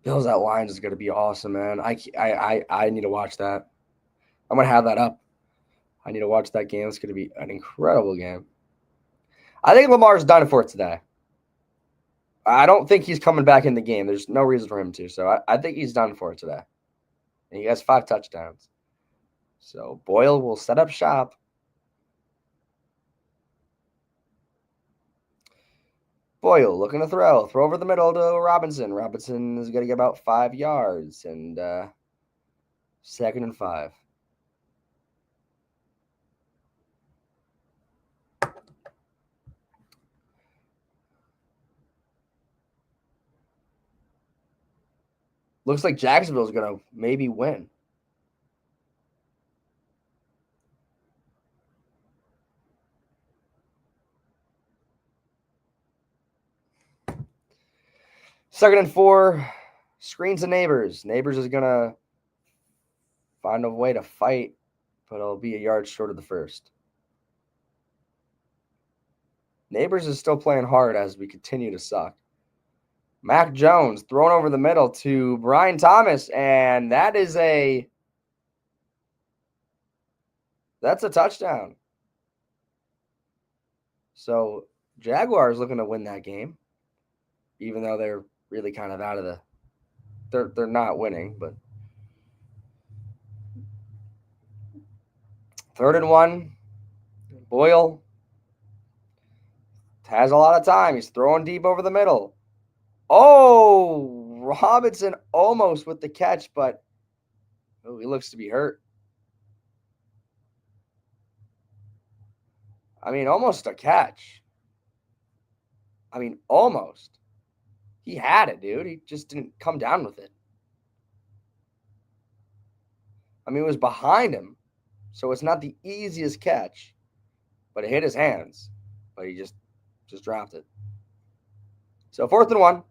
Bills at Lions is going to be awesome, man. I need to watch that. I'm going to have that up. I need to watch that game. It's going to be an incredible game. I think Lamar's done for it today. I don't think he's coming back in the game. There's no reason for him to. So I think he's done for it today. And he has 5 touchdowns. So Boyle will set up shop. Boyle looking to throw. Throw over the middle to Robinson. Robinson is going to get about 5 yards. And 2nd and 5. Looks like Jacksonville's going to maybe win. Second and 4. Screens and Neighbors. Neighbors is going to find a way to fight, but it'll be a yard short of the first. Neighbors is still playing hard as we continue to suck. Mac Jones thrown over the middle to Brian Thomas, and that's a touchdown. So Jaguars looking to win that game, even though they're really kind of out of the they're not winning, but 3rd and 1. Boyle has a lot of time. He's throwing deep over the middle. Oh, Robinson almost with the catch, but he looks to be hurt. I mean, almost a catch. I mean, almost. He had it, dude. He just didn't come down with it. I mean, it was behind him, so it's not the easiest catch, but it hit his hands. But he just dropped it. So 4th and 1.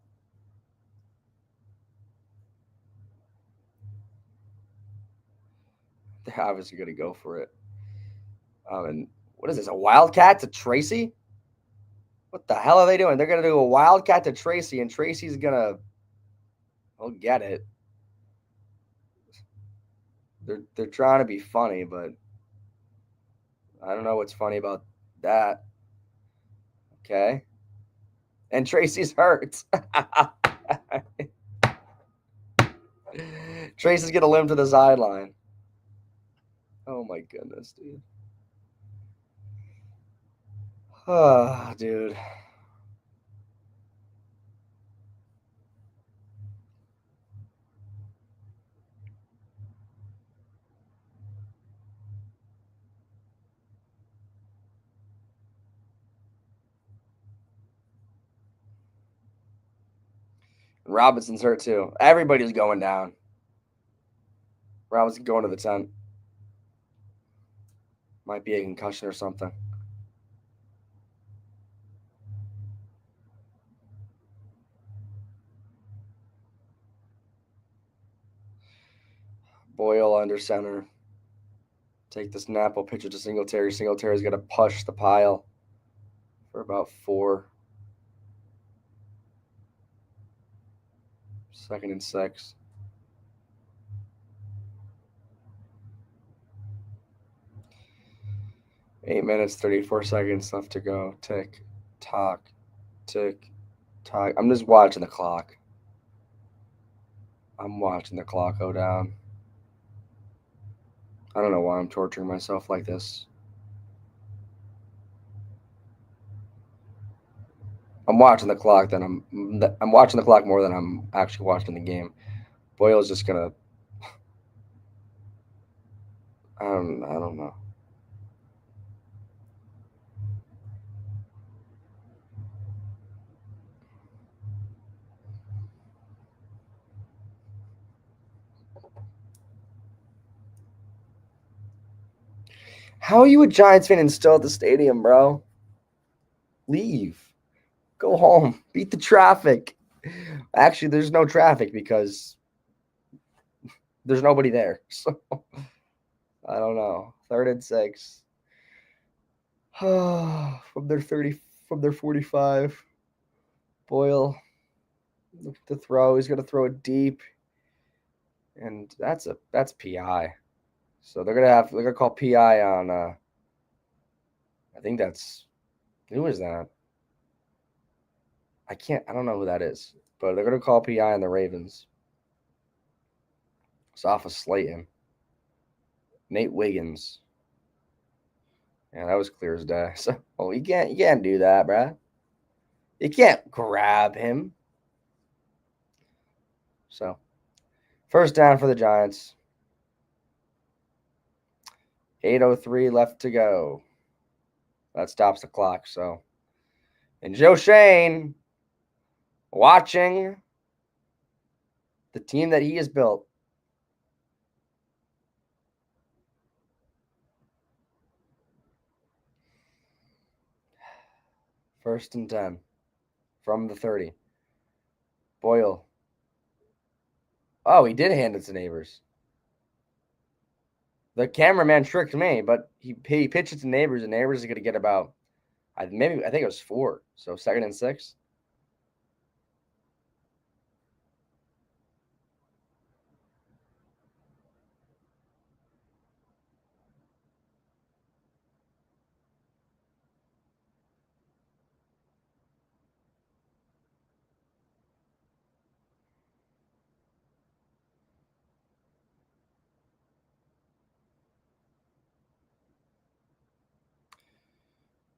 They're obviously going to go for it. And what is this, a wildcat to Tracy? What the hell are they doing? They're going to do a wildcat to Tracy, and Tracy's going to get it. They're trying to be funny, but I don't know what's funny about that. Okay. And Tracy's hurt. Tracy's going to limp to the sideline. Oh, my goodness, dude. Oh, dude. Robinson's hurt too. Everybody's going down. Robinson going to the tent. Might be a concussion or something. Boyle under center. Take the snap. I'll pitch it to Singletary. Singletary's going to push the pile for about 4. 2nd and 6. Eight minutes, 34 seconds left to go. Tick, tock, tick, tock. I'm just watching the clock. I'm watching the clock go down. I don't know why I'm torturing myself like this. I'm watching the clock. I'm watching the clock more than I'm actually watching the game. Boyle's just gonna. I don't know. How are you a Giants fan and still at the stadium, bro? Leave. Go home. Beat the traffic. Actually, there's no traffic because there's nobody there. So I don't know. 3rd and 6. From their 45. Boyle to throw. He's gonna throw it deep. And that's PI. So they're gonna call PI on I think that's who is that? I don't know who that is, but they're gonna call PI on the Ravens. It's off of Slayton. Nate Wiggins. Yeah, that was clear as day. So you can't do that, bruh. You can't grab him. So, first down for the Giants. 8:03 left to go. That stops the clock. So, and Joe Shane watching the team that he has built. First and 10 from the 30. Boyle. Oh, he did hand it to Neighbors. The cameraman tricked me, but he pitched it to Neighbors, and Neighbors is going to get about, I think it was 4. So 2nd and 6.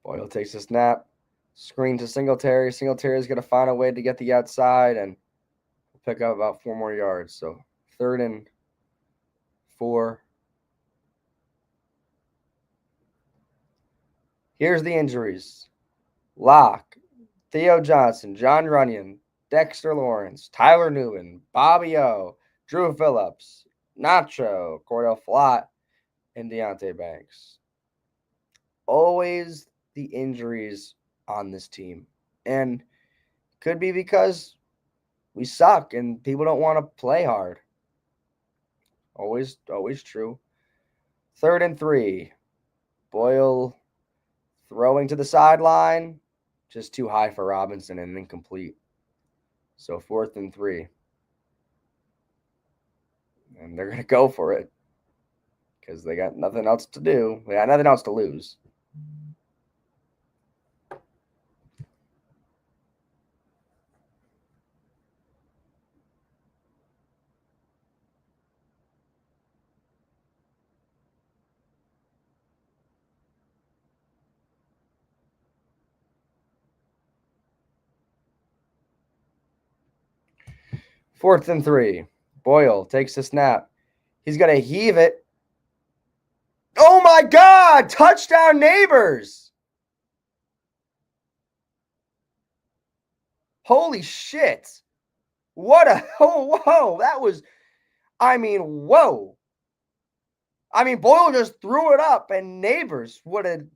Boyle takes a snap, screen to Singletary. Singletary is going to find a way to get the outside and pick up about 4 more yards. So 3rd and 4. Here's the injuries. Locke, Theo Johnson, John Runyon, Dexter Lawrence, Tyler Newman, Bobby O, Drew Phillips, Nacho, Cordell Flott, and Deontay Banks. Always the injuries on this team. And could be because we suck and people don't want to play hard. Always true. 3rd and 3. Boyle throwing to the sideline. Just too high for Robinson and incomplete. So 4th and 3. And they're going to go for it because they got nothing else to do. They got nothing else to lose. Fourth and 3. Boyle takes the snap. He's going to heave it. Oh my God! Touchdown Neighbors! Holy shit! What a whoa! That was, whoa! Boyle just threw it up, and Neighbors, what an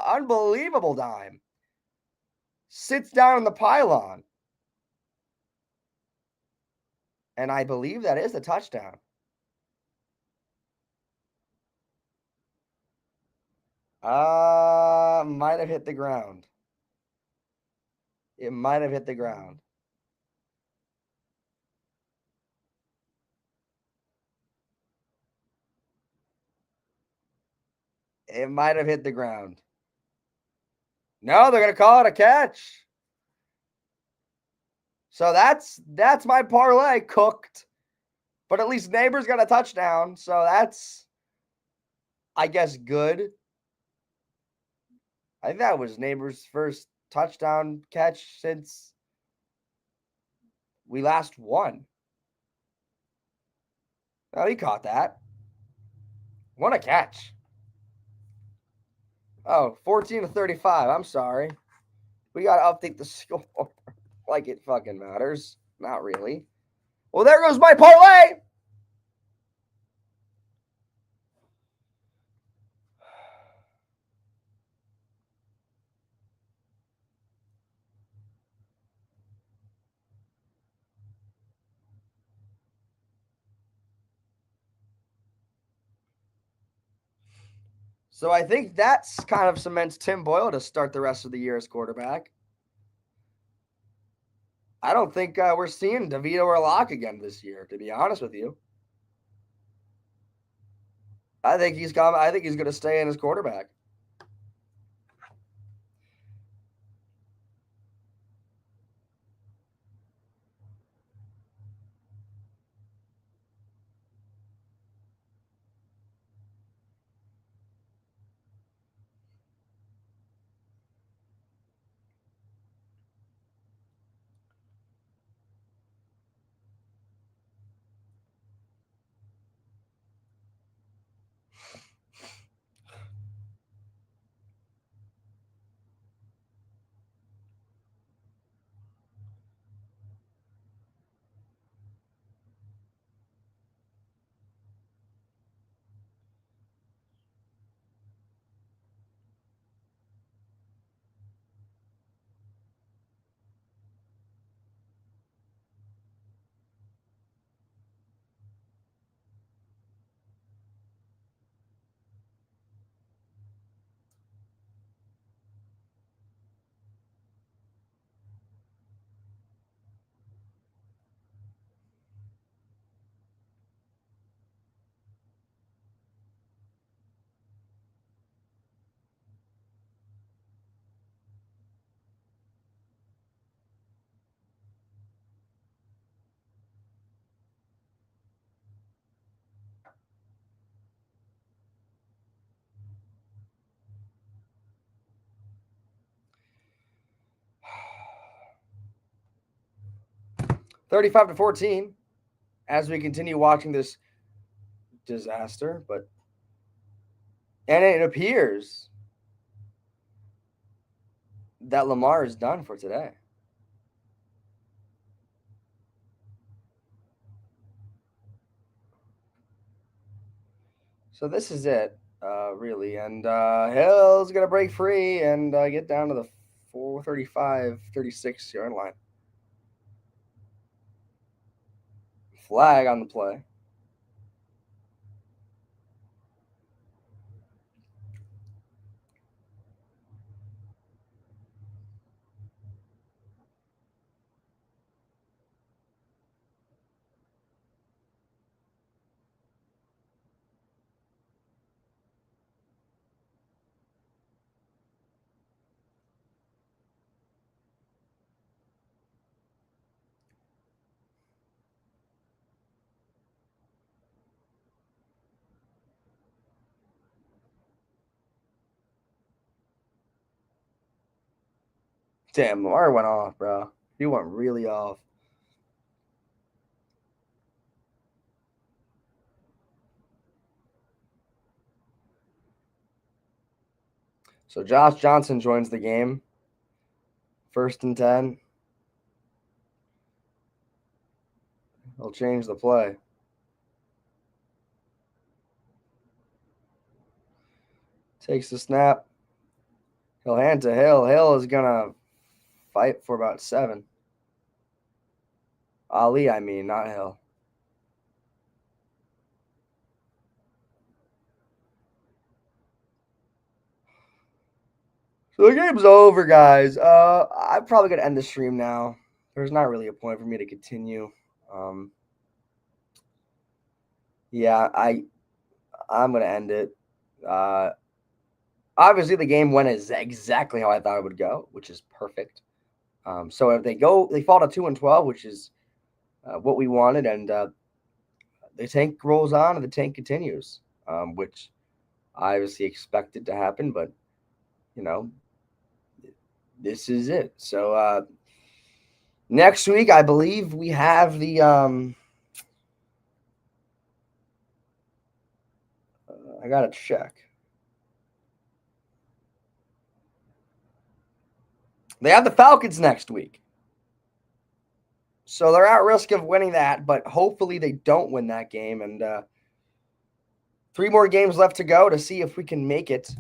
unbelievable dime. Sits down on the pylon. And I believe that is a touchdown. Might have hit the ground. It might have hit the ground. It might have hit the ground. No, they're going to call it a catch. So that's my parlay cooked. But at least Neighbors got a touchdown. So that's, I guess, good. I think that was Neighbors' first touchdown catch since we last won. Oh, he caught that. What a catch. Oh, 14-35. I'm sorry. We got to update the score like it fucking matters. Not really. Well, there goes my parlay. So I think that's kind of cements Tim Boyle to start the rest of the year as quarterback. I don't think we're seeing DeVito or Locke again this year, to be honest with you. I think he's going to stay in as quarterback. 35-14 as we continue watching this disaster, and it appears that Lamar is done for today. So this is it, really. And Hill's going to break free and get down to the 435, 36 yard line. Flag on the play. Damn, Lamar went off, bro. He went really off. So Josh Johnson joins the game. 1st and 10. He'll change the play. Takes the snap. He'll hand to Hill. Hill is going to fight for about 7. Ali, I mean, not Hill. So the game's over, guys. I'm probably gonna end the stream now. There's not really a point for me to continue. Yeah, I'm gonna end it. Obviously the game went exactly how I thought it would go, which is perfect. So if they fall to 2-12, which is what we wanted, and the tank rolls on and the tank continues, which I obviously expected to happen, but you know, this is it. So next week, I believe we have the I gotta check. They have the Falcons next week. So they're at risk of winning that, but hopefully they don't win that game. And 3 more games left to go to see if we can make it.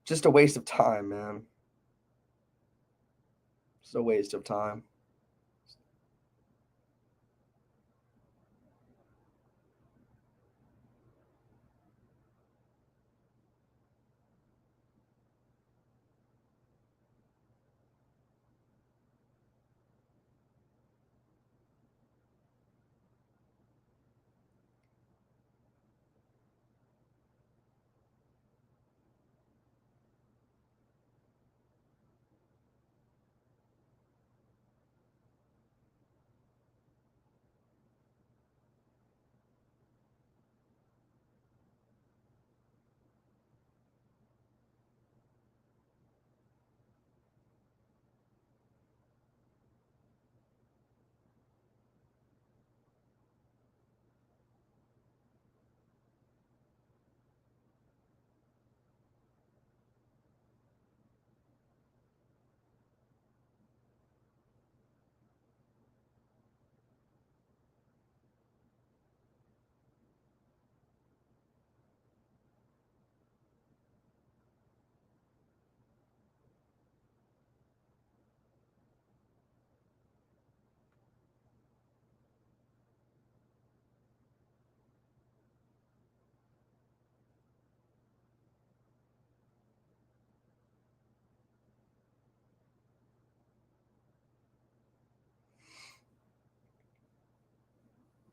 Just a waste of time, man. Just a waste of time.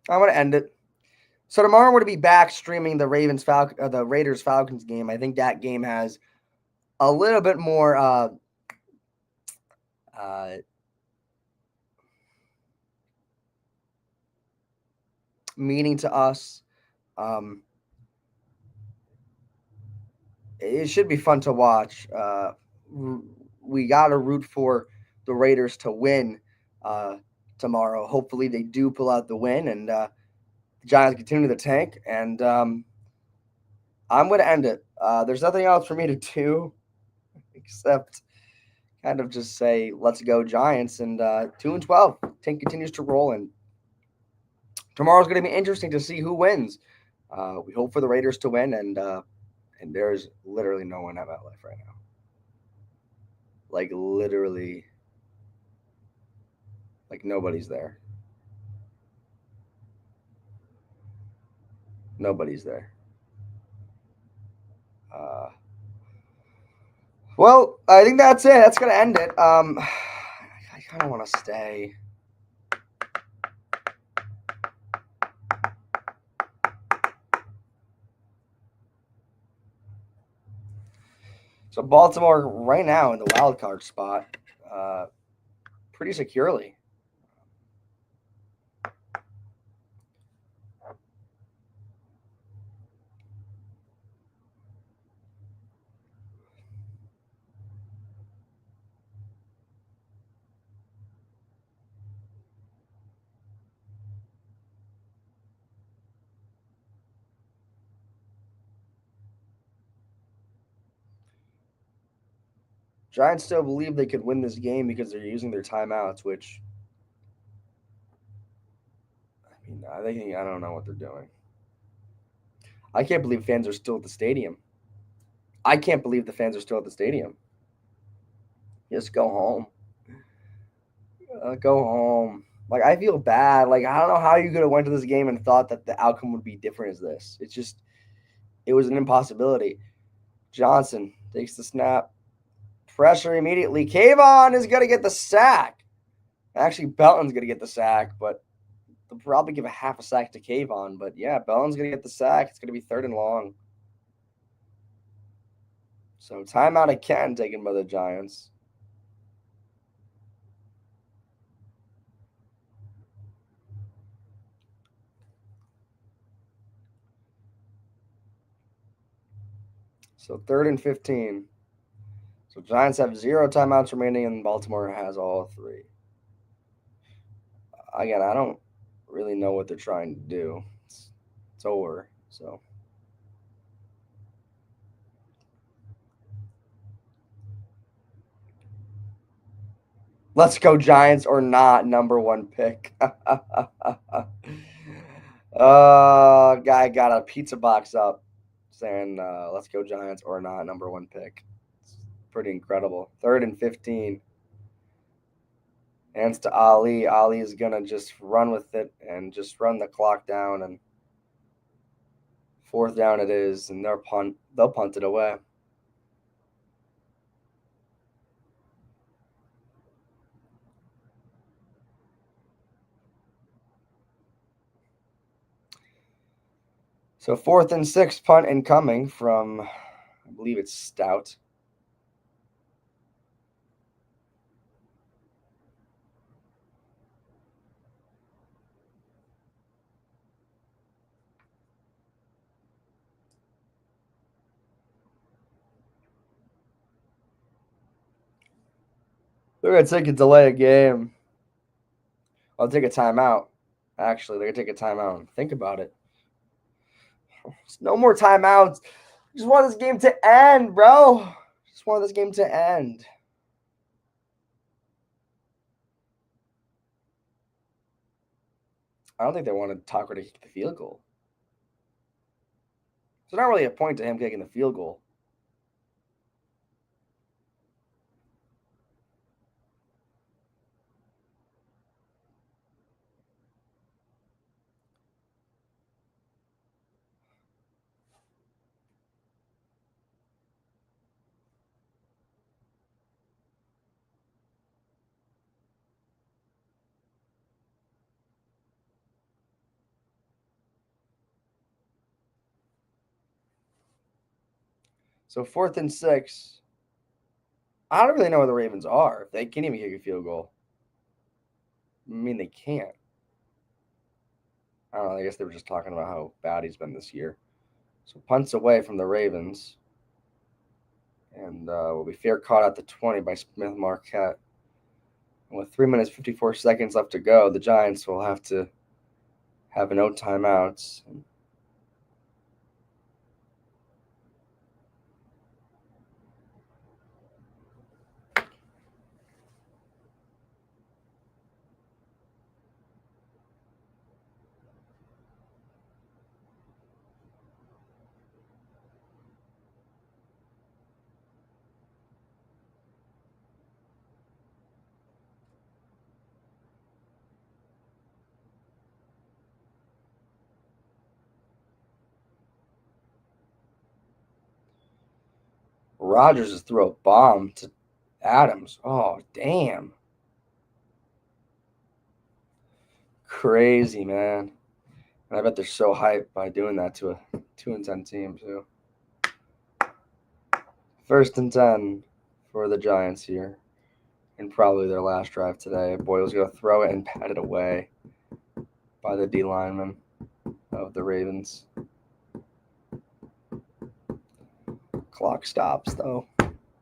I'm gonna end it. So tomorrow we're gonna be back streaming the the Raiders Falcons game. I think that game has a little bit more meaning to us. It should be fun to watch. We got to root for the Raiders to win tomorrow. Hopefully, they do pull out the win and the Giants continue the tank. And I'm going to end it. There's nothing else for me to do except kind of just say, let's go Giants. And 2-12. Tank continues to roll. And tomorrow's going to be interesting to see who wins. We hope for the Raiders to win. And there's literally no one at MetLife right now. Like literally, like nobody's there. Nobody's there. Well, I think that's it. That's gonna end it. I kind of want to stay. So Baltimore right now in the wild card spot, pretty securely. Giants still believe they could win this game because they're using their timeouts, which I don't know what they're doing. I can't believe fans are still at the stadium. I can't believe the fans are still at the stadium. Just go home. Go home. Like I feel bad. Like I don't know how you could have went to this game and thought that the outcome would be different as this. It was an impossibility. Johnson takes the snap. Pressure immediately. Kayvon is gonna get the sack. Actually, Belton's gonna get the sack, but they'll probably give a half a sack to Kayvon. But yeah, Belton's gonna get the sack. It's gonna be 3rd and long. So timeout again taken by the Giants. So 3rd and 15. So Giants have 0 timeouts remaining, and Baltimore has all 3. Again, I don't really know what they're trying to do. It's over. So let's go Giants or not, number 1 pick. Guy got a pizza box up saying let's go Giants or not, number 1 pick. It's pretty incredible. 3rd and 15. Hands to Ali. Ali is gonna just run with it and just run the clock down, and 4th down it is, and they'll punt it away. So 4th and 6, punt incoming from, I believe it's Stout. They're gonna take a delay a game. I'll take a timeout. Actually, they're gonna take a timeout and think about it. No more timeouts. Just want this game to end, bro. Just want this game to end. I don't think they wanted Tucker to kick the field goal. So not really a point to him kicking the field goal. So 4th and 6. I don't really know where the Ravens are. If they can't even kick a field goal. I mean, they can't. I don't know. I guess they were just talking about how bad he's been this year. So punts away from the Ravens. And will be fair caught at the 20 by Smith Marquette. And with 3 minutes 54 seconds left to go, the Giants will have to have no timeouts. Rodgers just threw a bomb to Adams. Oh, damn. Crazy, man. And I bet they're so hyped by doing that to a 2-10 team, too. 1st and 10 for the Giants here. And probably their last drive today. Boyle's going to throw it and pat it away by the D lineman of the Ravens. Clock stops, though.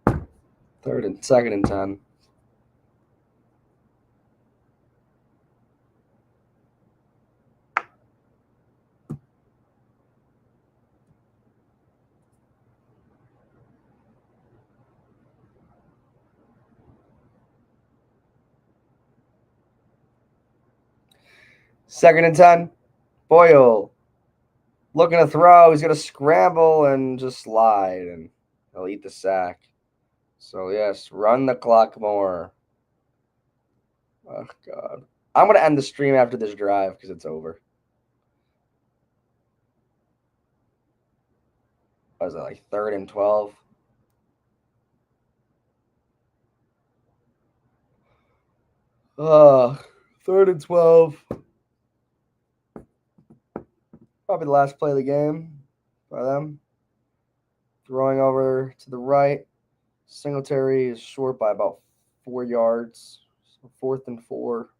2nd and 10. Second and 10. Boyle looking to throw. He's going to scramble and just slide, and he'll eat the sack. So, yes, run the clock more. Oh, God. I'm going to end the stream after this drive because it's over. What was it, like 3rd and 12? Oh, 3rd and 12. Probably the last play of the game by them. Throwing over to the right. Singletary is short by about 4 yards. So 4th and 4.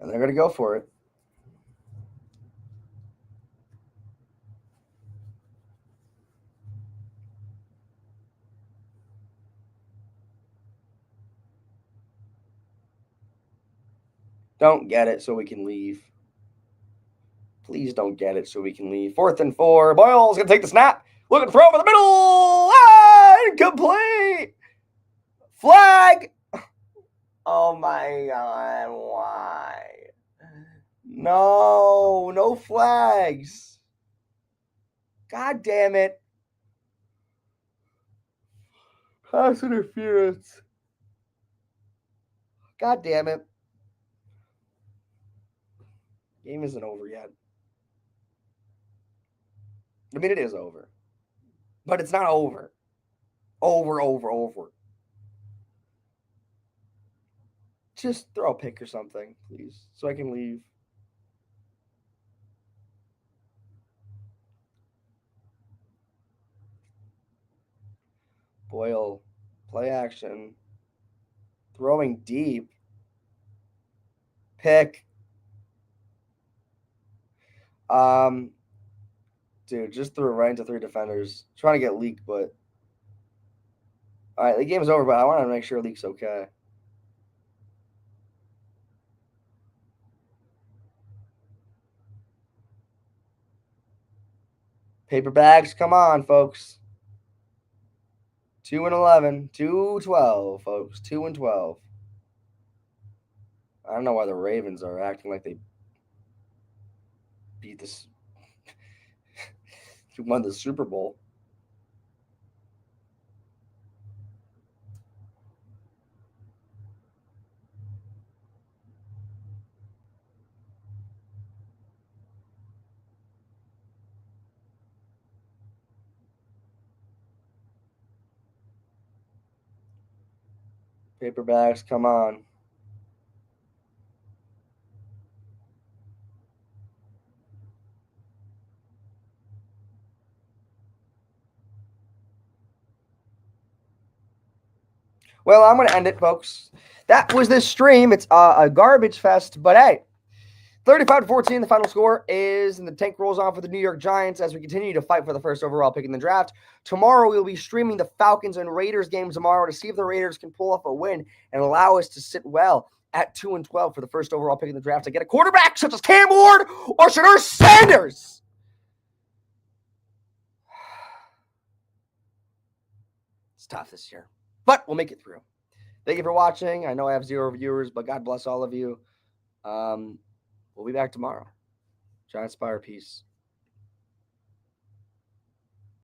And they're going to go for it. Don't get it so we can leave. Please don't get it so we can leave. 4th and 4. Boyle's going to take the snap. Looking to throw over the middle. Ah, incomplete. Flag. Oh, my God. Why? No flags. God damn it. Pass interference. God damn it. Game isn't over yet. I mean, it is over. But it's not over. Over. Just throw a pick or something, please, so I can leave. Boyle, play action. Throwing deep. Pick. Dude, just threw it right into 3 defenders. Trying to get Leak, but all right, the game's over, but I want to make sure Leak's okay. Paper bags, come on, folks. 2 and 11, 2-12, folks. 2 and 12. I don't know why the Ravens are acting like they beat this. Won the Super Bowl. Paperbacks, come on. Well, I'm going to end it, folks. That was this stream. It's a garbage fest, but hey, 35-14, the final score is, and the tank rolls on for the New York Giants as we continue to fight for the first overall pick in the draft. Tomorrow, we'll be streaming the Falcons and Raiders game tomorrow to see if the Raiders can pull off a win and allow us to sit well at 2-12 for the first overall pick in the draft to get a quarterback such as Cam Ward or Shedeur Sanders. It's tough this year, but we'll make it through. Thank you for watching. I know I have 0 viewers, but God bless all of you. We'll be back tomorrow. Thegiantsspire, peace.